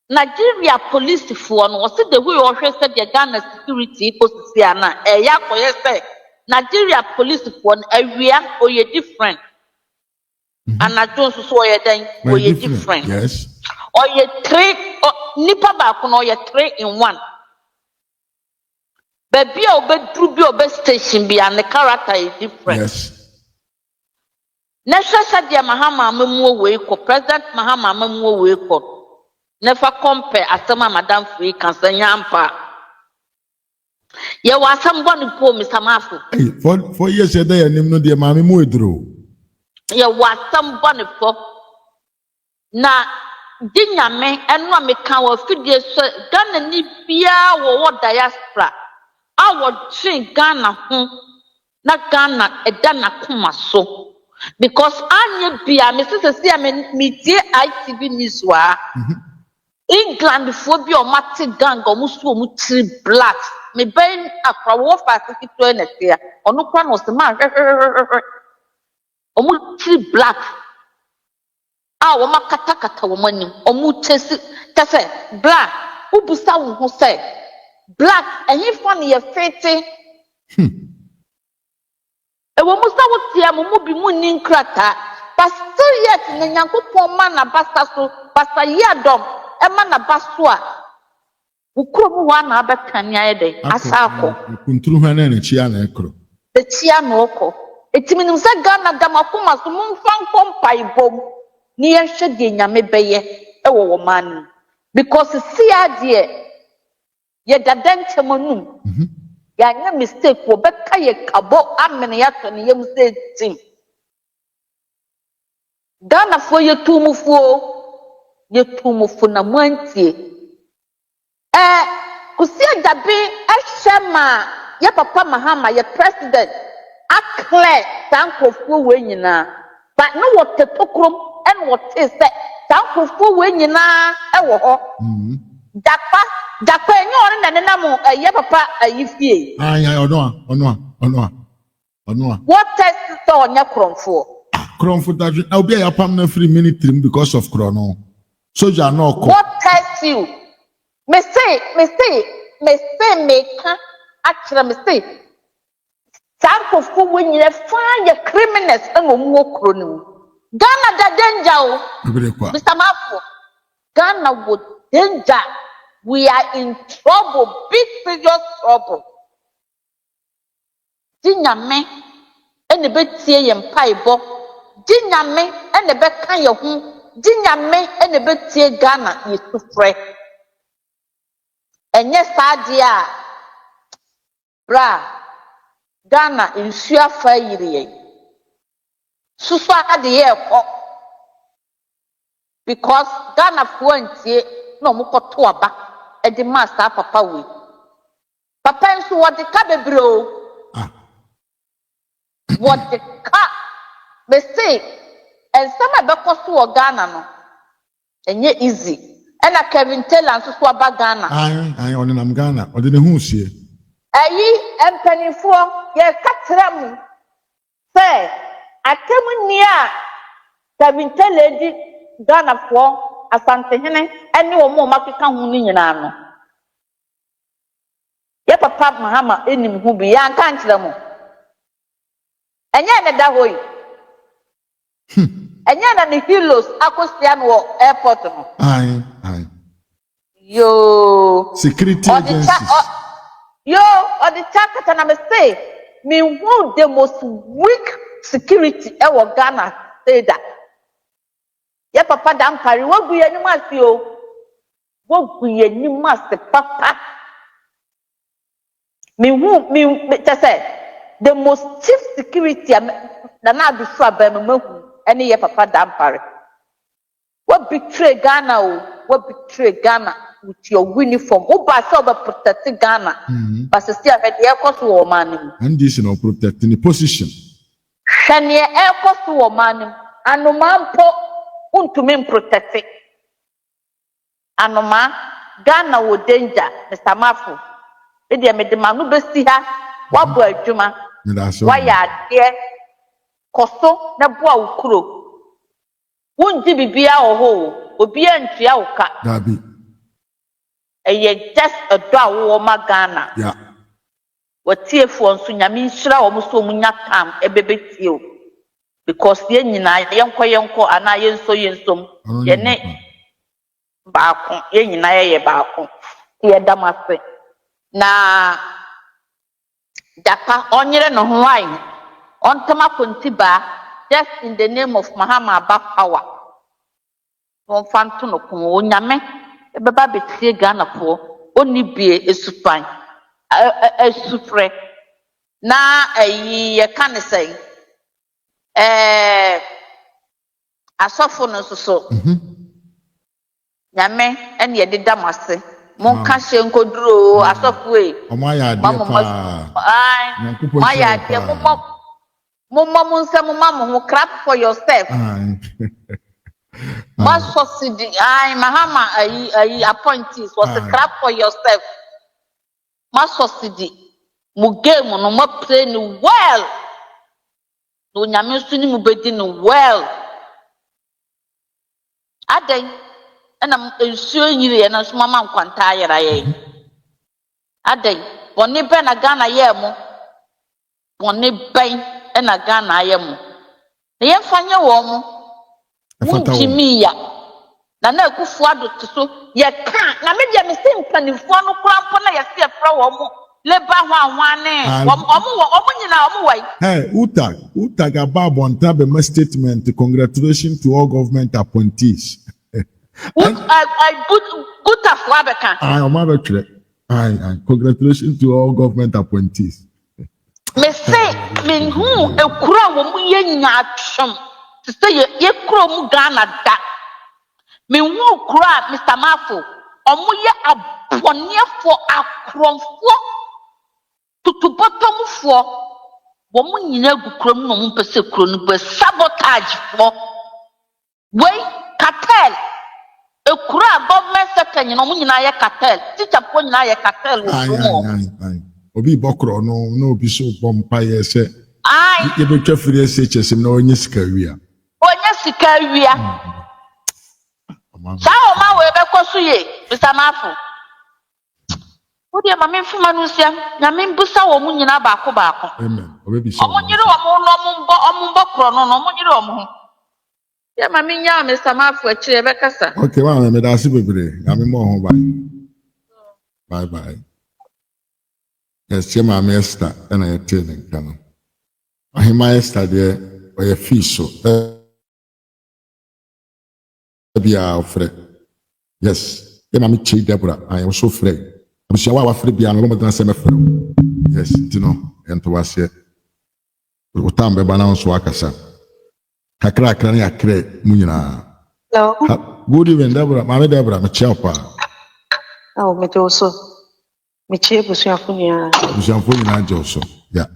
Nigeria police for no was the way or said the Ghana security ecosystem na ya koye say Nigeria police for area or ye different. And I don't so ye then or ye different. Yes. Or ye three nipa ba kuno ye 3 in 1. Baby obe drubi obe station be and the character is different. Yes. Nesha Sadia Mahama Memo Wako, President Mahama Memo Wako. Never compare Asama Madam Free Cansanyampa. You was someone poor Mr. Mafu. Hey, 4 years a day, and no dear mammy Muidro. You was someone for na Dinya me and one me can well feed you Ghana Nibia or what diaspora. I would say Ghana home, not Ghana, a Dana Kuma so. Because I need be a Mrs. Media ITV news England phobia or Mati gang or Musu black. Me bain a crowd for 52 in a year or no one was the man. Omuti black. Ah, Wama Katakata woman, Omutesi, Tase, black, who busa who say, black, and if one year fete. E wo musa wo tia mo bi mu nin krata but still yet na Nyankopon ma na basta so basta Adom e ma na baso a ukro mu wa na abekania ye de asako Kunturu hwana na chia na ekro the chia no oko etimi nim se Ghana dama kuma so mu fan kompai bom ni ye hwe de nyame beye e wo man because see ade ye dadanche monum ya mistake wo beka ye kabo amene ya to ne yem se tim Ghana fo ye tumufu na mwantie kusia dabe ehema ye papa Mahama ye president akle tankofo we nyina but no what tokrom and what is that tankofo we nyina e wo ho Dakpa enyo na nena mo ye papa ayifie ono what test to onya kromfo that I'll be a permanent free military because of chrono soldier no what test you me say actually me say tankofo we nyina fa ye criminals and omu okro ni Ghana da danger o Mr. Mafu Ghana would danger. We are in trouble, big serious trouble. Dinyame ene betie ye mpaibo. Dinyame ene beka ye hu. Dinyame ene betie Ghana ye sufre. Enye sadia bra Ghana insua fa yire. Sufa ade ye ko. Because Ghana fuantie no mukoto aba. The master papa we papa nso what the car bebre o what the car me say and some be cost to Ghana no enye easy and a Kevin Taylor nso so aba Ghana ai on nam Ghana o de ne hu sie ayi empanifo ye katra mu say atem ni a Kevin Taylor di Ghana for asante hene ene wo mo makeka hu ni nyina no ye papa Mahama enim hu bi ya kan kire mo enye ne da hoyi enye na ne hilos akosia no airport no ai yo security agencies yo or the chakata na me say me who the most weak security e wo Ghana say that ye papa dan pari wo gu ye nim ase o wo gu ye nim ase papa me say the most chief security na na do so abam mahu ene ye papa dan pari wo betray Ghana o wo betray Ghana with your uniform wo ba so be protect Ghana but still e dey cause wo man and this no protecting the position Shania airport woman, Anoma po untumin protect. Anoma, Ghana wo danger, Mr. Mafu. Edi amedemanu besi ha, wabu adwuma. Waya de koso na bua ukuro. Wunji bibia oho, obi antua uka. Dabi. Eye just a do wo ma Ghana. Yeah. Watie fo nso nyame nhyira wo so munya tam ebebetie o. Because ye nyina yenko ana yensom ye ne baako ye nyina ye baako ye damase na dapa onyere no ho ai ontama kontiba just in the name of Mahama Aba power won fanto no ko onyame ebeba betie Ghana fo oni bie esufan esufre na ayi ye kan sei asofo no so nyame ene ye deda mase monka hye nkoduro asofo e omaya de pa ai maya de mommo munsem mammo ho clap for yourself ma subsidy ai Mahama ayi appointees was clap for yourself ma subsidy mu game no ma play ni well no nyame so ni mu bedi ni well adan ana ensuo nyire na so mama nkwanta ayera ye adan boni be na Ghana ye mu boni ben na Ghana ye mu na ye fanye wo mu wujimiya na akufu adoto so ye ka na me dia me simpanifo no kurampo na ye se fra wo mu leba hwanwane omo nyina omo wai hey uta gaba bonta be my statement congratulations to all government appointees I good afwabeka congratulations to all government appointees me say me hu ekura wo mu ye nya atwom to say ye kura mu Ghana da me hu kura Mr. Mafu omo ye abonefo akromfo tutubotomfo wo mu nyina gukrom no mu pese kuro no be sabotage fo wey cartel ekura government sector nyina mu nyina ye cartel teacher fo nyina ye cartel wo mo obi bokro no obi so bompa ye se ye betwa free SHS na onye sika wia sao ma we be koso ye Mr. Mafu odi ma me fuma no sia na me mbusa wo mu nyina baako amen obi bi so omo nyire wo mu no mbo kro no omo nyire wo mu ya ma me nya Mr. Mafu akire be kasa okay wa me da se bebre ya me mo ho bye yes ma me Esther na ye tele kan ahima Esther de o ye fish so bia ofre yes e ma me chi Deborah I am so free I'm sure wa free bia no mo tena se me free yes you know ento wase o tambe bana on so akasa kakra na yakre mu nyina hello good evening Deborah ma me Deborah me chia pa me also me chia busuafo nyina joso yeah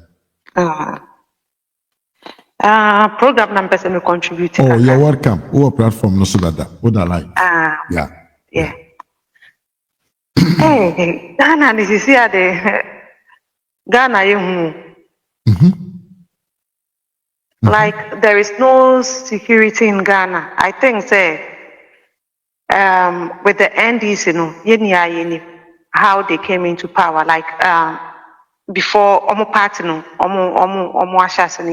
program na mpese me contribute oh you're welcome our platform no so that what I like yeah hey Ghana this is here the Ghana you like there is no security in Ghana. I think say with the NDC no how they came into power like before omo party no omo ashas no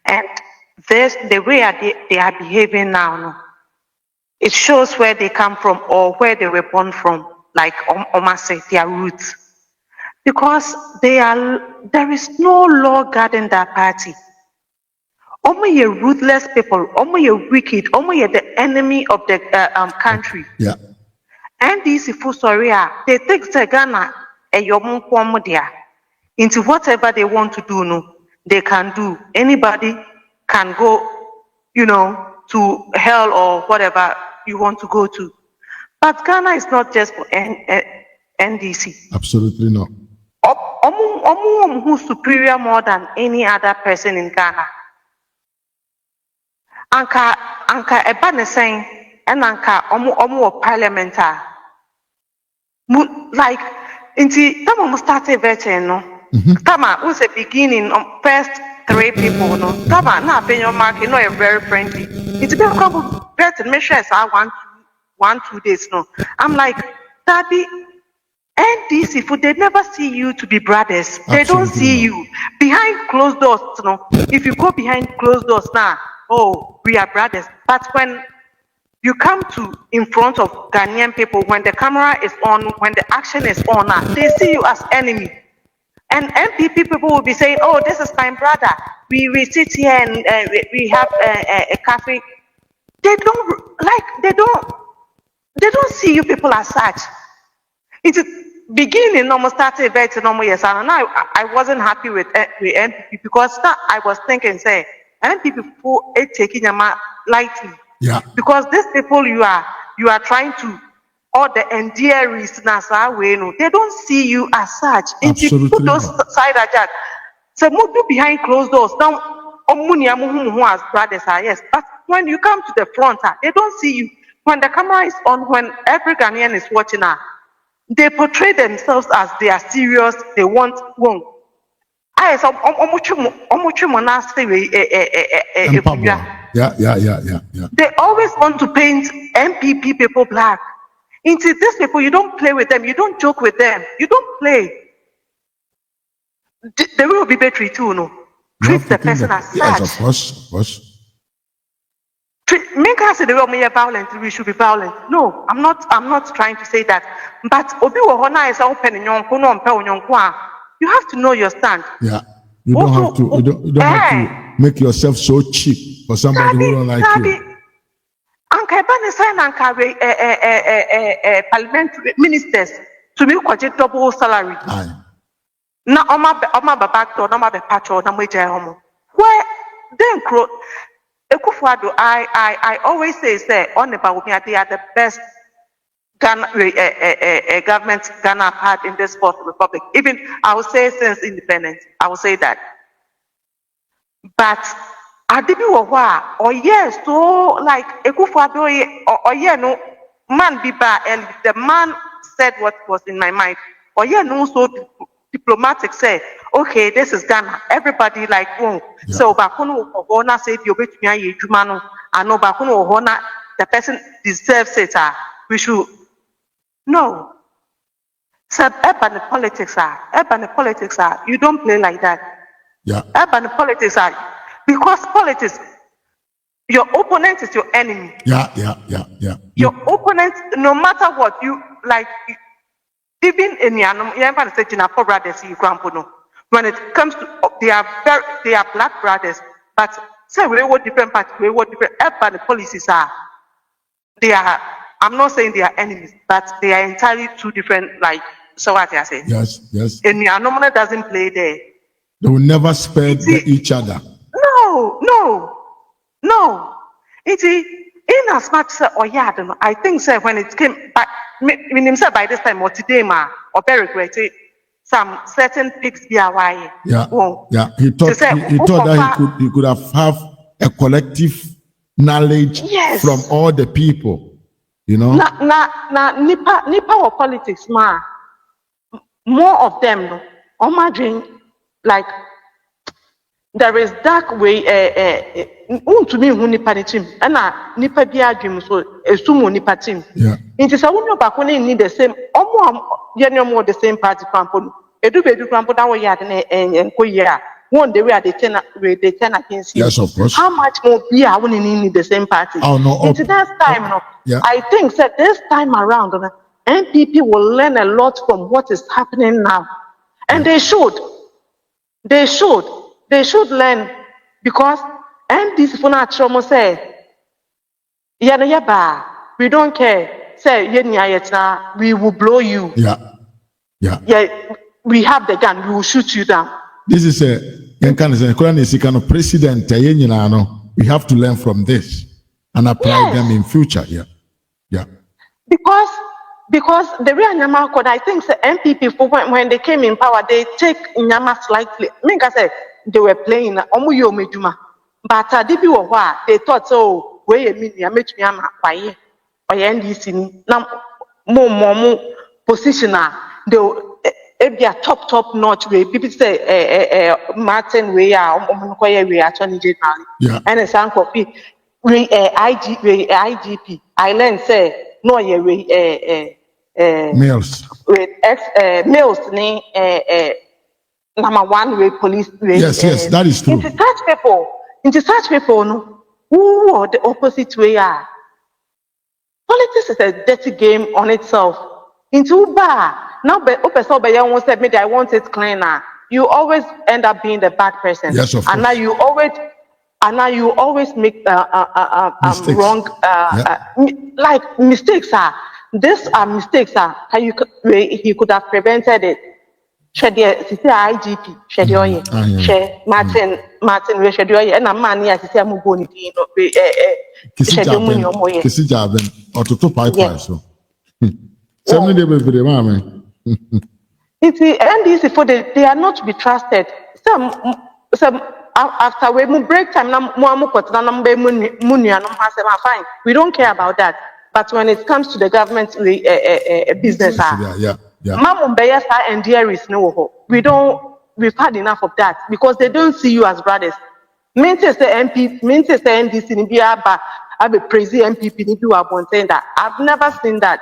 and this the way they are behaving now no it shows where they come from or where they were born from like say their roots because there is no law guarding that party. Omo ye ruthless people, omo ye wicked, omo ye the enemy of the country. Yeah. And these full story they take the Ghana and your mum there into whatever they want to do, no, they can do. Anybody can go, to hell or whatever you want to go to. But Ghana is not just for NDC. Absolutely not. who's superior more than any other person in Ghana. Anka eba ne sen and anka omu parliament like inti tama mu start vetting no tama was a beginning first 3 people no tama na penyo mark no a very friendly it's been couple vetting me share say 1-2 days no I'm like Daddy NDC food they never see you to be brothers. They don't see you behind closed doors. No, if you go behind closed doors now, oh, we are brothers. But when you come to in front of Ghanaian people, when the camera is on, when the action is on, now they see you as enemy. And MPP people will be saying, "Oh, this is my brother. We sit here and we have a cafe." They don't see you people as such. It's beginning almost started very normal yes, and now I wasn't happy with NPP because now I was thinking, say NPP people are taking them lightly. Yeah. Because these people you are trying to all the endearies they don't see you as such. Absolutely. Put those side attack. So move behind closed doors. Now as brothers are yes, but when you come to the front, they don't see you. When the camera is on, when every Ghanaian is watching they portray themselves as they are serious, they want one. Yeah. They always want to paint MPP people black. Into these people, you don't play with them, you don't joke with them, you don't play. They will be betrayed too, no? Treat the person as such. Yes, of course. Make us say the way we are violent, we should be violent. No, I'm not trying to say that. But you have to know your stand. Yeah. You don't have to make yourself so cheap for somebody who don't like you. Parliamentary ministers to me quite double salary. Na oma back door, na be patcho, na homo. Where then Ekufuado, I always say on the Bawumia, they are the best government Ghana had in this fourth republic. Even I would say since independence, I would say that. But Adibi Wawa, or yes, so like Ekufuado, or yeah, no man biba, and the man said what was in my mind. Or yeah, no, so diplomatic say, okay, this is Ghana. Everybody like, oh, yeah. So Bakuno Ohona said you bet me Jumano. I know Bakuno Ohona, the person deserves it. We should no. So urban politics are you don't play like that. Yeah. Urban politics are because politics, your opponent is your enemy. Yeah. Your opponent, no matter what, you like. Even in Yanam, brothers, when it comes to they are black brothers, but say we what different parties, we what different urban policies are. They are. I'm not saying they are enemies, but they are entirely two different. Like so, what I say. Yes. And Yanam doesn't play there. They will never spare each other. No. It's in as much as I think so when it came back. Himself by this time or today or very great some certain pigs be away. Yeah. He thought that he could have a collective knowledge from all the people, you know. Nipa or politics more of them imagine like there is dark way to me who nipa team and nipa bi dream so esumo nipa team. Yeah. It is a woman back when need the same more the same party campaign. Edu campaign that way and go year. One day they turn against you. Yes, of course. How much more be I wouldn't need the same party? Oh no. Into that time, yeah. I think that this time around NPP will learn a lot from what is happening now. And they should learn because NDC for not say we don't care. Say we will blow you. Yeah. We have the gun. We will shoot you down. This is a kind of president. We have to learn from this and apply them in future. Yeah. Because because the real Nyama code, I think the MPP when they came in power, they take Nyama slightly. Like I said, they were playing Omuyo Mejuma. But they thought so way a million make me or NDC now more positioner they be a top notch way. People say Martin way we attorney general. Yeah. And a sound copy IGP. I learn say no Males. with males ni number one way police way. Yes, that is true. Into such people no who are the opposite way are. Politics is a dirty game on itself. Into bar now said maybe I want it cleaner. You always end up being the bad person. Yes, of course. And now you always make Mistakes. wrong like mistakes are. These are mistakes are how he could have prevented it. IGP, Martin, and a man, yes, it's a mugoni, Kisijaben, or to two pipe. So, 7 days with the mammy. It's the NDC for they are not to be trusted. Some after we break time, fine. We don't care about that. But when it comes to the government business, we've had enough of that because they don't see you as brothers. Manchester MP, Manchester NDC, I be praising MPP, I've never seen that.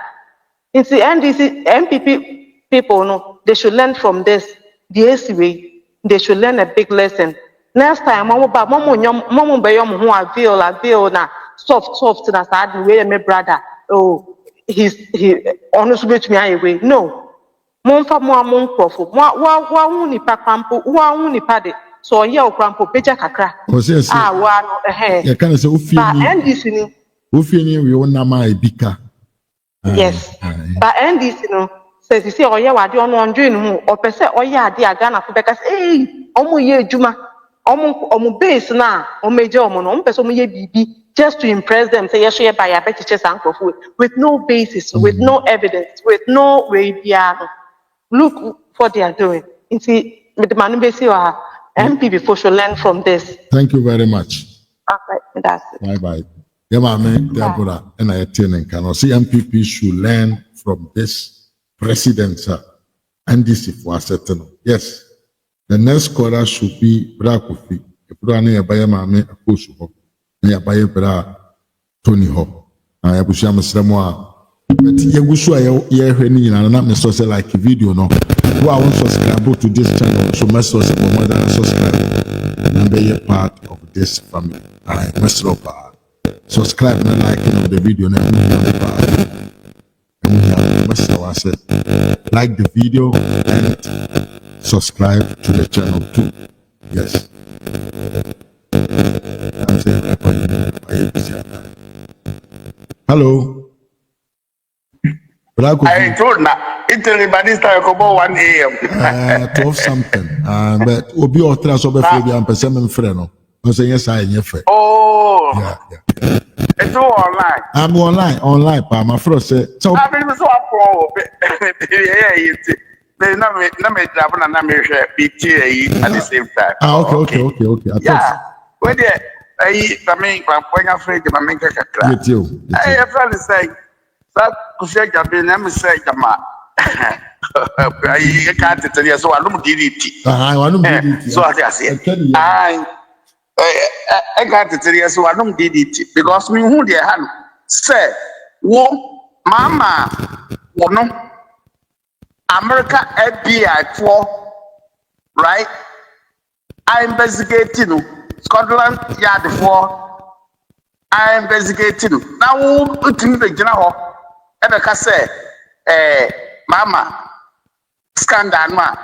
It's the NDC, MPP people, no, they should learn from this. The AC way, they should learn a big lesson. Next time, Momo Bayom who I feel na soft na sad way my brother. Oh, he honestly to me away. No. Monfa mo profo. Wa nipa pampo, wa nipa de. So ye o pampo peja kakra. Wa no You can say NDC ni. Ufini we won nama ebika. Yes. But NDC no says you say oye wade ono onjo enu o pese oye ade Ghana for because omo ye adwuma omo base na omo eje omo no pese omo ye bibi just to impress them say yes by ya bet teachers and with no basis, with no evidence, with no way piano. Look what they are doing. You see, with the manubesi or MP before should learn from this. Thank you very much. Okay, that's it. Bye. Yeah, man, Deborah, and I can see MPP should learn from this president, sir. And this if was certain. Yes, the next caller should be Brakofi. If you are near Bayamame, a push up, near Bayabra Tony Hop. I have Sham Samoa. But Yagusha, and not necessarily like a video, no. Who I want to subscribe to this channel, so must more than subscribe and be a part of this family. I must subscribe and like the video like the video and subscribe to the channel too. Yes. Hello. I told now Italy by this time about 1 a.m. 12 something. But Obi or transfer and percent friend. I say yes, I am fair. Oh, yeah. It's all online. I'm online, pa. My friend said so. I've been so poor. They not me travel and I'm here BTA at the same time. Okay. Yeah. When I mean, when I'm afraid to make a crack. I have to say that Kusha Jabin, I'm saying, I can't tell you, so I don't delete it. So I say, I got to tell you, so I don't did it because me who they had said, "Whoa, Mama, no, America FBI for right? I investigating Scotland Yard for I investigating now. Who think the general ever can say, Mama, scandal, ma,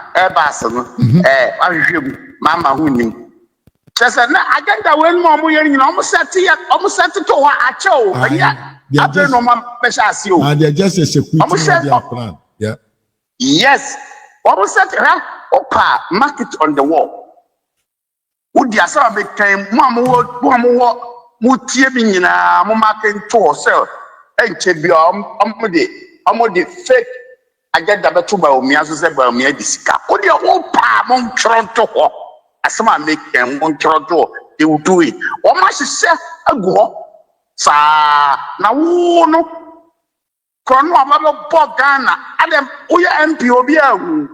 Mama, who knew." Just an agenda when Mamma, you almost set it to her at show. Yeah, I don't know, Mamma, you. They're just a security plan. Yeah. Yes. Almost set her opa market on the wall. Would you say big time, Mamma, what Mutiabin, Mamma can to herself, and Chebium, almost the fake agenda beto ba omia so se ba omia disika o de o pa mon tronto ho asema make mon tronto they will do it o ma hye agu sa na wo no kono amabo bo Ghana adem uye MP obi ahu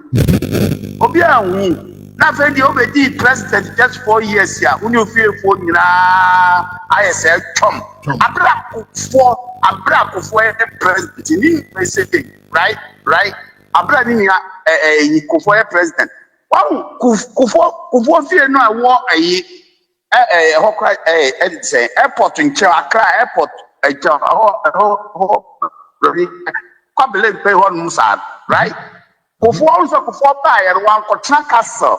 na fe di obedi president just 4 years ya uni ofie fo nyina ayese chom abra kufo president ni president right abra ni kufo president wow kufo fie no awo hokra say airport in Accra airport kwabele pe hon musa right kufo also kufo ba yer wan kotra castle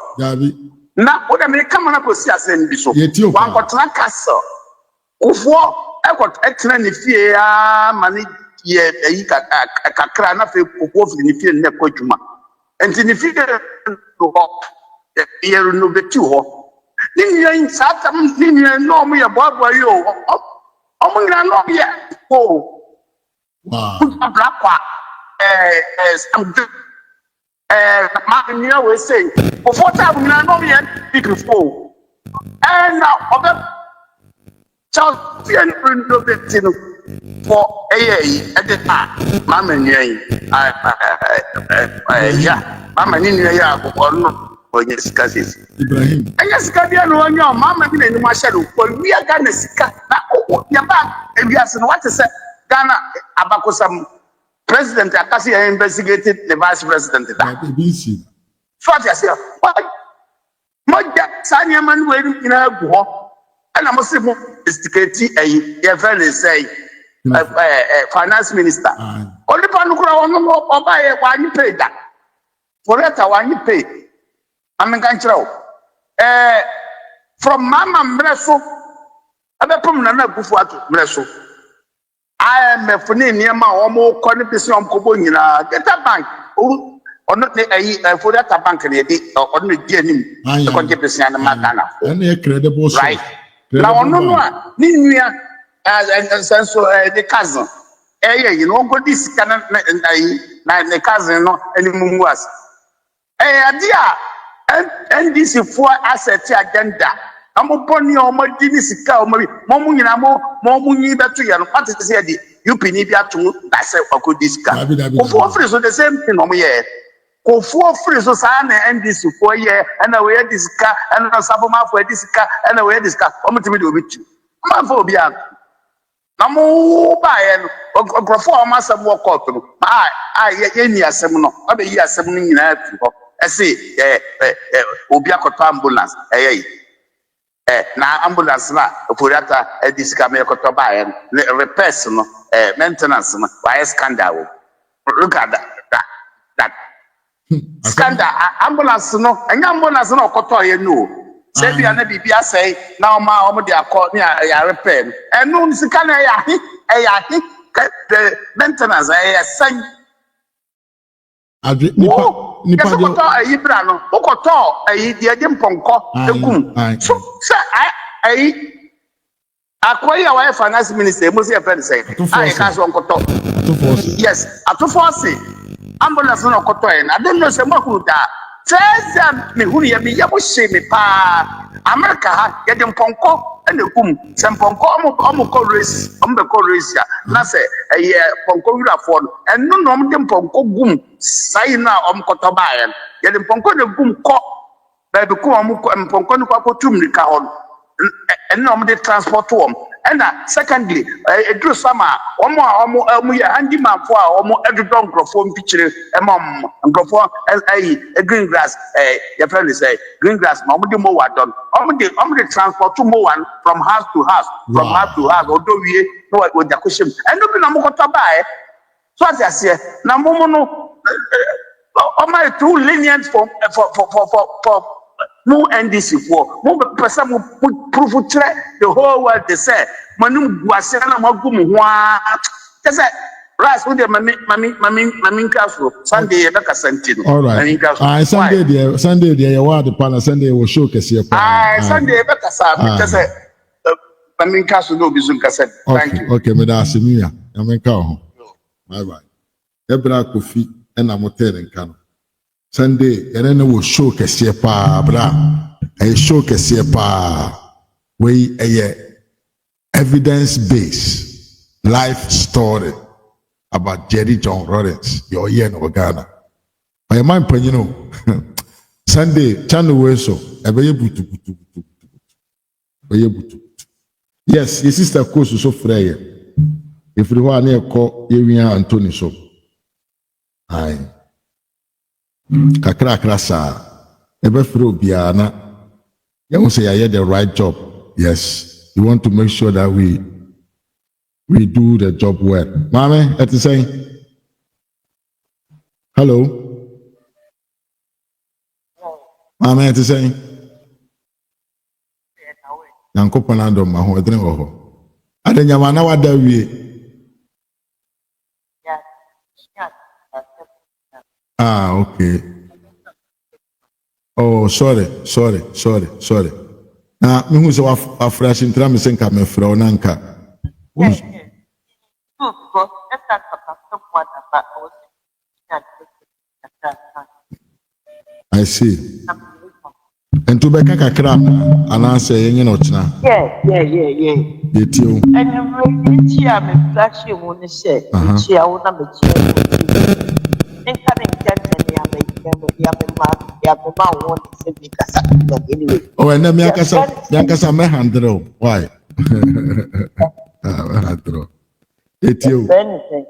na o de me kama na kosi asem bi so wan kotra castle kufo etena ne fie ya mani ye yi kakra na fe kufo fi ne fie ne kwadwuma enti ne fie ho ye no betu ho ni yen satam ni yen no mo ye boabo yo o mo ngira no ye o wow black we say before time na no yet before and now other child no betino for at the time mama yeah mama ni ya ko no onye sika sisi Ibrahim anya sika bia no onye mama bi na ni ma share ko wi aga na sika na o ya ba ebiase no what say Ghana abakosam President Akasi investigated the vice president. So I say, why? Moja sanya man we in a go. And I must say, investigate a very say finance minister. Only Panukura on buy one you pay that. For that one you pay. I'm in control. From Mama Mreso, I'm a permanent Bufuatu Mreso. I am a funny near my almost connection Kobo in a data bank. Or not for that bank or only getting the contribution and Magana. And a credible right now, no one. Ninia and so the cousin. You know, go this cannot the cousin no any was. Dear, and this is for asset agenda. I'm upon your modernity cow, Momuni betu ya what is here the UPNIBIA to that's a good discount. For free so the same thing on here. For free so sana and this for year and I wear this car and a saboma for this car and I wear this car. I'm to do with you. I'm for beyond. Namu buy and perform as a walk out. I any assembly, I be assembling in I say, Obiako ambulance. Na ambulance na opurata discame ko buy and repairs no maintenance no why scandal look at that scandal ambulance no ambulance no ko ye no say bia na bibia say na o ma o de akọ ni ya repair and no sika na ya the maintenance san nipa de ayibra no okoto ayi de mponko egum so say akwai our finance minister mo say friend say I can so okoto yes atofose ambulance no okoto I don't know say mo ku da first me hu ye me yabo she me pa America ha ye de mponko and egum se mponko omo ko race omo be ko race ya na say mponko wura for and no de mponko gum sai na koto baen ye de mponko de gum ko ba be ko mponko no kwa tum ni ka hon and no de transport to and secondly edru sama omo ye handyman for omo edudon microphone picture microphone green grass your friend say green grass ma omo de mo wadon omo de transport to mo one from house to house odo wie no we da question and no be na mo koto bae so as I say na mo no my too lenient for no NDC for mo person mo proof the whole world they say manum guase na magum ho they say ras with the mami kaso Sunday e beka santino all right Sunday there you are the panel Sunday will show kese Sunday e beka sa they say mami kaso no bizun kase thank you okay me da asemiya amen ka ho bye bye Ebra Kofi and Amoter and Kano. Sunday, and then will show Kesiepa, bra. A show Kesiepa. We a evidence-based life story about Jerry John Lawrence, your year in Ghana. My mind, you know, Sunday, channel weso, yes, your sister course so frail. If you want to call Area Anthony so. Aye. Kakra krasa. Ebe fro biana. You say I had the right job. Yes. You want to make sure that we do the job well. Mame, at the saying. Hello. Mame, at the saying. Yanko Panado Maho Adom Ochere. Adanyamana wada wie. Ah, okay. Oh, sorry. Na me hu se wa afresh ntra me se nka me fra onanka. I see. And to be kakra ana say yen no china. Yeah. Yetio. And I'm chia me flash you won say. Chia wona me chia. And coming oh, and then me akasa me handle. Why? Handle. Anything.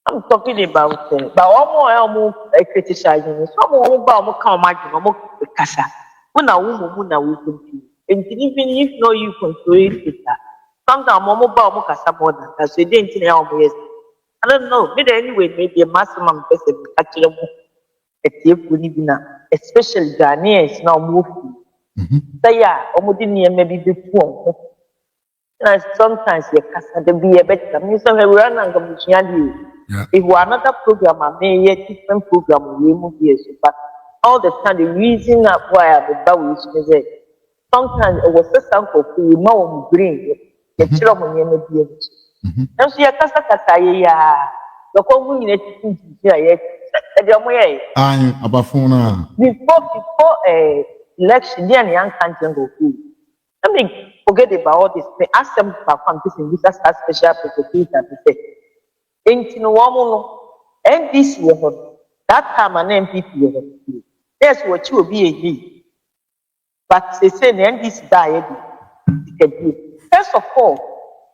I'm talking about it. But almost criticizing. Some about come imagine kasa. Muna we and even if no you control it. Sometimes mama kasa more than that. So they didn't know yes. I don't know. Maybe anyway, maybe a maximum person actually especially Ghanaians now move. So yeah, maybe before. Sometimes you can be a better. We run and come if we another program, I may a different program we move here. But all the time, the reason why I'm about is sometimes it was just uncle who know green. The children may be. And so, the community here, before election, the young country go through. I mean, forget about all this. They ask them to perform this in this special prosecutor to say, ain't no woman, NDC will that time an MPP will that's what you will be a ye. But they say the NDC died. First of all,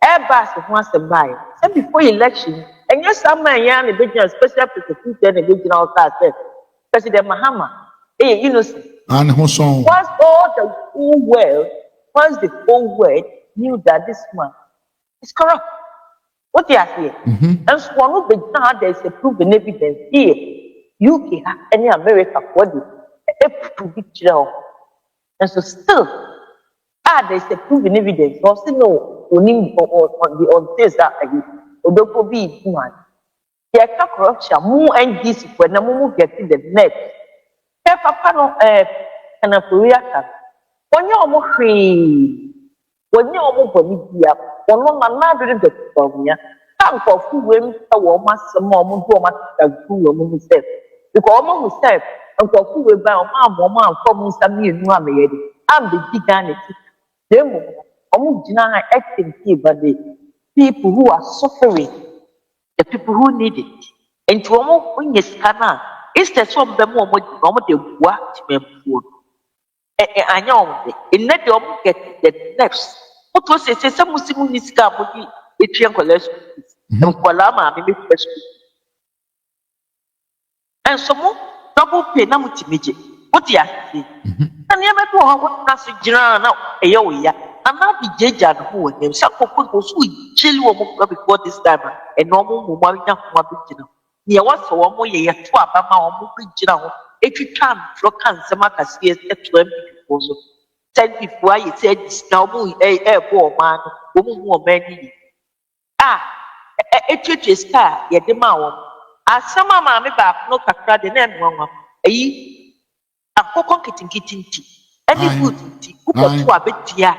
Airbus wants to buy. So before election, and yes, some man yan the big special prosecutor and the regional task President Mahama. Hey, innocent. And once all the whole world, once the whole world knew that this man is corrupt. What they are here. And so one of the now there is a proven evidence here. UK any America what they prove it. And so still there's a proven evidence. Also no on the things that Odoko be one. There are corruption more and this when no get in the net. Papa no and a Korea. When you're more free, when you're more Bolivia, one of my mother the California, can't go through women a woman some more who said, because almost said, and go through about my woman from some new mammy. I'm the gigantic. Them almost deny acting here, but the people who are suffering, the people who need it. And to almost when you scan, it's the some of them almost the what food. I know in that you get the next. What was it? Some Muslim is coming, it's young collection. And Kualama, maybe first. And some more double pay Namutimiji. What do you say? And you never know what Nasi Jirana, a yoya, and not be Jajan who and some people who chill before this time and normal woman from a big. Near what's a woman, ye are 2 Abama or moving. If you can, Flocan, Samakas, yes, 20 also. 10 before you said, now, a poor man, woman, more many. A church is car, yet the mouth. As some mammy back, no cacra, the name, mamma. A cocoa kitten, any good tea, who to a bit here,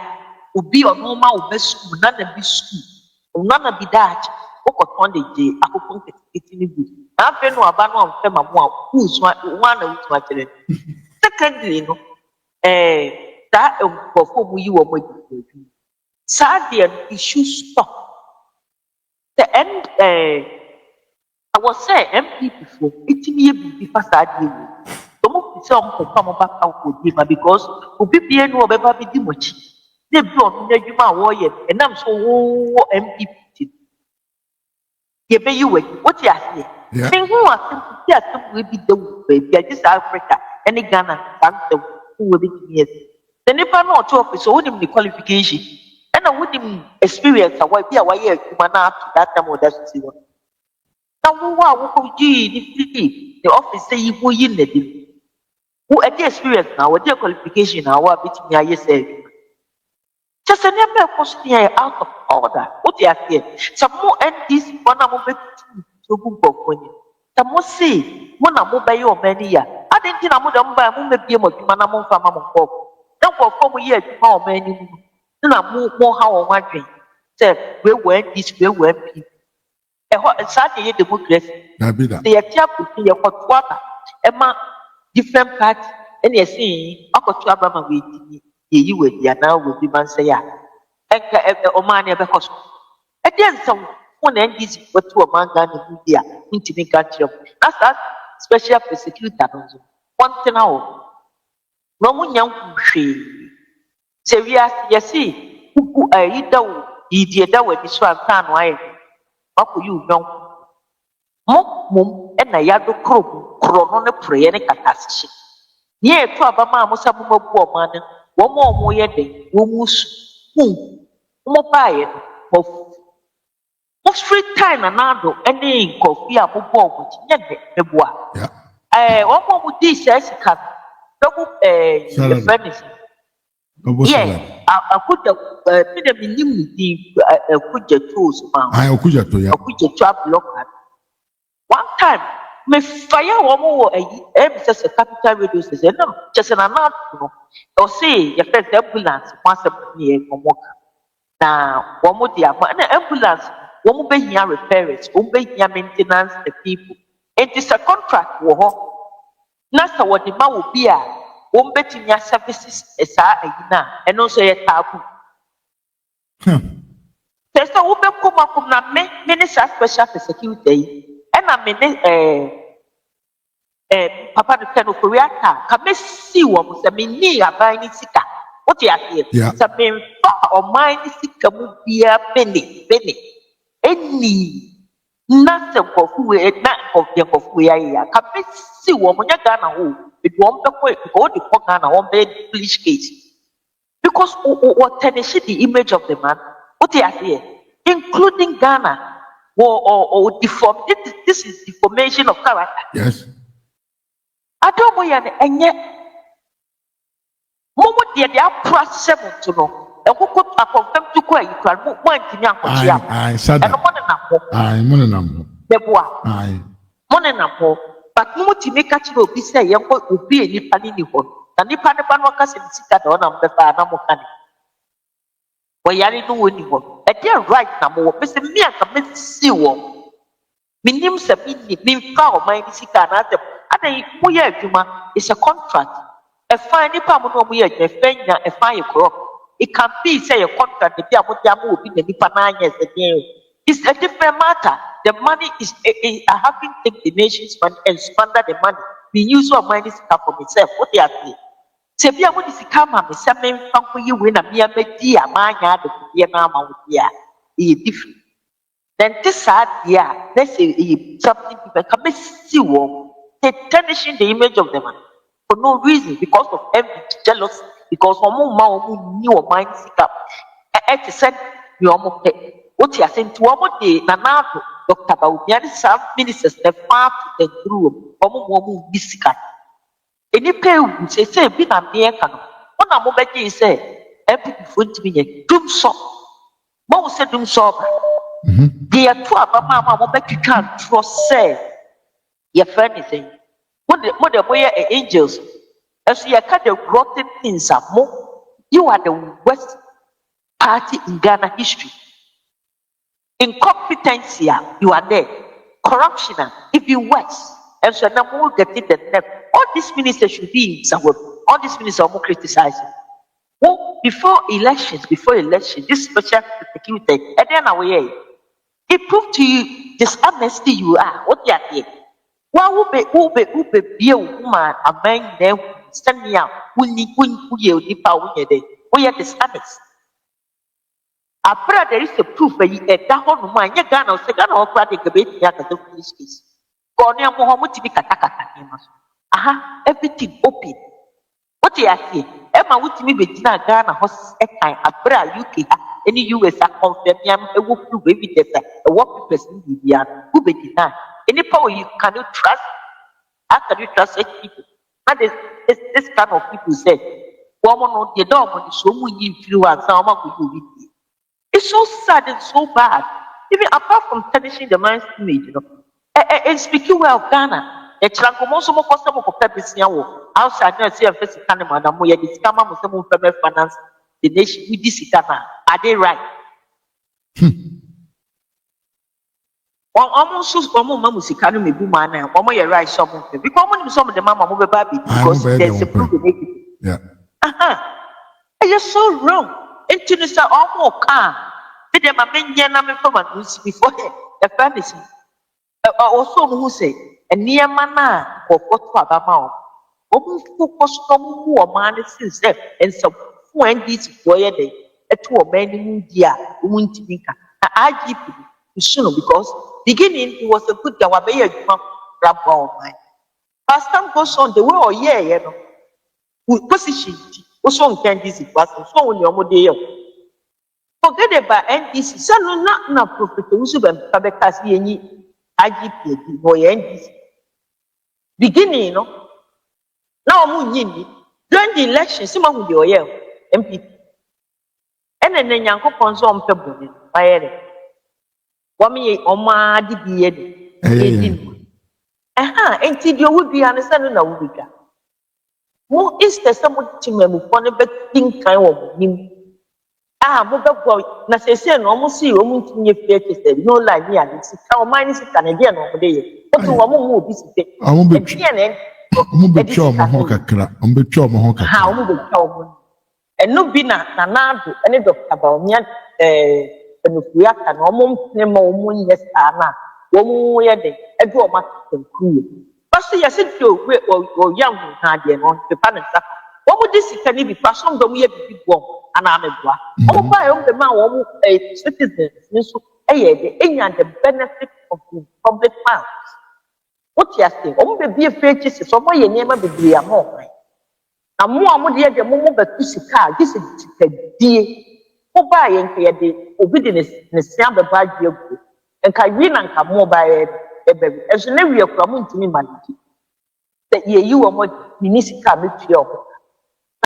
will be on normal best school, none of this school, none of be that. on the day, I could put it in the good. I've been no abandon them who's one who's watching. Secondly, no, that perform you are going. Sadly, it should stop. The end, I was saying, MP before, it's me be fast idea. Don't say I'm come back out with him because who be no ever be much. They brought me you my warrior, and I'm so MP. You pay you what you are here. Yeah. Think who are simply will be the baby, this Africa, any Ghana, who will be here. The Nepal not to office, so the qualification. And I wouldn't experience a white be a wire to man up to that time or that's the one. Now, who are the office say you will in the who at the experience now, what their qualification now, what bit me I say. Just a number of questions out of order. What you are here? Some more and this one I'm over to book of money. Some more say, one I'm over your many years. I didn't think I'm going to be able to manamon from among folk. Don't go for me yet, how many. Then I move more how on my dream. Say, we went this, we went people. A Saturday democracy. They are to be a hot water. Emma, different parts, and you're saying, Uncle Trabama with you with the now will be man say, Oman ever cost. And then some one end is what to a man than in India, into the country. That's that special prosecutor. One thing now, no one young she. Say, yes, see, who are you down? Idiot, that would be so unfound. Why? How could you know? Mum and a yard crow, chrono prayer and catastrophe. Ye, to Abama, Mosabu woman, one more yet, womus, whom, more buy it, of most free time and ado, any coffee a bobo, which never bois. One more with this as a cat, double a furnace. Yeah, I could have made a minimum the Kuja tools, I okuja to ya. Kuja trap locker. One time, me fire one more a capital radio says, no, just an amount, or say, your first ambulance once a year from work. Now, one more dear, an ambulance won't be here repairs, won't be here maintenance the people. It is a contract war. Nasa what the man will be a won't bet in your services as and also a taboo. There's no woman come up from a minister special security. And I mean, Papa the Ken of Koreata, come see what was a mini a buying sika. What you are here? Some men or mine sika would be a penny. Any nothing of who is not of them of we are. Come see what when you're gonna who it won't be quick, go the Pogana, one bed police case. Because what Tennessee the image of the man, what you are here, including Ghana. Or deform. This is deformation of character. Yes. Adom Ochere and yet, Momo dear, they are plus 7 to know. And who could confirm to quite you can move one to young I said, and I'm one number. The boy, one but no to make a chill be say, young boy will be a Nipani one. And Nipanapan workers in the city on the Fanamokani. Why are you doing anyone? A dear right number, Mr. Mia commits see one. Minim Sabini, mean foul, my Sika, and a Moya Juma is a contract. A fine Nipamono, a fenya, a fine crop. It can be, say, a contract, the Diamotamu, in the Nipanaya as a day. It's a different matter. The money is having taken the nation's money and squander the money. The use of money is for myself. What they are saying. Sebia what is come and some men found for you when a mere dear my yard of the Yamama would different. Then this sad, yeah, let's say something people come see one, tarnishing the image of the man for no reason, because of envy, jealousy, because one more knew a mind sick up. I said, you almost what you are saying to one day, Nanato, Dr. Baudian, some ministers, the far to the room, one be sick. Any pay would say, be a mere canon. One of my say, every foot to be a doom shop. Most said doom shop. They are two about Mamma, what you can't trust, say, your friend is saying, what the boy angels, as you are kind of rotten things are more. You are the worst party in Ghana history. Incompetency, you are there. Corruption, even worse. And so now we'll get it the neck. All these ministers should be in somewhere. All these ministers are more criticizing. Well, before elections, this special security, and then away, it proved to you this amnesty you are. What you are here? Well, who be a woman, a man, then standing out, who you power day. We are dishonest. After there is a proof that that one man, you Ghana, Ghana, or Pratic debate, you have to this case. Cornea Mohammed to be katakata. Aha, everything open. What you are saying? Emma would me be Ghana, host a time, Abra, UK, any US are confirmed, a would prove evidence, a work person, who be denied. Any power you cannot trust, how can you trust such people? That is this kind of people say, woman on the door when so many influence, how much will you be? It's so sad and so bad. Even apart from tarnishing the man's image, and speaking well of Ghana, the Chancomoso for some of purpose outside now, see a first kind madam, we are the scammer of some finance, the nation with this Ghana. Are they right? One almost one more musicano may be man, one more right something. Because some of the mama move baby because there's a proof. Yeah. Are you so wrong? Into the almost car. Did them a man from a news before the fantasy? Also, who say, a near mana or what to about almost focus who are man since there and some when this boy day a two or many dear won't be I give you soon because beginning it was a good Gawabaya rabba of mine. As time goes on, the war, yeah, you know, with position was on candies, it was so on your model. Forget about NDC, so not profit, who should have any IGP or NDC. Beginning, you know, now Munyini, during the election, someone with your MP. And then Yanko Conso Pebble, by Wami Oma DBA. And Tidio would be understanding a week. More is there someone to me for a think kind of him. Mother boy, Nassay, almost see woman to me, no like me, and it's how mine is Canadian over there. But to a woman who visit, I won't be sure Mahoka. How would be and no bina, Nanado, and a doctor about me, and if we are no more, yes, Anna, 1 more day, a draw much and cool. But see, I said to or young Hadian on the panel. What would this can be passed on the way big one? And I'm a boy. Oh, by the man, a citizen, the benefit of the public funds. What you are saying? Oh, be afraid to say, so my name will be a more. Now, more dear, the moment that you see car, this is a dear. Oh, by and clear the obedience in the sound of bad year. And can win and come more by a baby. As an area of coming to me, man. That you are more municipal with your.